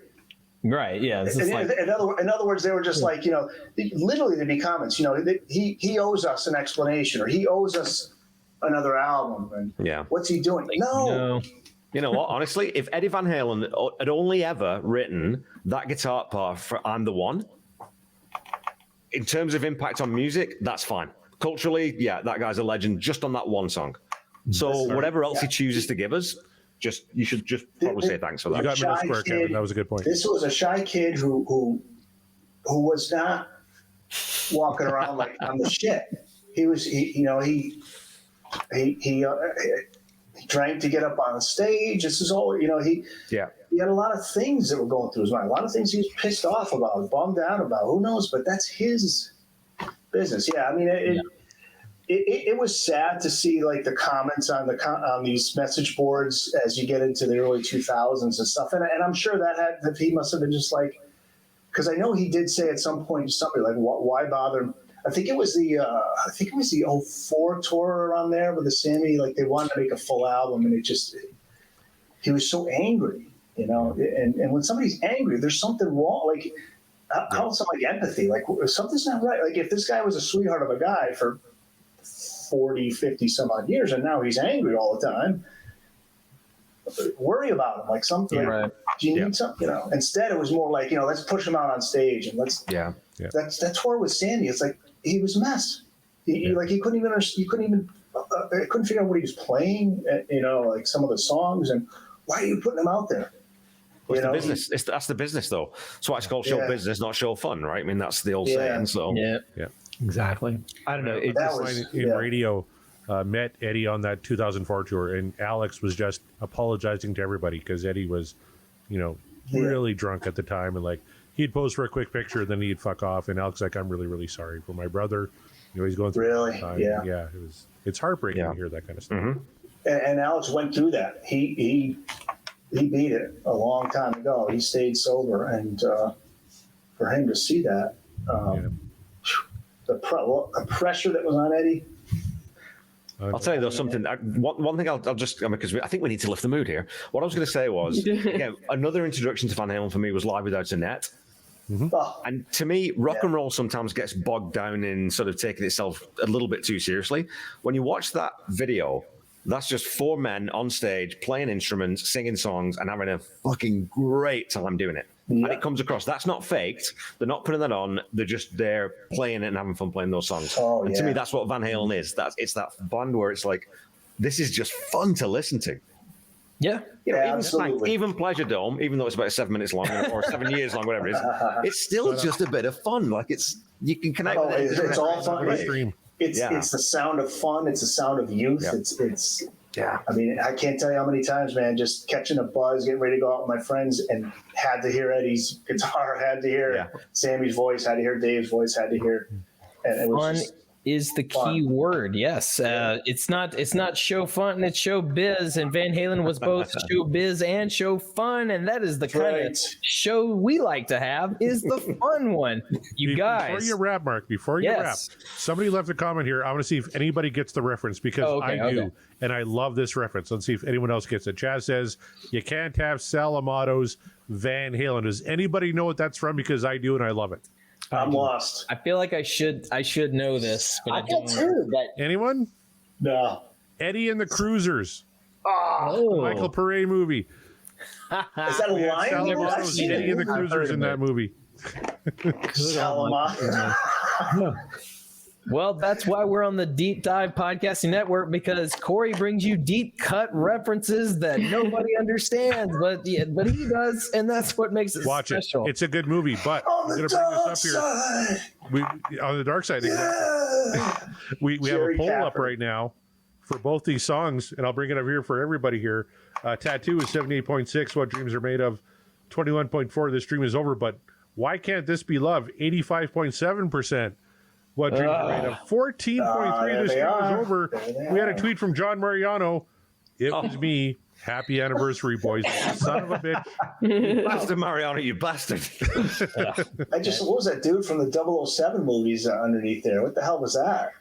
Speaker 3: Right. Yeah. It's just like,
Speaker 5: In other words, they were just like, you know, literally there'd be comments, you know, he owes us an explanation, or he owes us another album. And
Speaker 6: Yeah.
Speaker 5: what's he doing? No.
Speaker 6: You know what? Honestly, if Eddie Van Halen had only ever written that guitar part for "I'm the One," in terms of impact on music, that's fine. Culturally, yeah, that guy's a legend just on that one song. So whatever else he chooses to give us, you should just probably say thanks for that.
Speaker 4: You got middle
Speaker 5: Shy
Speaker 4: square,
Speaker 5: kid.
Speaker 4: Kevin. That was a good point.
Speaker 5: This was a shy kid who was not walking around like I'm the shit. He drank to get up on stage. This is all, you know, he had a lot of things that were going through his mind, a lot of things he was pissed off about, bummed out about, who knows, but that's his business. Yeah, I mean, it was sad to see like the comments on these message boards as you get into the early 2000s and stuff, and I'm sure that he must have been just like, because I know he did say at some point something like, why bother? I think it was the 04 tour around there with the Sammy, like they wanted to make a full album, and he was so angry, you know. And when somebody's angry, there's something wrong. Like, how some like empathy, like something's not right. Like if this guy was a sweetheart of a guy for 40, 50 some odd years, and now he's angry all the time, worry about him, like something. Like, do you need something? You know. Instead, it was more like, you know, let's push him out on stage and let's.
Speaker 6: Yeah.
Speaker 5: That tour with Sammy, it's like he was a mess. He couldn't even I couldn't figure out what he was playing. You know, like some of the songs, and why are you putting him out there?
Speaker 6: Well, it's the business. That's the business, though. That's why it's called show business, not show fun, right? I mean, that's the old saying. So
Speaker 3: yeah,
Speaker 9: exactly. I don't know. It
Speaker 5: That
Speaker 9: just,
Speaker 5: was-
Speaker 4: in radio, met Eddie on that 2004 tour, and Alex was just apologizing to everybody because Eddie was, you know, really drunk at the time, and like he'd pose for a quick picture, then he'd fuck off, and Alex like, I'm really, really sorry for my brother. You know, he's going through
Speaker 5: Really?
Speaker 4: a hard time.
Speaker 5: Yeah.
Speaker 4: It's heartbreaking to hear that kind of stuff.
Speaker 6: Mm-hmm.
Speaker 5: And Alex went through that. He beat it a long time ago. He stayed sober, and for him to see that, the pressure that was on Eddie.
Speaker 6: I'll tell you though something. One thing I'll just, because I think we need to lift the mood here. What I was going to say was, another introduction to Van Halen for me was Live Without a Net.
Speaker 5: Oh,
Speaker 6: And to me, rock and roll sometimes gets bogged down in sort of taking itself a little bit too seriously. When you watch that video, that's just four men on stage playing instruments, singing songs, and having a fucking great time doing it. And it comes across. That's not faked. They're not putting that on. They're just there playing it and having fun playing those songs. And to me, that's what Van Halen is. It's that band where it's like, this is just fun to listen to.
Speaker 3: yeah.
Speaker 6: You know,
Speaker 5: absolutely.
Speaker 6: even Pleasure Dome, even though it's about 7 minutes long or 7 years long, whatever it is, it's still just a bit of fun. Like you can connect with it.
Speaker 5: It's all fun.
Speaker 4: Stream.
Speaker 5: It's the sound of fun. It's the sound of youth. It's I mean, I can't tell you how many times, man, just catching a buzz, getting ready to go out with my friends, and had to hear Eddie's guitar, had to hear Sammy's voice, had to hear Dave's voice, had to hear, and it was
Speaker 3: Fun
Speaker 5: just
Speaker 3: is the key word. Yes, it's not show fun, it's show biz, and Van Halen was both show biz and show fun, and that is the kind of show we like to have. Is the fun one, you guys.
Speaker 4: Before you wrap, Mark, before you wrap, somebody left a comment here. I want to see if anybody gets the reference because I do, and I love this reference. Let's see if anyone else gets it. Chaz says, you can't have Sal Amato's Van Halen. Does anybody know what that's from? Because I do, and I love it.
Speaker 5: I'm lost.
Speaker 3: I feel like I should know this, but I
Speaker 7: I feel
Speaker 3: don't.
Speaker 7: too, but
Speaker 4: Anyone?
Speaker 5: No.
Speaker 4: Eddie and the Cruisers.
Speaker 3: Oh,
Speaker 4: Michael Paré movie.
Speaker 5: Is that a line?
Speaker 4: Sal
Speaker 5: I've
Speaker 4: Amato's
Speaker 5: seen
Speaker 4: Eddie
Speaker 5: it.
Speaker 4: and the Cruisers in that movie.
Speaker 3: well, that's why we're on the Deep Dive Podcasting Network, because Corey brings you deep cut references that nobody understands, but he does, and that's what makes it
Speaker 4: Watch
Speaker 3: special.
Speaker 4: it. It's a good movie, but
Speaker 5: On
Speaker 4: I'm
Speaker 5: the
Speaker 4: going to bring
Speaker 5: dark
Speaker 4: this up
Speaker 5: side.
Speaker 4: here. On the dark side, exactly. We have a
Speaker 5: Jerry
Speaker 4: poll up
Speaker 5: Capper.
Speaker 4: right now for both these songs, and I'll bring it up here for everybody here. Tattoo is 78.6. What Dreams Are Made Of, 21.4. This Dream Is Over, but Why Can't This Be Love, 85.7%. What Dreams Are Made Of, 14.3. This
Speaker 5: they
Speaker 4: Dream Is
Speaker 5: are.
Speaker 4: Over.
Speaker 5: There they
Speaker 4: We had a
Speaker 5: are.
Speaker 4: tweet from John Mariano. It was me. Happy anniversary, boys. Son of a bitch.
Speaker 6: Bastard Mariano, you bastard.
Speaker 5: What was that dude from the 007 movies underneath there? What the hell was that?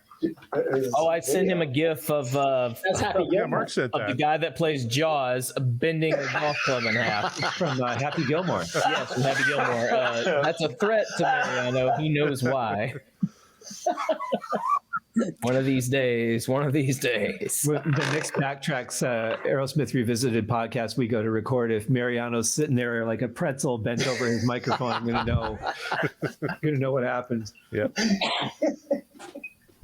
Speaker 3: Oh, I sent him a gif of
Speaker 7: That's Happy
Speaker 4: Yeah,
Speaker 7: Gilmore.
Speaker 4: Mark said
Speaker 3: of the
Speaker 4: that.
Speaker 3: guy that plays Jaws bending a golf club in half.
Speaker 9: From Happy Gilmore.
Speaker 3: Yes, from Happy Gilmore. That's a threat to Mariano. He knows why. One of these days. One of these days.
Speaker 9: The next Backtracks Aerosmith Revisited podcast we go to record, if Mariano's sitting there like a pretzel bent over his microphone, I'm going to know. I'm going to know what happens.
Speaker 4: Yeah.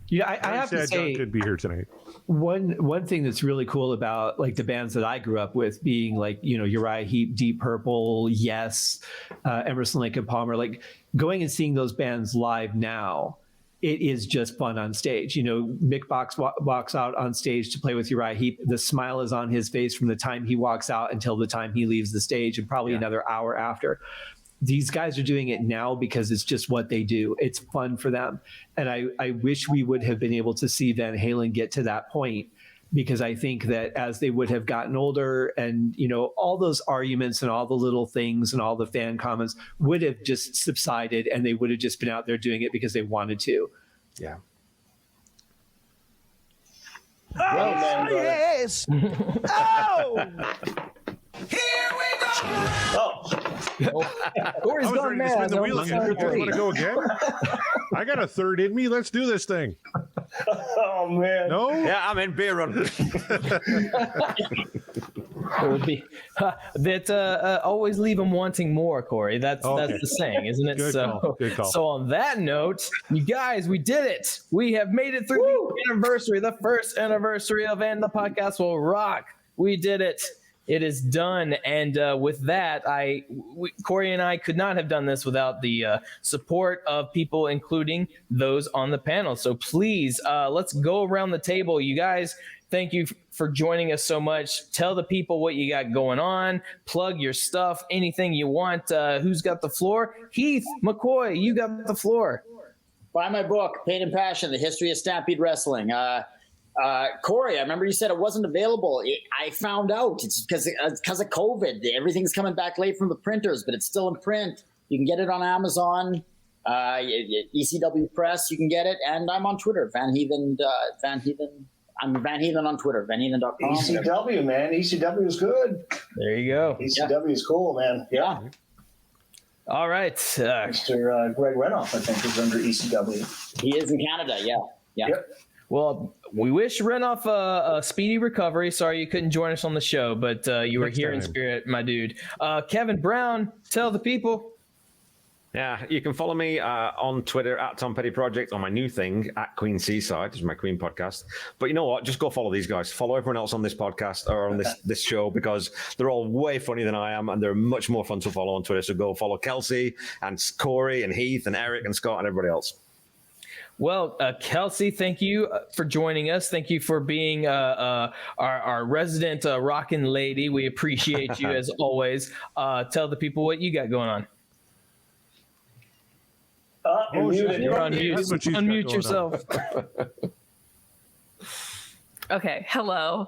Speaker 9: Yeah, I have to
Speaker 4: Sad John
Speaker 9: say,
Speaker 4: could be here tonight.
Speaker 9: one thing that's really cool about like the bands that I grew up with, being like, you know, Uriah Heep, Deep Purple, Yes, Emerson, Lake and Palmer, like going and seeing those bands live now, it is just fun on stage. You know, Mick walks out on stage to play with Uriah Heep. The smile is on his face from the time he walks out until the time he leaves the stage, and probably another hour after. These guys are doing it now because it's just what they do. It's fun for them. And I wish we would have been able to see Van Halen get to that point, because I think that as they would have gotten older and, you know, all those arguments and all the little things and all the fan comments would have just subsided, and they would have just been out there doing it because they wanted to.
Speaker 6: Yeah.
Speaker 5: Well, man, brother.
Speaker 2: Yes. Oh.
Speaker 10: Here we go.
Speaker 5: Oh,
Speaker 3: Corey's
Speaker 4: I was
Speaker 3: gone
Speaker 4: ready to spin
Speaker 3: mad.
Speaker 4: the wheel
Speaker 3: That was
Speaker 4: again. You guys
Speaker 3: three.
Speaker 4: want to go again? I got a third in me. Let's do this thing.
Speaker 5: oh man.
Speaker 4: No?
Speaker 6: Yeah, I'm in beer run.
Speaker 3: It would be that always leave them wanting more, Corey. That's
Speaker 4: Okay.
Speaker 3: the saying, isn't it?
Speaker 4: Good call. Good call.
Speaker 3: So on that note, you guys, we did it. We have made it through the anniversary, the first anniversary of And the Podcast Will Rock. We did it. It is done. And with that, Corey and I could not have done this without the support of people, including those on the panel. So please, let's go around the table. You guys, thank you for joining us so much. Tell the people what you got going on. Plug your stuff, anything you want. Who's got the floor? Heath, McCoy, you got the floor.
Speaker 7: Buy my book, Pain and Passion: The History of Stampede Wrestling. Corey, I remember you said it wasn't available. I found out it's because of COVID. Everything's coming back late from the printers, but it's still in print. You can get it on Amazon, ECW Press. You can get it, and I'm on Twitter, Van Heathen. I'm Van Heathen on Twitter, vanheathen.com.
Speaker 5: ECW, man. ECW is good.
Speaker 3: There you go.
Speaker 5: ECW is cool, man.
Speaker 7: Yeah.
Speaker 3: All right.
Speaker 5: Mr. Greg Renoff, I think, is under ECW.
Speaker 7: He is in Canada. Yeah.
Speaker 5: Yep.
Speaker 3: Well, we wish Renoff a speedy recovery. Sorry you couldn't join us on the show, but you were
Speaker 4: Next
Speaker 3: here in
Speaker 4: time.
Speaker 3: spirit, my dude. Kevin Brown, tell the people.
Speaker 6: Yeah, you can follow me on Twitter at Tom Petty Project, on my new thing at Queen Seaside, which is my Queen podcast. But you know what? Just go follow these guys. Follow everyone else on this podcast or on this show, because they're all way funnier than I am, and they're much more fun to follow on Twitter. So go follow Kelsey and Corey and Heath and Eric and Scott and everybody else.
Speaker 3: Well, Kelsey, thank you for joining us. Thank you for being our resident rockin' lady. We appreciate you as always. Tell the people what you got going on.
Speaker 5: You're muted.
Speaker 3: You're on mute.
Speaker 4: That's what she's got
Speaker 3: Unmute
Speaker 4: going
Speaker 3: yourself.
Speaker 8: Okay, hello.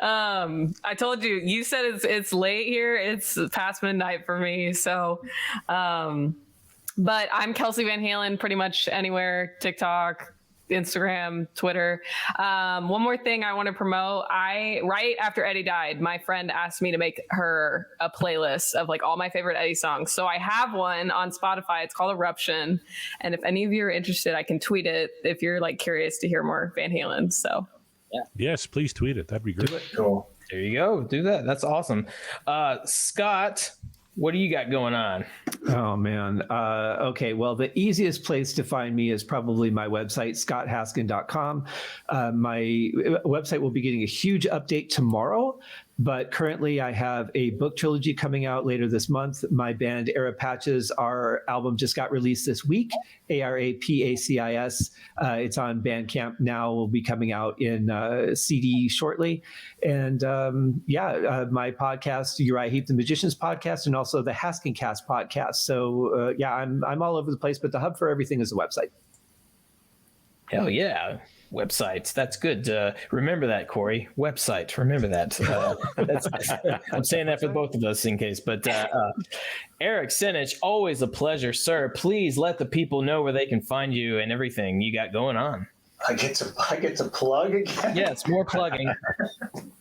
Speaker 8: I told you. You said it's late here. It's past midnight for me. So, but I'm Kelsey Van Halen pretty much anywhere: TikTok, Instagram, Twitter. One more thing I want to promote. Right after Eddie died, my friend asked me to make her a playlist of like all my favorite Eddie songs. So I have one on Spotify. It's called Eruption. And if any of you are interested, I can tweet it if you're like curious to hear more Van Halen. So
Speaker 4: Yes, please tweet it. That'd be great.
Speaker 5: Cool.
Speaker 3: There you go. Do that. That's awesome. Scott, what do you got going on?
Speaker 9: Oh, man. Okay. Well, the easiest place to find me is probably my website, scotthaskin.com. My website will be getting a huge update tomorrow, but currently I have a book trilogy coming out later this month. My band Era Patches, our album just got released this week, ARAPACIS. It's on Bandcamp now, will be coming out in CD shortly. And my podcast, Uriah Heath, the Magicians podcast, and also the Haskin Cast podcast. So I'm all over the place, but the hub for everything is the website.
Speaker 3: Hell yeah. Websites. That's good. Remember that, Corey. Website. Remember that. I'm saying that for both of us in case. But Eric Senich, always a pleasure, sir. Please let the people know where they can find you and everything you got going on.
Speaker 5: I get to plug again.
Speaker 3: Yes, more plugging.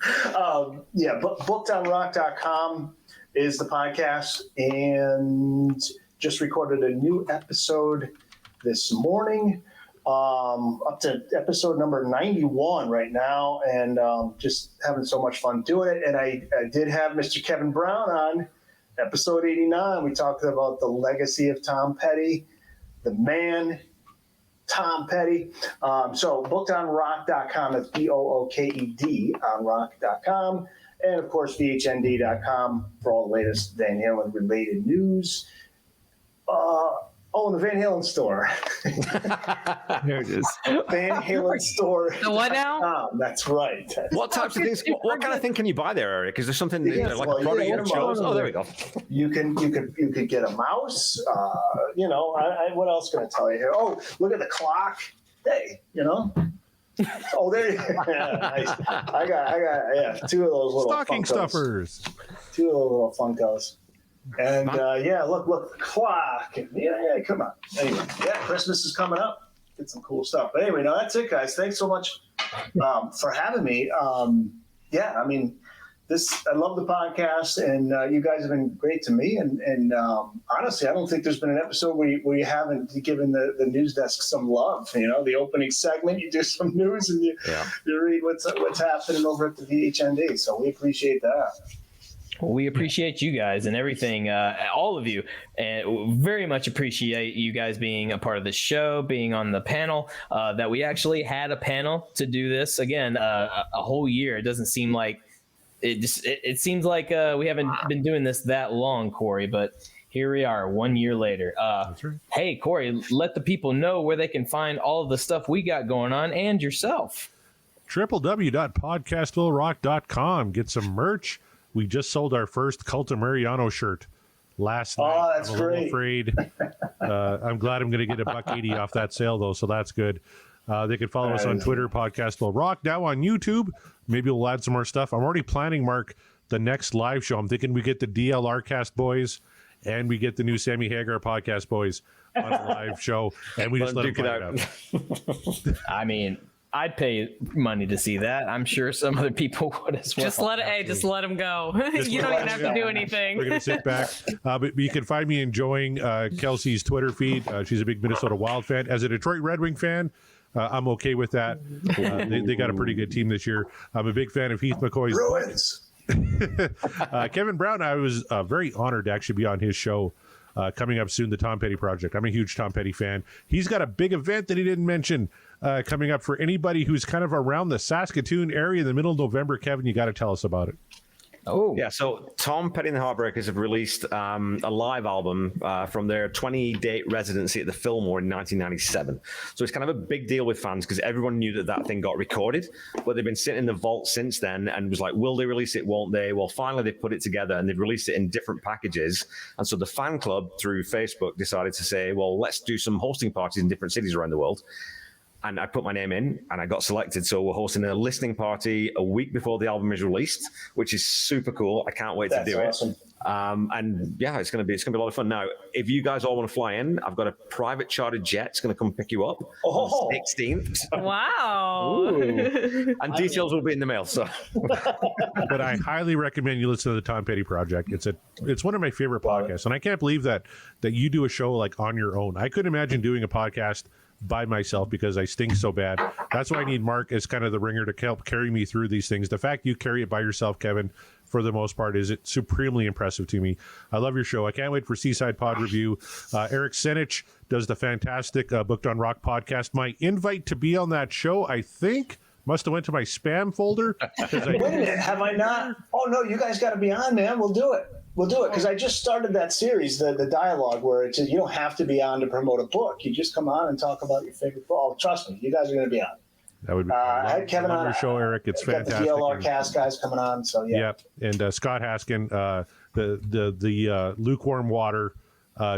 Speaker 5: Bookedonrock.com is the podcast, and just recorded a new episode this morning. Up to episode number 91 right now, and just having so much fun doing it. And I did have Mr. Kevin Brown on episode 89. We talked about the legacy of Tom Petty, the man, Tom Petty. So bookedonrock.com, that's BOOKED on rock.com. And of course, VHND.com for all the latest Van Halen related news. The Van Halen store.
Speaker 9: There it is.
Speaker 5: Van Halen store.
Speaker 8: The what now?
Speaker 5: That's right.
Speaker 6: What types of things? What kind of thing can you buy there, Eric? Is there something like a product you chose? Oh, there we go.
Speaker 5: You could get a mouse. What else can I tell you here? Oh, look at the clock. Hey, Oh, there you go. Yeah, nice. I got two of those little
Speaker 4: Stocking
Speaker 5: Funkos.
Speaker 4: stuffers.
Speaker 5: Two of those little Funkos. And look, the clock. And, come on. Anyway, Christmas is coming up. Get some cool stuff. But anyway, no, that's it, guys. Thanks so much for having me. I love the podcast, and you guys have been great to me. And honestly, I don't think there's been an episode where you haven't given the news desk some love. The opening segment, you do some news, and you read what's happening over at the VHND. So we appreciate that.
Speaker 3: Well, we appreciate you guys and everything, all of you, and very much appreciate you guys being a part of the show, being on the panel, that we actually had a panel to do this again, a whole year. It doesn't seem like it seems like we haven't been doing this that long, Corey, but here we are 1 year later.
Speaker 4: That's right.
Speaker 3: Hey, Corey, let the people know where they can find all of the stuff we got going on and yourself.
Speaker 4: www.podcastvillerock.com. Get some merch. We just sold our first Cult of Mariano shirt last night.
Speaker 5: Oh, that's
Speaker 4: I'm a little
Speaker 5: great.
Speaker 4: afraid. I'm glad I'm going to get $1.80 off that sale, though, so that's good. They can follow us on Twitter, Podcast Will Rock. Now on YouTube, maybe we'll add some more stuff. I'm already planning, Mark, the next live show. I'm thinking we get the DLR cast boys and we get the new Sammy Hagar podcast boys on a live show, and we just let them fight it out.
Speaker 3: I mean, I'd pay money to see that. I'm sure some other people would as well.
Speaker 8: Just let him go. You don't even have to do anything.
Speaker 4: We're going to sit back. But you can find me enjoying Kelsey's Twitter feed. She's a big Minnesota Wild fan. As a Detroit Red Wing fan, I'm okay with that. They got a pretty good team this year. I'm a big fan of Heath McCoy's.
Speaker 5: Bruins.
Speaker 4: Kevin Brown, I was very honored to actually be on his show coming up soon, the Tom Petty Project. I'm a huge Tom Petty fan. He's got a big event that he didn't mention coming up for anybody who's kind of around the Saskatoon area in the middle of November. Kevin, you got to tell us about it.
Speaker 3: Oh,
Speaker 6: yeah. So Tom Petty and the Heartbreakers have released a live album from their 20-date residency at the Fillmore in 1997. So it's kind of a big deal with fans because everyone knew that thing got recorded, but they've been sitting in the vault since then and was like, will they release it? Won't they? Well, finally they put it together and they've released it in different packages. And so the fan club through Facebook decided to say, well, let's do some hosting parties in different cities around the world. And I put my name in and I got selected. So we're hosting a listening party a week before the album is released, which is super cool. I can't wait to do
Speaker 5: awesome.
Speaker 6: it. And yeah, it's going to be a lot of fun. Now, if you guys all want to fly in, I've got a private chartered jet. It's going to come pick you up on the 16th.
Speaker 8: Wow.
Speaker 6: And details will be in the mail. So,
Speaker 4: But I highly recommend you listen to the Tom Petty Project. It's one of my favorite podcasts, and I can't believe that you do a show like on your own. I couldn't imagine doing a podcast by myself because I stink so bad. That's why I need Mark as kind of the ringer to help carry me through these things. The fact you carry it by yourself, Kevin, for the most part, is supremely impressive to me. I love your show. I can't wait for Seaside Pod Review. Eric Senich does the fantastic Booked on Rock podcast. My invite to be on that show, I think, must have went to my spam folder.
Speaker 5: Wait a minute, have I not? Oh, no, you guys got to be on, man. We'll do it. Because I just started that series, the dialogue, where it's you don't have to be on to promote a book. You just come on and talk about your favorite book. Oh, trust me, you guys are going to be on.
Speaker 4: That would be.
Speaker 5: I had Kevin on
Speaker 4: your show, Eric. It's fantastic.
Speaker 5: Got the DLR cast guys coming on, so yeah.
Speaker 4: Yep, and Scott Haskins, the lukewarm water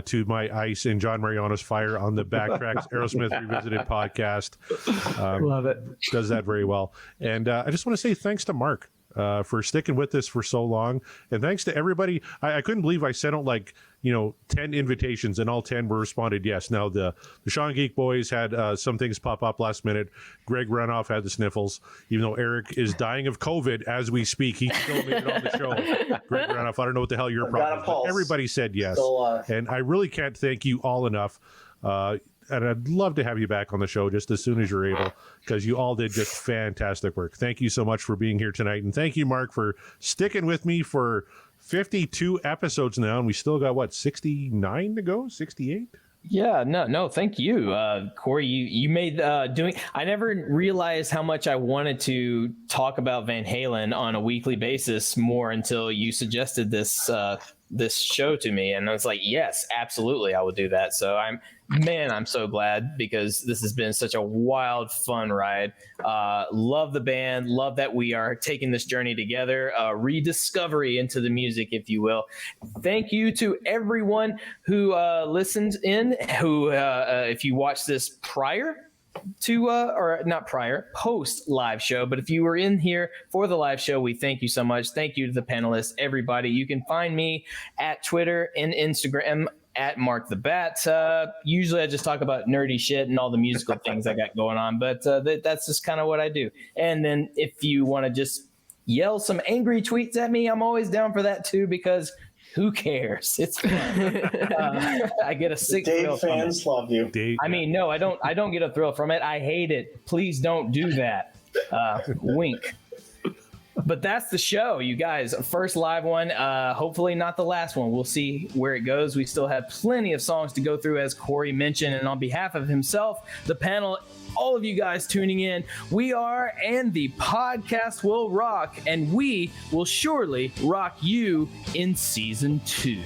Speaker 4: to my ice and John Mariano's fire on the Backtracks Aerosmith Revisited podcast.
Speaker 9: Love it.
Speaker 4: Does that very well. And I just want to say thanks to Mark for sticking with this for so long. And thanks to everybody. I couldn't believe I sent out 10 invitations and all 10 were responded yes. Now the Sean Geek boys had some things pop up last minute. Greg Runoff had the sniffles, even though Eric is dying of COVID as we speak. He still made it on the show. Greg Runoff, I don't know what the hell your problem is, but everybody said yes. And I really can't thank you all enough. And I'd love to have you back on the show just as soon as you're able, because you all did just fantastic work. Thank you so much for being here tonight. And thank you, Mark, for sticking with me for 52 episodes now. And we still got, 69 to go? 68?
Speaker 3: Yeah, no, thank you. Corey, you made I never realized how much I wanted to talk about Van Halen on a weekly basis more until you suggested this show to me. And I was like, yes, absolutely, I will do that. So I'm so glad, because this has been such a wild, fun ride. Love the band. Love that we are taking this journey together, rediscovery into the music, if you will. Thank you to everyone who listened in, who, if you watched this prior to, or not prior, post live show, but if you were in here for the live show, we thank you so much. Thank you to the panelists, everybody. You can find me at Twitter and Instagram at Mark the Bat. Usually I just talk about nerdy shit and all the musical things I got going on, but that's just kind of what I do. And then if you want to just yell some angry tweets at me, I'm always down for that too, because who cares? It's fun. I get a sick thrill from it.
Speaker 5: Fans love you.
Speaker 3: I mean, no, I don't get a thrill from it. I hate it. Please don't do that. Wink. But that's the show, you guys. First live one. Hopefully not the last one. We'll see where it goes. We still have plenty of songs to go through, as Corey mentioned. And on behalf of himself, the panel, all of you guys tuning in, we are, and the podcast will rock, and we will surely rock you in season 2.